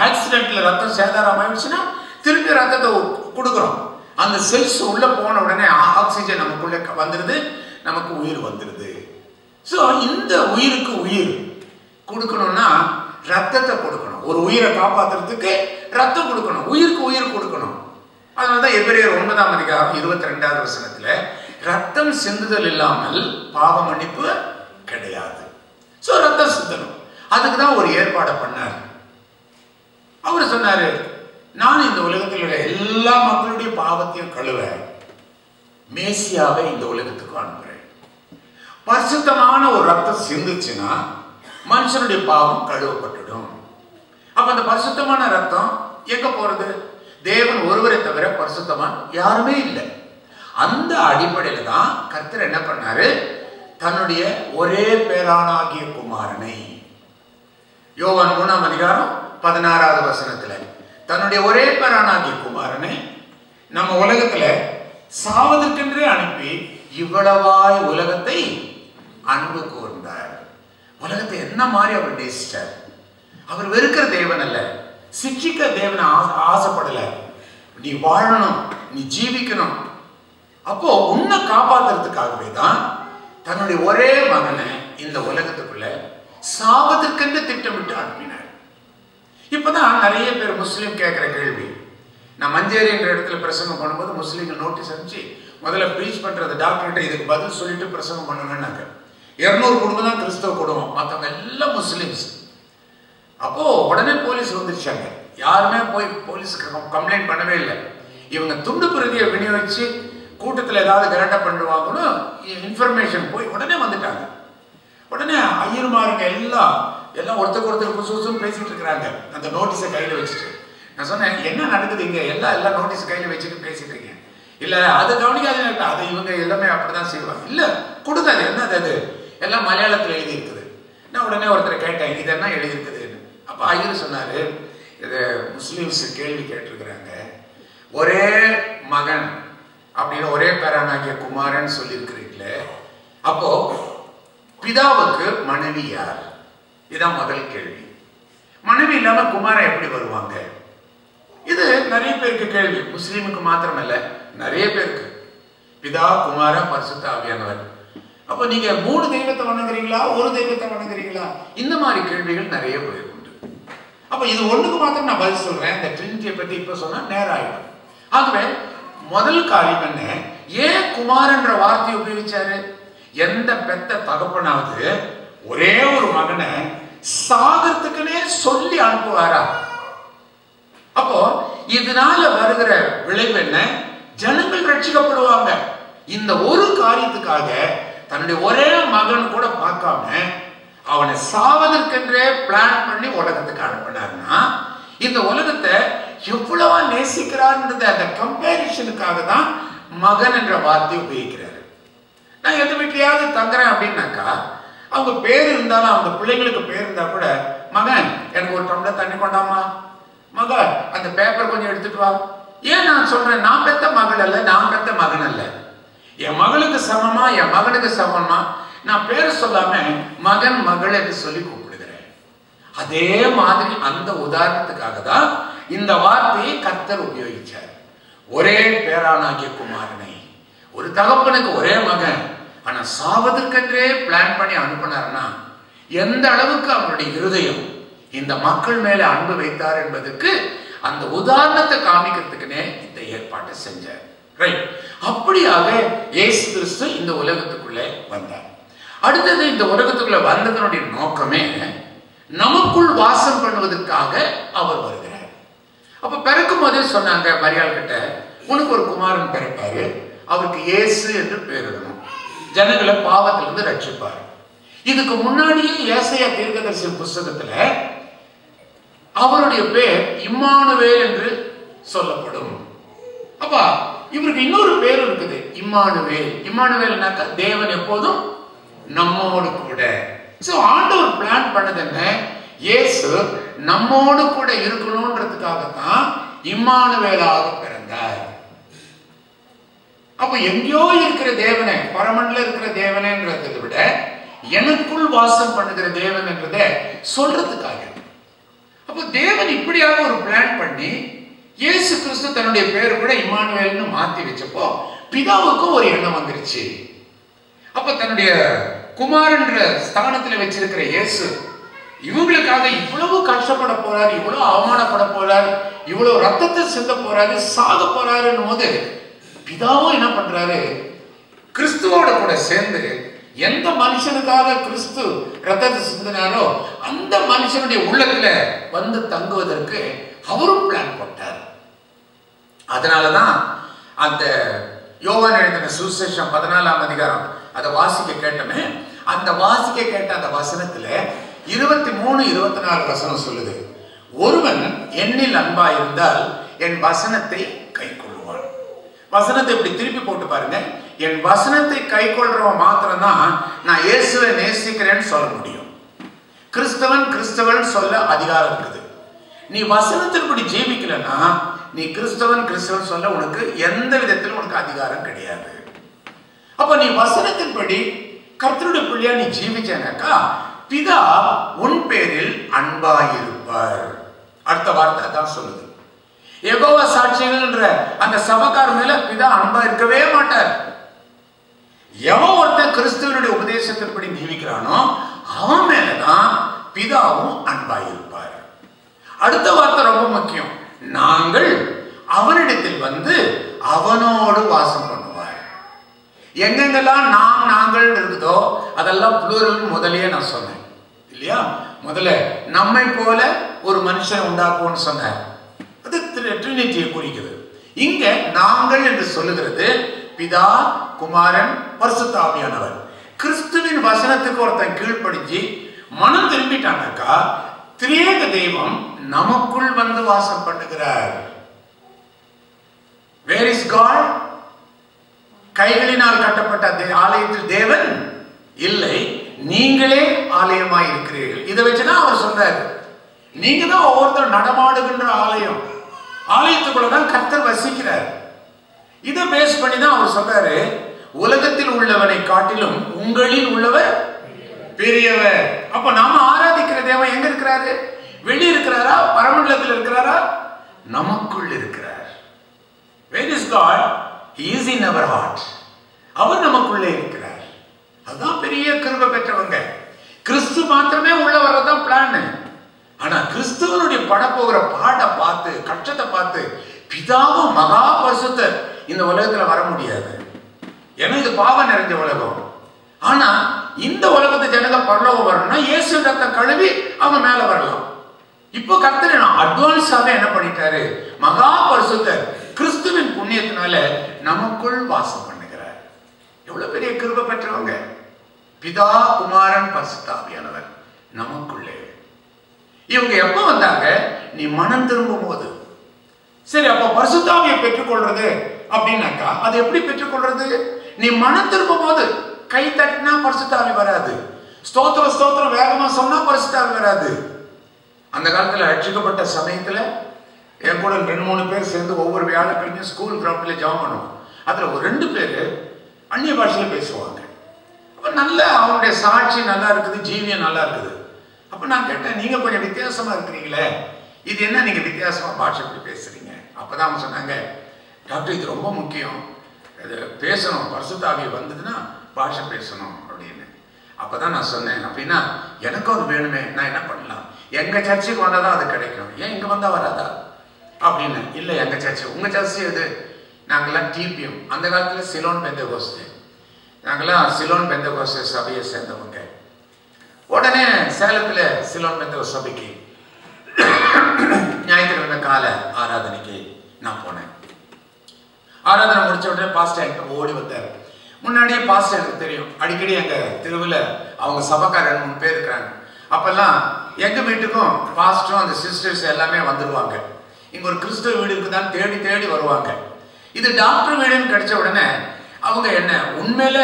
ஆக்சிடென்ட்ல ரத்தம் சேதாரம் ஆயிடுச்சுன்னா திருப்பி ரத்தத்தை கொடுக்குறோம். அந்த செல்ஸ் உள்ள போன உடனே ஆக்சிஜன் நமக்குள்ள வந்துடுது, நமக்கு உயிர் வந்துடுது. ஸோ இந்த உயிருக்கு உயிர் கொடுக்கணும்னா ரத்தத்தை கொடுக்கணும். ஒரு உயிரை காப்பாற்றுறதுக்கு ரத்தம் கொடுக்கணும், உயிருக்கு உயிர் கொடுக்கணும். அதனாலதான் எபிரேயர் 9ஆம் அதிகாரம் 22வது வசனத்துல ரத்தம் சிந்துதல் இல்லாமல் பாவ மன்னிப்பு கிடையாது. ஸோ ரத்தம் சிந்தணும். அதுக்கு தான் ஒரு ஏற்பாடை பண்ணார். அவர் சொன்னாரு, நான் இந்த உலகத்தில் உள்ள எல்லா மக்களுடைய பாவத்தையும் கழுவ மேசியாவை இந்த உலகத்துக்கு அனுப்புறேன். பரிசுத்தமான ஒரு ரத்தம் சிந்துச்சுன்னா மனுஷனுடைய பாவம் கழுவப்பட்டுடும். அப்ப அந்த பரிசுத்தமான ரத்தம் எங்க போறது? தேவன் ஒருவரை தவிர பரிசுத்தவான் யாருமே இல்லை. அந்த அடிப்படையில தான் கர்த்தர் என்ன பண்ணாரு, தன்னுடைய ஒரே பேரானாகிய குமாரனை யோவான் 3ஆம் அதிகாரம் 16வது வசனத்துல தன்னுடைய ஒரே பேரானாகிய குமாரனை நம்ம உலகத்துல சாவதற்கென்றே அனுப்பி இவ்வளவாய் உலகத்தை அன்பு கூர்ந்தார். உலகத்தை என்ன மாதிரி அவர் நேசிச்சார். அவர் வெறுக்கிற தேவன் அல்ல, சிக்ஷிக்க தேவனை ஆசைப்படல. நீ வாழணும், நீ ஜீவிக்கணும். அப்போ உன்னை காப்பாத்துறதுக்காகவே தான் தன்னுடைய ஒரே மகனை இந்த உலகத்துக்குள்ள சாவதற்கென்று திட்டமிட்டு அனுப்பினார். இப்பதான் நிறைய பேர் முஸ்லீம் கேட்கிற கேள்வி, நான் மஞ்சேரி என்ற இடத்துல பிரசங்கம் பண்ணும்போது முஸ்லீம்கள் நோட்டீஸ் அனுப்பிச்சு முதல்ல ப்ரீச் பண்றது டாக்டர்கிட்ட இதுக்கு பதில் சொல்லிட்டு பிரசங்கம் பண்ணுங்கன்னாங்க. 200 குடும்பம் தான் கிறிஸ்தவ குடும்பம், மற்றவங்க எல்லாம் முஸ்லிம்ஸ். அப்போ உடனே போலீஸ் வந்துருச்சாங்க. யாருமே போய் போலீஸுக்கு கம்ப்ளைண்ட் பண்ணவே இல்லை. இவங்க துண்டு பிரதியை விநியோகிச்சு கூட்டத்தில் ஏதாவது கரெக்டாக பண்ணுவாங்கன்னு இன்ஃபர்மேஷன் போய் உடனே வந்துட்டாங்க. உடனே ஐயருமாருங்க எல்லாம் ஒருத்தருக்கு புதுசும் பேசிட்டு இருக்கிறாங்க அந்த நோட்டீஸை கையில் வச்சுட்டு. நான் சொன்னேன், என்ன நடக்குது இங்கே, எல்லாம் நோட்டீஸ் கையில் வச்சுட்டு பேசிட்டு இருக்கீங்க. இல்லை அது கவனிக்காது, அதை இவங்க எல்லாமே அப்படிதான் செய்வாங்க. இல்லை கொடுங்க, அது என்னது, அது எல்லாம் மலையாளத்தில் எழுதியிருக்குது. நான் உடனே ஒருத்தரை கேட்டேன், இது என்ன எழுதியிருக்குதுன்னு. அப்போ ஐயர் சொன்னார், இது முஸ்லீம்ஸ் கேள்வி கேட்டிருக்கிறாங்க, ஒரே மகன் அப்படின்னு ஒரே பேரானாகிய குமாரன் சொல்லியிருக்கிறீங்களே, அப்போ பிதாவுக்கு மனைவி யார்? இதான் முதல் கேள்வி. மனைவி இல்லாம குமாரன் எப்படி வருவாங்க? இது நிறைய பேருக்கு கேள்வி, முஸ்லீமுக்கு மாத்திரமல்ல நிறைய பேருக்கு. பிதா குமார பரிசுத்த ஆவியானவர். அப்போ நீங்க 3 தெய்வத்தை வணங்குறீங்களா, ஒரு தெய்வத்தை வணங்குறீங்களா? இந்த மாதிரி கேள்விகள் நிறைய பேருக்கு உண்டு. அப்போ இது ஒண்ணுக்கு மாத்திரம் நான் பதில் சொல்றேன். இந்த ட்ரினிட்டியை பத்தி இப்ப சொன்னா நேரம் ஆயிடும். ஆகவே முதல் காரியம் என்ன, ஏன் குமாரன்ற வார்த்தையை உபயோகிச்சாரு? எந்த பெத்த தகப்பனாவது ஒரே ஒரு மகனை சாகத்துக்குன்னே சொல்லி அனுப்புவாரா? அப்போ இதனால வருகிற விளைவு என்ன? ஜனங்கள் ரட்சிக்கப்படுவாங்க. இந்த ஒரு காரியத்துக்காக தன்னுடைய ஒரே மகன் கூட பார்க்காம அவனை சாவதற்கென்றே பிளான் பண்ணி உலகத்துக்கு அனுப்பினார்னா, இந்த உலகத்தை எவ்வளவா நேசிக்கிறார்ன்றது அந்த கம்பேரிஷனுக்காக தான் மகன் என்ற வார்த்தையை உபயோகிக்கிறாரு. நான் எந்த வீட்லயாவது தங்குறேன் அப்படின்னாக்கா, அவங்க பேர் இருந்தாலும் அவங்க பிள்ளைங்களுக்கு பேர் இருந்தா கூட, மகன் எனக்கு ஒரு டம்ளர் தண்ணி கொண்டாமா, மகள் அந்த பேப்பர் கொஞ்சம் எடுத்துட்டு வா. ஏன் நான் சொல்றேன், நான் பெத்த மகள் அல்ல, நான் பெத்த மகன் அல்ல. என் மகளுக்கு சமமா என் மகனுக்கு சமமா நான் பேர் சொல்லாம மகன் மகள் என்று சொல்லி கூப்பிடுகிறேன். அதே மாதிரி அந்த உதாரணத்துக்காக தான் இந்த வார்த்தையை கர்த்தர் உபயோகிச்சார். ஒரே பேரானாகிய குமாரனை, ஒரு தகப்பனுக்கு ஒரே மகன், ஆனா சாவதற்கென்றே பிளான் பண்ணி அனுப்பினார்னா எந்த அளவுக்கு அவருடைய இருதயம் இந்த மக்கள் மேல அன்பு வைத்தார் என்பதற்கு அந்த உதாரணத்தை காமிக்கிறதுக்குனே இந்த ஏற்பாட்டை செஞ்சார். ரைட். அப்படியாக இயேசு கிறிஸ்து இந்த உலகத்துக்குள்ளே வந்தார். அடுத்தது, இந்த உலகத்துக்குள்ள வந்ததனுடைய நோக்கமே நமக்குள் வாசம் பண்ணுவதற்காக அவர் வருகிறார். அப்ப பிறக்கும் போதே சொன்னாங்க மரியாள் கிட்ட, உனக்கு ஒரு குமாரன் பிறப்பாரு, அவருக்கு இயேசு என்று பெயரிடணும், ஜனங்களை பாவத்திலிருந்து ரட்சிப்பார். இதுக்கு முன்னாடியே ஏசாயா தீர்க்கதரிசி புஸ்தகத்துல அவருடைய பேர் இம்மானுவேல் என்று சொல்லப்படும். அப்ப இவருக்கு இன்னொரு பேர் இருக்குது, இம்மானுவேல். இம்மானுவேல்னாக்கா தேவன் எப்போதும் நம்மோடு கூட. சோ ஆண்டவர் பிளான் பண்ணது என்ன, இயேசு நம்மோடு கூட இருக்கணும்ன்றதுக்காகத்தான் இம்மானுவேலாக பிறந்தார். அப்ப எங்கேயோ இருக்கிற தேவனை, பரமன்ல இருக்கிற தேவனைன்றதை விட எனக்குள் வாசம் பண்ணுகிற தேவன் என்றதை சொல்றதுக்காக. அப்ப தேவன் இப்படியாக ஒரு பிளான் பண்ணி இயேசு கிறிஸ்து தன்னுடைய பேரு கூட இம்மானுவேல்னு மாத்தி வச்சப்போ பிதாவுக்கும் ஒரு எண்ணம் வந்துருச்சு. அப்ப தன்னுடைய குமாரன்ற ஸ்தானத்துல வச்சிருக்கிற இயேசு இவங்களுக்காக இவ்வளவு கஷ்டப்பட போறாரு, இவ்வளவு அவமானப்பட போறாரு, இவ்வளவு ரத்தத்தை சிந்த போறாரு, சாக போறாருன்னு போது பிதாவும் என்ன பண்றாரு, கிறிஸ்துவோட கூட சேர்ந்து எந்த மனுஷனுக்காக கிறிஸ்து ரத்தத்தை சிந்தினாரோ அந்த மனுஷனுடைய உள்ளத்துல வந்து தங்குவதற்கு அவரும் பிளான் போட்டார். அதனாலதான் அந்த யோவான் எழுதின சுவிசேஷம் 14ஆம் அதிகாரம் அதை வாசிக்க கேட்டமே, அந்த வாசிக்க கேட்ட அந்த வசனத்துல 23, 24 வசனம் சொல்லுது, ஒருவன் என்னில் அன்பா இருந்தால் என் வசனத்தை கைக்கொள்வான். வசனத்தை இப்படி திருப்பி போட்டு பாருங்க. என் வசனத்தை கைக்கொள்றவன் மாத்திரம்தான் நான் இயேசுவை நேசிக்கிறேன்னு சொல்ல முடியும். கிறிஸ்தவன் கிறிஸ்தவன் சொல்ல அதிகாரம் இருக்குது. நீ வசனத்தின்படி ஜீவிக்கலன்னா நீ கிறிஸ்தவன் கிறிஸ்தவன் சொல்ல உனக்கு எந்த விதத்திலும் உனக்கு அதிகாரம் கிடையாது. அப்ப நீ வசனத்தின்படி கர்த்தருடைய பிள்ளையா நீ ஜீவிச்சேனாக்கா பிதா உன் பேரில் அன்பாயிருப்பார். அடுத்த வார்த்தை தான் சொல்லுது. யெகோவா சாட்சிகள்ன்ற அந்த சபைக்கார மேல பிதா அன்பா இருக்கவே மாட்டார். எவன் ஒருத்தன் கிறிஸ்துவனுடைய உபதேசத்தின்படி ஜீவிக்கிறானோ அவன் மேலதான் பிதாவும் அன்பாயிருப்பார். அடுத்த வார்த்தை ரொம்ப முக்கியம். நாங்கள் அவனிடத்தில் வந்து அவனோடு வாசம் பண்ணுவார். எங்கெங்கெல்லாம் நாம் நாங்கள் இருக்குதோ அதெல்லாம் புளூரல் முதலையே நான் சொன்னேன் இல்லையா? முதல்ல நம்மை போல ஒரு மனுஷன் உண்டாக்குவோன்னு சொன்னார். அது ட்ரினிட்டியை குறிக்குது. இங்க நாங்கள் என்று சொல்லுகிறது பிதா, குமாரன், பரிசுத்த ஆவியானவர். கிறிஸ்துவின் வசனத்துக்கு ஒருத்தன் கீழ்ப்படிஞ்சு மனம் திரும்பிட்டானாக்கா திரியேக தெய்வம் நமக்குள் வந்து வாசம் பண்ணுகிறார். Where is God? கைகளினால் கட்டப்பட்ட ஆலயத்தில் தேவன் இல்லை, நீங்களே ஆலயமாய் இருக்கிறீர்கள். இதை வச்சுதான் அவர் சொல்றாரு, நீங்க தான் ஒவ்வொருத்தர் நடமாடுகின்ற ஆலயம். ஆலயத்துக்குள்ளதான் கர்த்தர் வசிக்கிறார். இதை பேஸ் பண்ணி தான் அவர் சொல்றாரு, உலகத்தில் உள்ளவனை காட்டிலும் உங்களில் உள்ளவர் பெரியவர். அப்ப நாம ஆராதிக்கிற தேவன் எங்க இருக்கிறாரு? வெளியே இருக்கிறாரா? பரமண்டலத்தில் இருக்கிறாரா? நமக்குள் இருக்கிறார். Where is God? He is in our heart. அவர் நமக்குள்ளே இருக்கிறார். அதுதான் பெரிய கிருபை பெற்றவங்க. கிறிஸ்து மாத்திரமே உள்ள வரதான் பிளான். ஆனா கிறிஸ்துவனுடைய படப்போகிற பாட்டை பார்த்து கஷ்டத்தை பார்த்து பிதாவும் மகா பரிசுத்தர் இந்த உலகத்துல வர முடியாது. ஏன்னா இது பாவம் நிறைஞ்ச உலகம். ஆனா இந்த உலகத்தை ஜனங்க பரலோகம் வரணும்னா இயேசு ரத்தம் கழுவி அவங்க மேல வரலாம். இப்போ கர்த்தர் அட்வான்ஸாவே என்ன பண்ணிட்டாரு? மகா பரிசுத்தர் கிறிஸ்துவின் புண்ணியத்தினால நமக்குள் வாசம் பண்ணுகிறார். எவ்வளவு பெரிய கிருபை பெற்றவங்க. பிதா, குமாரன், பரிசுத்த ஆவியானவர் நமக்குள்ளே. இவங்க எப்ப வந்தாங்க? நீ மனம் திரும்பும் போது. சரி, அப்ப பரிசுத்த ஆவியை பெற்றுக்கொள்றது அப்படின்னாக்கா அது எப்படி பெற்றுக்கொள்றது? நீ மனம் திரும்பும் போது. கை தட்டினா பரிசுத்த ஆவி வராது. ஸ்தோத்திரம் ஸ்தோத்திரம் வேகமா சொன்னா பரிசுத்த ஆவி வராது. அந்த காலத்துல ரட்சிக்கப்பட்ட சமயத்துல என் கூட 2-3 பேர் சேர்ந்து ஒவ்வொரு வியாழக்கிழமையும் ஸ்கூல் கிரவுண்ட்ல ஜெபம் பண்ணுவோம். அதுல ஒரு 2 பேர் அந்நிய பாஷையில பேசுவாங்க. அப்ப நல்ல அவனுடைய சாட்சி நல்லா இருக்குது, ஜீவியம் நல்லா இருக்குது. அப்ப நான் கேட்டேன், நீங்க கொஞ்சம் வித்தியாசமா இருக்கிறீங்களே, இது என்ன நீங்க வித்தியாசமா பாஷை எப்படி பேசுறீங்க? அப்பதான் அவங்க சொன்னாங்க, டாக்டர் இது ரொம்ப முக்கியம், இது பேசணும், பரிசுத்த ஆவி வந்ததுன்னா பாஷை பேசணும் அப்படின்னு. அப்பதான் நான் சொன்னேன், அப்படின்னா எனக்கும் அது வேணுமே, நான் என்ன பண்ணலாம்? எங்க சர்ச்சுக்கு வந்தாதான் அது கிடைக்கும், ஏன் இங்க வந்தா வராதா அப்படின்னு. இல்லை, எங்க சர்ச்சு. உங்க சர்ச்சு எது? நாங்கெல்லாம் டிபிஎம். அந்த காலத்துல சிலோன் பெந்தகோஸ்தே, நாங்கெல்லாம் சிலோன் பெந்தகோஸ்தே சபையை சேர்ந்தவங்க. உடனே சேலத்துல சிலோன் பெந்தகோஸ்தே சபைக்கு ஞாயிற்றுக்கிழமை கால ஆராதனைக்கு நான் போனேன். ஆராதனை முடிச்ச உடனே பாஸ்டர் என்கிட்ட ஓடி வந்தார். முன்னாடியே பாஸ்டர் எனக்கு தெரியும், அடிக்கடி எங்க தெருவில் அவங்க சபைக்கார 2-3 பேர் இருக்கிறாங்க. அப்பெல்லாம் எங்க வீட்டுக்கும் பாஸ்டரும் அந்த சிஸ்டர்ஸ் எல்லாமே வந்துடுவாங்க. இங்க ஒரு கிறிஸ்துவ வீடு இருக்குதான் தேடி தேடி வருவாங்க. இது டாக்டர் வீடுன்னு கிடைச்ச உடனே அவங்க என்ன உண்மையில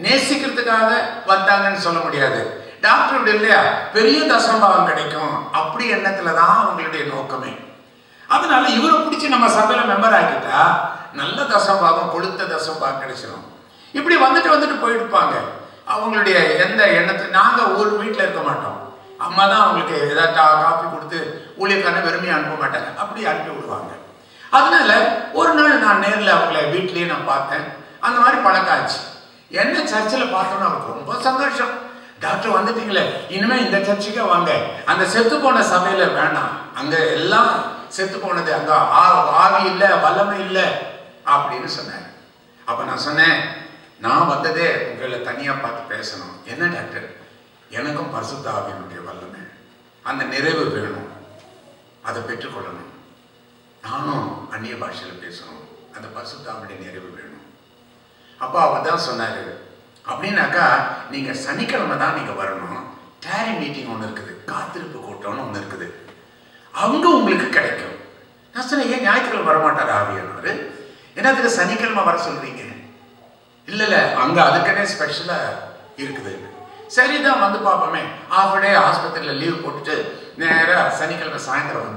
நேசிக்கிறதுக்காக வந்தாங்கன்னு சொல்ல முடியாது. டாக்டர் வீடு இல்லையா, பெரிய தசம்பாவம் கிடைக்கும் அப்படி எண்ணத்துலதான் அவங்களுடைய நோக்கமே. அதனால இவரை பிடிச்சி நம்ம சபையில மெம்பர் ஆக்கிட்டா நல்ல தசம்பாவம், கொளுத்த தசம்பாவம் கிடைச்சிடும். இப்படி வந்துட்டு வந்துட்டு போயிருப்பாங்க. அவங்களுடைய எந்த எண்ணத்தை நாங்க ஒரு வீட்டில் இருக்க மாட்டோம். அம்மா தான் அவங்களுக்கு ஏதாவது காப்பி கொடுத்து ஊழியக்கான வெறுமையை அனுப்ப மாட்டாங்க, அப்படி அனுப்பி விடுவாங்க. அதனால ஒரு நாள் நான் நேரில் அவங்கள வீட்லயே நான் பார்த்தேன். அந்த மாதிரி பழக்கம் ஆச்சு. என்ன சர்ச்சில் பார்த்தோன்னா அவருக்கு ரொம்ப சந்தோஷம். டாக்டர் வந்துட்டீங்களே, இனிமே இந்த சர்ச்சுக்கே வாங்க, அந்த செத்து போன சபையில வேண்டாம், அங்க எல்லாம் செத்து போனது, அங்க ஆவி இல்லை, வல்லமை இல்லை அப்படின்னு சொன்னாங்க. அப்ப நான் சொன்னேன், நான் வந்ததே உங்களை தனியா பார்த்து பேசணும். என்ன டாக்டர்? எனக்கும் பரிசுத்த ஆவியினுடைய வல்லமை, அந்த நிறைவு வேணும், அதை பெற்றுக்கொள்ளணும். நானும் அந்நிய பாஷையில பேசணும், அந்த பரிசுத்த ஆவியுடைய நிறைவு வேணும். அப்பா அவர் தான் சொன்னாரு, அப்படின்னாக்கா நீங்க சனிக்கிழமை தான் நீங்க வரணும். டேரி மீட்டிங் ஒன்று இருக்குது, காத்திருப்பு கூட்டம்னு ஒன்று இருக்குது, அங்க உங்களுக்கு கிடைக்கும். நான் சொன்னேன், ஏன் ஞாயிற்றுக்கிழமை வரமாட்டார் ஆவியானவர்? என்னத்துக்கு சனிக்கிழமை வர சொல்றீங்க? இல்ல அங்க அதுக்குன்னே ஸ்பெஷலா இருக்குது. சரிதான், வந்து பார்ப்போமே. ஹாஃப் டே ஆஸ்பத்திரியில் லீவ் போட்டுட்டு நேரா சனிக்கிழமை சாயந்தரம்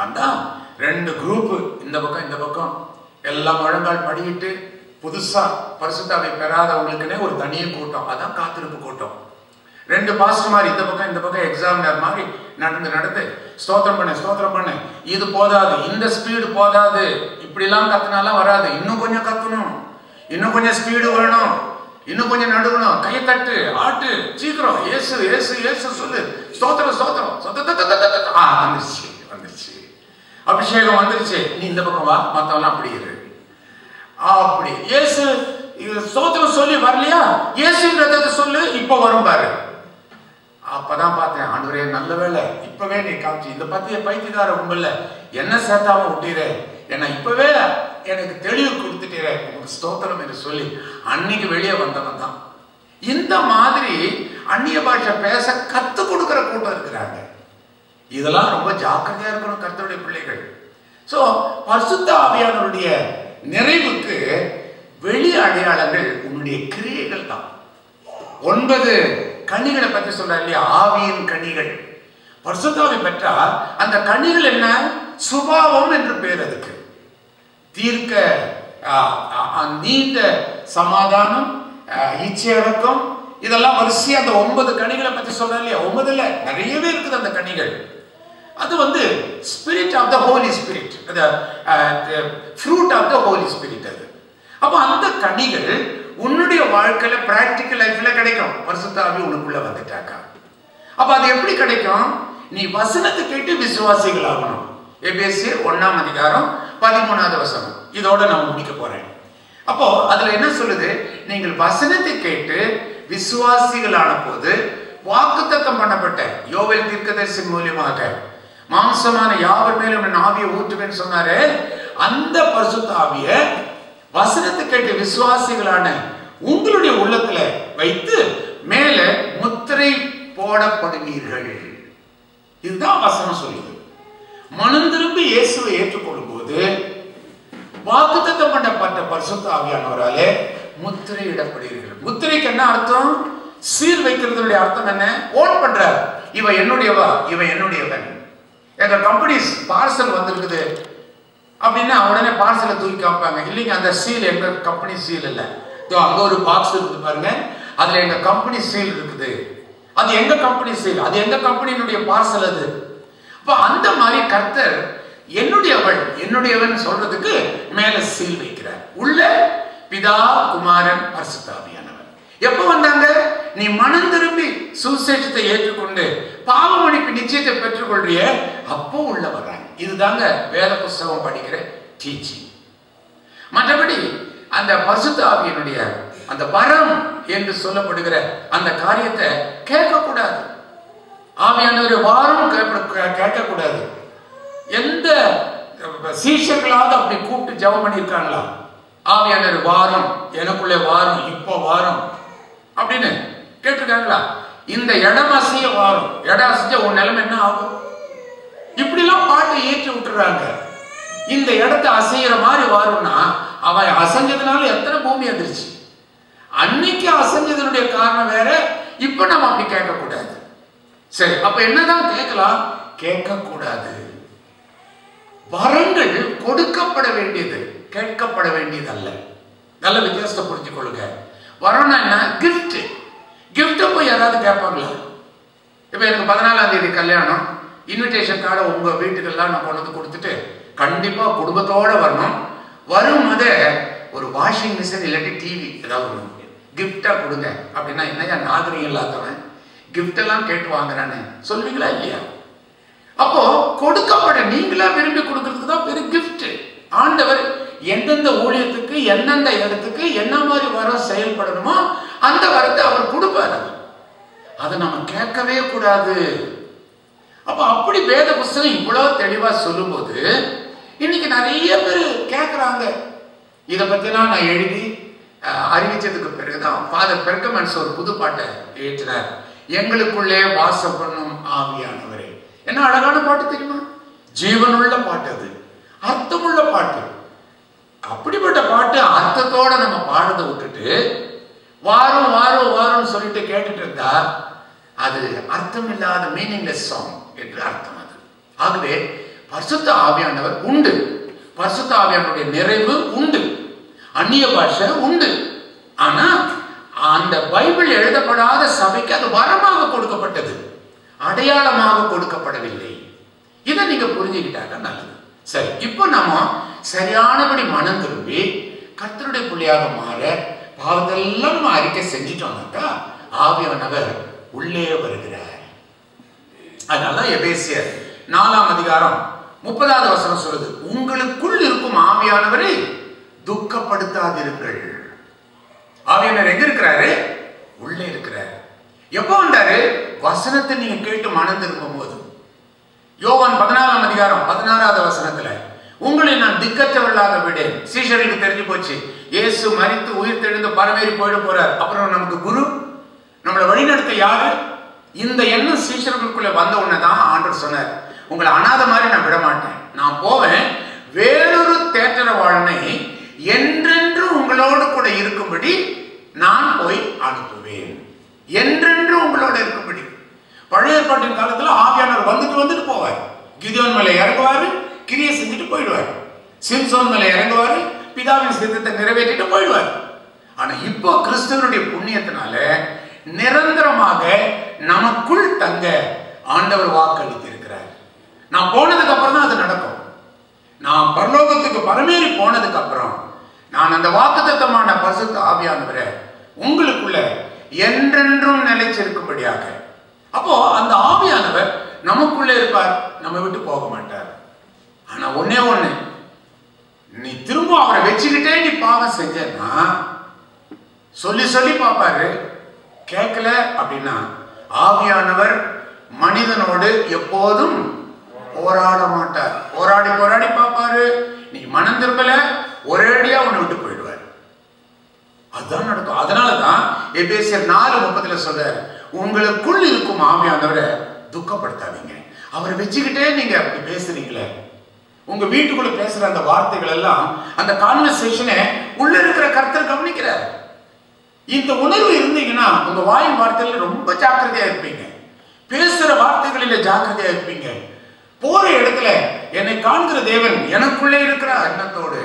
வந்தா 2 குரூப்பு, இந்த பக்கம் எல்லாம் முழங்கால் படிக்கிட்டு புதுசா பரிசுத்தாவை பெறாதவங்களுக்குன்னே ஒரு தனிய கூட்டம், அதான் காத்திருப்பு கூட்டம். 2 பாஸ்டர் மாதிரி இந்த பக்கம் எக்ஸாமினர் மாதிரி நடந்து ஸ்தோத்திரம் பண்ணு, இது போதாது, இந்த ஸ்பீடு போதாது, இப்படிலாம் கத்துனாலாம் வராது, இன்னும் கொஞ்சம் கத்தணும், இன்னும் கொஞ்சம் ஸ்பீடு வேணும், இன்னும் கொஞ்சம் நடுவணும், கையை தட்டு, ஆட்டு, சீக்கிரம், ஏசு ஏசு ஏசு சொல்லு, ஸ்தோத்திரம் வந்துருச்சு, அபிஷேகம் வந்துருச்சு, நீ இந்த பக்கம் வா, மத்தவெல்லாம் அப்படி இரு. அப்படி ஏசு ஸ்தோத்திரம் சொல்லி வரலையா, இயேசுன்றதை சொல்லு, இப்ப வரும் பாரு. அப்பதான் பார்த்தேன், ஆண்டவரே நல்ல வேலை இப்பவே நீ காமிச்சு, இந்த பத்திய பைத்தியக்கார உங்கள என்ன சேர்த்தாம விட்டீரே, என்ன இப்பவே எனக்கு தெளிவு கொடுத்துட்டீரே, உங்களுக்கு ஸ்தோத்திரம் என்று சொல்லி அன்னைக்கு வெளியே வந்தவன் தான். இந்த மாதிரி அந்நிய பாஷை பேச கத்து கொடுக்கிற கூட்டம் இருக்கிறாங்க. இதெல்லாம் ரொம்ப ஜாக்கிரதையா இருக்கணும் கர்த்தருடைய பிள்ளைகள். சோ பரிசுத்த ஆவியானவருடைய நிறைவுக்கு வெளி அடையாளங்கள் உன்னுடைய கிரியைகள் தான். 9 கனிகளை பற்றி சொல்றாரு இல்லையா, ஆவியின் கனிகள். பரிசுத்தாவி பெற்றா அந்த கனிகள் என்ன? சுபாவம் என்று பேர் அதுக்கு. தீர்க்க நீண்ட சமாதானம், இச்சையடக்கம், இதெல்லாம் வரிசையா அந்த 9 கனிகளை பற்றி சொல்றாரு இல்லையா. 9 இல்ல, நிறையவே இருக்குது அந்த கனிகள். அது spirit of the holy spirit, fruit of the holy spirit. அது அப்ப அந்த கனிகள் உன்னுடைய வாழ்க்கையில பிராக்டிக்கல் லைஃப்ல கிடைக்கும். பரிசுத்த ஆவி உனக்குள்ள வந்துட்டாக்கா. அப்ப அது எப்படி கிடைக்கும்? நீ வசனத்தை கேட்டு விசுவாசிகள் ஆகணும். எபேசியர் 1ஆம் அதிகாரம் 13வது வசனம். இதோட நான் முடிக்க போறேன். அப்போ அதுல என்ன சொல்லுது? நீங்கள் வசனத்தை கேட்டு விசுவாசிகளான போது வாக்குத்தத்தம் பண்ணப்பட்ட யோவேல் தீர்க்கதரிசி மூலமாக மாம்சமான யாவர் மேலும் என் ஆவியை ஊற்றுவேன்னு சொன்னாரு. அந்த பரிசுத்த ஆவியை வசனத்தை கேட்டு விசுவாசிகளான உங்களுடைய உள்ளத்துல வைத்து மேல முத்திரை போடப்படுவீர்கள். இதுதான் வசனம் சொல்லுது. மனம் திரும்பி இயேசுவை ஏற்றுக்கொள்ளும் போது வாக்குத்தத்தம் பண்ணப்பட்ட பரிசுத்த ஆவியானவராலே முத்திரையிடப்படுவீர்கள். முத்திரைக்கு என்ன அர்த்தம்? சீல் வைக்கிறதுடைய அர்த்தம் என்ன? ஓன் பண்ற, இவ என்னுடையவா, இவ என்னுடையவன். எங்க கம்பெனிஸ் பார்சல் வந்திருக்குது அப்படின்னா உடனே பார்சலை தூக்கி காப்பாங்க. இல்லைங்க, அந்த சீல் எங்க கம்பெனி சீல் இல்லை, அங்க ஒரு பாக்ஸ் இருக்குது பாருங்க, அதுல எங்க கம்பெனி சீல் இருக்குது, அது எங்க கம்பெனி சீல், அது எங்க கம்பெனியினுடைய பார்சல் அது. அப்ப அந்த மாதிரி கர்த்தர் என்னுடையவள் என்னுடையவன் சொல்றதுக்கு மேல சீல் வைக்கிறார். உள்ள பிதா குமாரன் பரிசுத்த ஆவியானவர். எப்ப வந்தாங்க? நீ மனம் திரும்பி சுவிசேஷத்தை ஏற்றுக்கொண்டு பாவ மன்னிப்பு நிச்சயத்தை பெற்றுக்கொள்றிய அப்போ உள்ள வர்றாங்க. இதுதாங்க வேத புஸ்தகம் படிக்கிற டீச்சிங். மற்றபடி அந்த பரிசுத்த ஆவியினுடைய அந்த வரம் என்று சொல்லப்படுகிற அந்த காரியத்தை கேட்கக்கூடாது. ஆவியானவருடைய வாரம் கேட்கக்கூடாது. எந்த சீஷர்களாவது அப்படி கூப்பிட்டு ஜெபம் பண்ணியிருக்காங்களா? ஆவியானவர் வாரம், எனக்குள்ளே வாரம், இப்போ வாரம் அப்படின்னு கேட்டிருக்காங்களா? இந்த இடம் அசைய வாரம், இடம் அசைஞ்ச உன் நிலைமை என்ன ஆகும்? இப்படிலாம் பாட்டை ஏற்றி விட்டுறாங்க. இந்த இடத்தை அசைகிற மாதிரி வாரும்னா அவன் அசைஞ்சதுனால எத்தனை பூமி வந்துருச்சு. அன்னைக்கு அசைஞ்சதனுடைய காரணம் வேற. இப்ப நம்ம அப்படி கேட்கக்கூடாது. சரி, அப்ப என்னதான் கேட்கலாம்? கேட்கக்கூடாது. வரங்கள் கொடுக்கப்பட வேண்டியது, கேட்கப்பட வேண்டியது அல்ல. நல்ல வித்தியாசத்தை புரிஞ்சுக்கொள்ளுங்க. வரம்னா என்ன? கிஃப்ட். கிஃப்ட போய் யாராவது கேட்பாங்களா? இப்ப எனக்கு 14ஆம் தேதி கல்யாணம், இன்விடேஷன் கார்டை உங்க வீட்டுக்கெல்லாம் நான் கொண்டு வந்து கொடுத்துட்டு கண்டிப்பா குடும்பத்தோட வரணும், வரும்போதே ஒரு வாஷிங் மிஷின் இல்லாட்டி டிவி ஏதாவது கிஃப்டா கொடுங்க அப்படின்னா என்னையா நாகரிகம் இல்லாதவன் கிஃப்ட் எல்லாம் கேட்டு வாங்குறானே சொல்வீங்களா இல்லையா? அப்போ கொடுக்கப்பட நீங்களா விரும்பி கொடுக்கறதுக்கு தான் பெரிய கிஃப்ட். ஆண்டவர் எந்தெந்த ஊழியத்துக்கு எந்தெந்த இடத்துக்கு என்ன மாதிரி வரம் செயல்படணுமோ அந்த வரத்தை அவர் கொடுப்பாரு. அதை நம்ம கேட்கவே கூடாது. அப்ப அப்படி வேத புஸ்தகம் இவ்வளவு தெளிவா சொல்லும் போது இன்னைக்கு நிறைய பேர் கேட்கிறாங்க. இதை பத்திலாம் நான் எழுதி அறிவிச்சதுக்கு பிறகுதான் ஃபாதர் பெர்கமன்ஸ் ஒரு புது பாட்டை ஏற்றினார். எங்களுக்குள்ளே வாசம் பண்ணும் ஆவியானவரே. என்ன அழகான பாட்டு தெரியுமா? ஜீவனுள்ள பாட்டு அது. அர்த்தமுள்ள பாட்டு. அப்படிப்பட்ட பாட்டு அர்த்தத்தோட நம்ம பாடுறதை விட்டுட்டு வாரம் வாரம் வாரம் சொல்லிட்டு கேட்டுட்டு இருந்தா அது அர்த்தம் இல்லாத மீனிங்லெஸ் சாங் என்று அர்த்தம். அது ஆகவே பரிசுத்த ஆவியானவர் உண்டு, பரிசுத்த ஆவியானுடைய நிறைவு உண்டு, அந்நிய பாஷை உண்டு. ஆனா அந்த பைபிள் எழுதப்படாத சபைக்கு அது வரமாக கொடுக்கப்பட்டது, அடையாளமாக கொடுக்கப்படவில்லை. இதை நீங்க புரிஞ்சுக்கிட்டாங்க நல்லது. சரி, இப்போ நம்ம சரியானபடி மனம் திரும்பி கர்த்தருடைய பிள்ளையாக மாற பாவத்தெல்லாம் நம்ம அறிக்கை செஞ்சிட்டோம்னாக்கா ஆவியானவர் உள்ளே வருகிறார். அதனால எபேசியர் 4ஆம் அதிகாரம் 30வது வசனம் சொல்லுது, உங்களுக்குள் இருக்கும் ஆவியானவரை துக்கப்படுத்தாதிருங்கள். ஆவியானவர் எங்க இருக்கிறாரு? உள்ளே இருக்கிறார். எப்போ வந்தாரு? வசனத்தை நீங்க கேட்டு மனம் திரும்பும் போது. யோவான் 14ஆம் அதிகாரம் 16வது வசனத்துல, உங்களை நான் திக்கற்றவர்களாக விடேன். சீஷருக்கு தெரிஞ்சு போச்சு, இயேசு மரித்து உயிர் தெழுந்து பரமேறி போயிட போறார். அப்புறம் நமக்கு குரு, நம்மளை வழிநடத்த யாரு? இந்த எண்ணம் சீஷர்களுக்குள்ள வந்த உடனேதான் ஆண்டவர் சொன்னார், உங்களை அனாத மாதிரி நான் விட மாட்டேன், நான் போவேன், வேறொரு தேற்றரவாளனை என்றென்று உங்களோடு கூட இருக்கும்படி நான் போய் அனுப்புவேன். என்றென்று உங்களோட இருக்கும்படி. பழைய ஏற்பாட்டின் காலத்துல ஆவியானவர் வந்துட்டு வந்துட்டு போவார். கிதியோன் மேல இறங்குவாரு, கிரியை செஞ்சுட்டு போயிடுவார். சிம்சோன் மேல இறங்குவாரு, பிதாவின் சித்தத்தை நிறைவேற்றிட்டு போயிடுவார். ஆனா இப்போ கிறிஸ்துவனுடைய புண்ணியத்தினால நிரந்தரமாக நமக்குள் தங்க ஆண்டவர் வாக்களித்து இருக்கிறார். நான் போனதுக்கு அப்புறம் தான் அது நடக்கும். நான் பரலோகத்துக்கு பரமேறி போனதுக்கு அப்புறம் நான் அந்த வாக்குத்தத்தமான பரிசுத்த ஆவியானவரை உங்களுக்குள்ள என்றென்றும் நிலைச்சிருக்கும்படியாக. அப்போ அந்த ஆவியானவர் நமக்குள்ள இருப்பார், நம்ம விட்டு போக மாட்டார். ஆனா ஒன்னே ஒண்ணு, நீ திரும்ப அவரை வச்சுக்கிட்டே நீ பாவம் செஞ்சன்னா சொல்லி சொல்லி பார்ப்பாரு, கேட்கல அப்படின்னா ஆவியானவர் மனிதனோடு எப்போதும் போராட மாட்டார். போராடி போராடி பார்ப்பாரு, நீ மனம் திரும்பல, ஒரேடியா உன்னை விட்டு போயிடுவார். அதுதான் நடக்கும். அதனாலதான் எபேசியர் 4:30 சொல்றாரு, உங்களுக்குள் இருக்கும் ஆவியானவரை துக்கப்படுத்தாதீங்க. அவரை வச்சுக்கிட்டே நீங்க அப்படி பேசுறீங்களே, உங்க வீட்டுக்குள்ள பேசுற அந்த வார்த்தைகள் எல்லாம், அந்த கான்வர்சேஷனை உள்ள இருக்கிற கர்த்தர் கவனிக்கிறார். இந்த உணர்வு இருந்தீங்கன்னா உங்க வாயின் வார்த்தையில ரொம்ப ஜாக்கிரதையா இருப்பீங்க, பேசுற வார்த்தைகளில ஜாக்கிரதையா இருப்பீங்க. போற இடத்துல என்னை காண்கிற தேவன் எனக்குள்ளே இருக்கிற எண்ணத்தோடு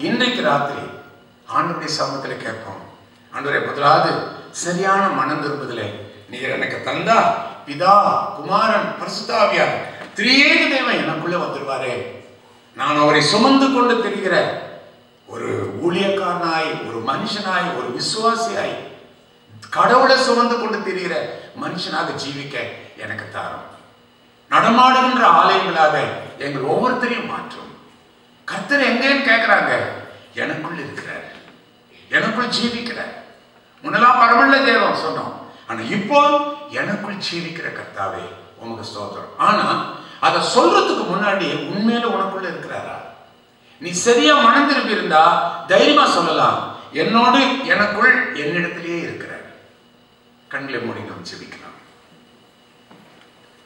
இன்றைக்கு ராத்திரி ஆண்டவருடைய சமூகத்துல கேட்போம், ஆண்டவரே முதலாவது சரியான மனம் திரும்புதலே நீர் எனக்கு தந்தா பிதா குமாரன் பரிசுத்த ஆவியார் திரியேக தேவன் எனக்குள்ள வந்துருவாரே. நான் அவரை சுமந்து கொண்டு திரிகிற ஒரு ஊழியக்காரனாய், ஒரு மனுஷனாய், ஒரு விசுவாசியாய், கடவுளை சுமந்து கொண்டு திரிகிற மனுஷனாக ஜீவிக்க எனக்கு தாரும். நடமாடுகின்ற ஆலயங்களாக எங்கள் ஒவ்வொருத்தரையும் மாற்றும். கர்த்தர் எங்கேன்னு கேட்கிறாங்க, எனக்குள் இருக்கிறார், எனக்குள் ஜீவிக்கிறார். முன்னெல்லாம் பரமல்ல தேவன் சொன்னோம், ஆனா இப்போ எனக்குள் ஜீவிக்கிற கர்த்தாவே உமக்கு ஸ்தோத்திரம். ஆனா அதை சொல்றதுக்கு முன்னாடி உண்மையில உனக்குள்ள இருக்கிறாரா? நீ சரியா மனம் திரும்பி இருந்தா தைரியமா சொல்லலாம், என்னோடு எனக்குள் என்னிடத்திலேயே இருக்கிறார். கண்களை மூடி நாம் ஜெபிக்கலாம்.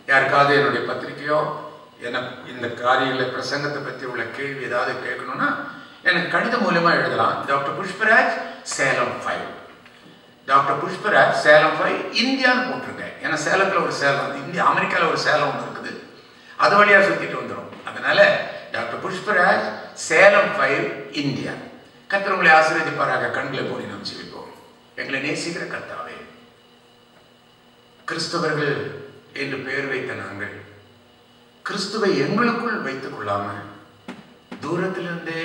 யாருக்காவது என்னுடைய பத்திரிகையோ எனக்கு இந்த காரியங்களை பிரசங்கத்தை பற்றி உள்ள கேள்வி ஏதாவது கேட்கணும்னா எனக்கு கடிதம் மூலமா எழுதலாம். டாக்டர் புஷ்பராஜ், சேலம் 5, டாக்டர் புஷ்பராஜ் சேலம் 5 இந்தியான்னு போட்டிருங்க. ஏன்னா சேலத்துல ஒரு சேலம், இந்தியா அமெரிக்காவில் ஒரு சேலம் ஒன்று இருக்குது, அது வழியா சுத்திட்டு வந்துடும். அதனால டாக்டர் புஷ்பராஜ் சேலம் 5 இந்தியா. கர்த்தர் உங்களை ஆசீர்வதிப்பாராக. கண்களை மூடி நாம் ஜெபிப்போம். எங்களை நேசிக்கிற கர்த்தாவே, கிறிஸ்தவர்கள் என்று பெயர் வைத்த நாங்கள் கிறிஸ்துவை எங்களுக்குள் வைத்துக் கொள்ளாம தூரத்திலிருந்தே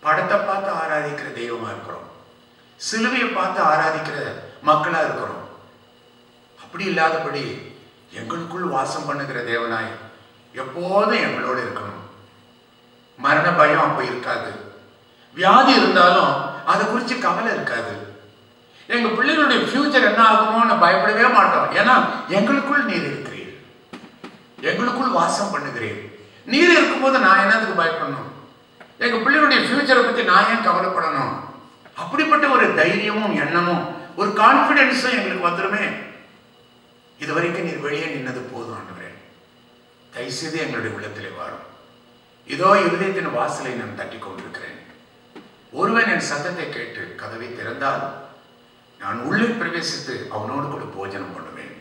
படத்தை பார்த்து ஆராதிக்கிற தெய்வமா இருக்கிறோம், சிலுவையை பார்த்து ஆராதிக்கிற மக்களா இருக்கிறோம். அப்படி இல்லாதபடி எங்களுக்குள் வாசம் பண்ணுகிற தேவனாய் எப்போதும் எங்களோடு இருக்கணும். மரண பயம் அப்ப இருக்காது, வியாதி இருந்தாலும் அதை குறித்து கவலை இருக்காது. எங்க பிள்ளைகளுடைய ஃபியூச்சர் என்ன ஆகுமோன்னு பயப்படவே மாட்டோம். ஏன்னா எங்களுக்குள் நீர் இருக்கிறீர், எங்களுக்குள் வாசம் பண்ணுகிறீர். நீர் இருக்கும்போது நான் என்னத்துக்கு பயப்படணும்? எங்க பிள்ளைகளுடைய ஃபியூச்சரை பத்தி நான் ஏன் கவலைப்படணும்? அப்படிப்பட்ட ஒரு தைரியமும் எண்ணமும் ஒரு கான்பிடன்ஸும் எங்களுக்கு வந்துருமே. இது வரைக்கும் நீர் வெளியே நின்னது போதும் ஆண்டவரே, தயவுசெய்து எங்களுடைய உள்ளத்திலே வாரும். இதோ இருதயத்தின் வாசலை நான் தட்டி கொண்டிருக்கிறேன். ஒருவன் என் சத்தத்தை கேட்டு கதவை திறந்தால் நான் உள்ளே பிரவேசித்து அவனோடு கூட போஜனம் பண்ணுவேன்.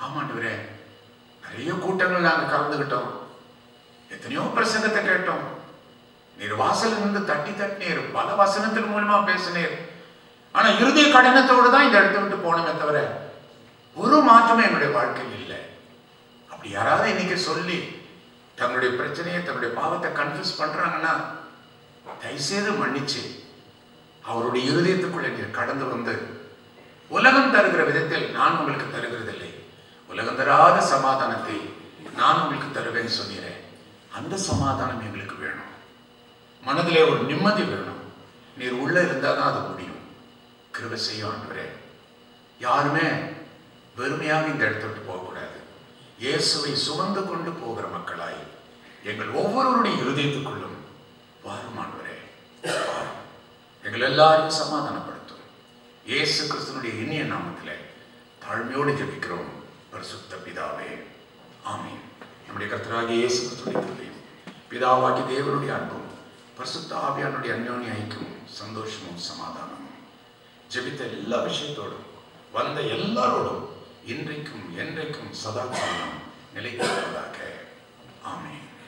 ஆமாண்டவரே, நிறைய கூட்டங்கள் நாங்கள் கலந்துகிட்டோம், எத்தனையோ பிரசங்கத்தை கேட்டோம். நீர் வாசல் இருந்து தட்டி தட்டினீர், பல வசனத்தின் மூலமா பேசினீர். ஆனா இருதய கடினத்தோடு தான் இந்த இடத்த விட்டு போனோமே தவிர ஒரு மாற்றமே என்னுடைய வாழ்க்கையில் இல்லை. அப்படி யாராவது இன்னைக்கு சொல்லி தங்களுடைய பிரச்சனையை, தங்களுடைய பாவத்தை கன்ஃபியூஸ் பண்றாங்கன்னா தயவுசெய்து மன்னிச்சு அவருடைய இருதயத்துக்குள்ள நீர் கடந்து வந்து, உலகம் தருகிற விதத்தில் நான் உங்களுக்கு தருகிறதில்லை, உலகம் தராத சமாதானத்தை நான் உங்களுக்கு தருவேன்னு சொன்னீரேன். அந்த சமாதானம் எங்களுக்கு வேணும். மனதிலே ஒரு நிம்மதி வேணும். நீர் உள்ள இருந்தால் தான் அது முடியும். கிருபை செய்யும் ஆண்டவரே. யாருமே வெறுமையாக இந்த இடத்தை விட்டு போகக்கூடாது. இயேசுவை சுமந்து கொண்டு போகிற மக்களாய் எங்கள் ஒவ்வொருவருடைய இருதயத்துக்குள்ளும் வாரும் ஆண்டவரே, வாரும். எங்கள் எல்லாரையும் சமாதானப்படுத்தும். இயேசு கிறிஸ்துவினுடைய இனிய நாமத்திலே தாழ்மையோடு ஜெபிக்கிறோம் பரிசுத்த பிதாவே, ஆமென். நம்முடைய கர்த்தராகிய இயேசு கிறிஸ்துவின் கிருபையும் பிதாவாகிய தேவனுடைய அன்பும் பரிசுத்த ஆவியானுடைய அன்யோன்ய ஐக்கியமும் சந்தோஷமும் சமாதானமும் ஜெபித்த எல்லா விஷயத்தோடும் வந்த எல்லாரோடும் இன்றைக்கும் என்றைக்கும் சதா காலம் நிலைத்திருப்பதாக. ஆமென்.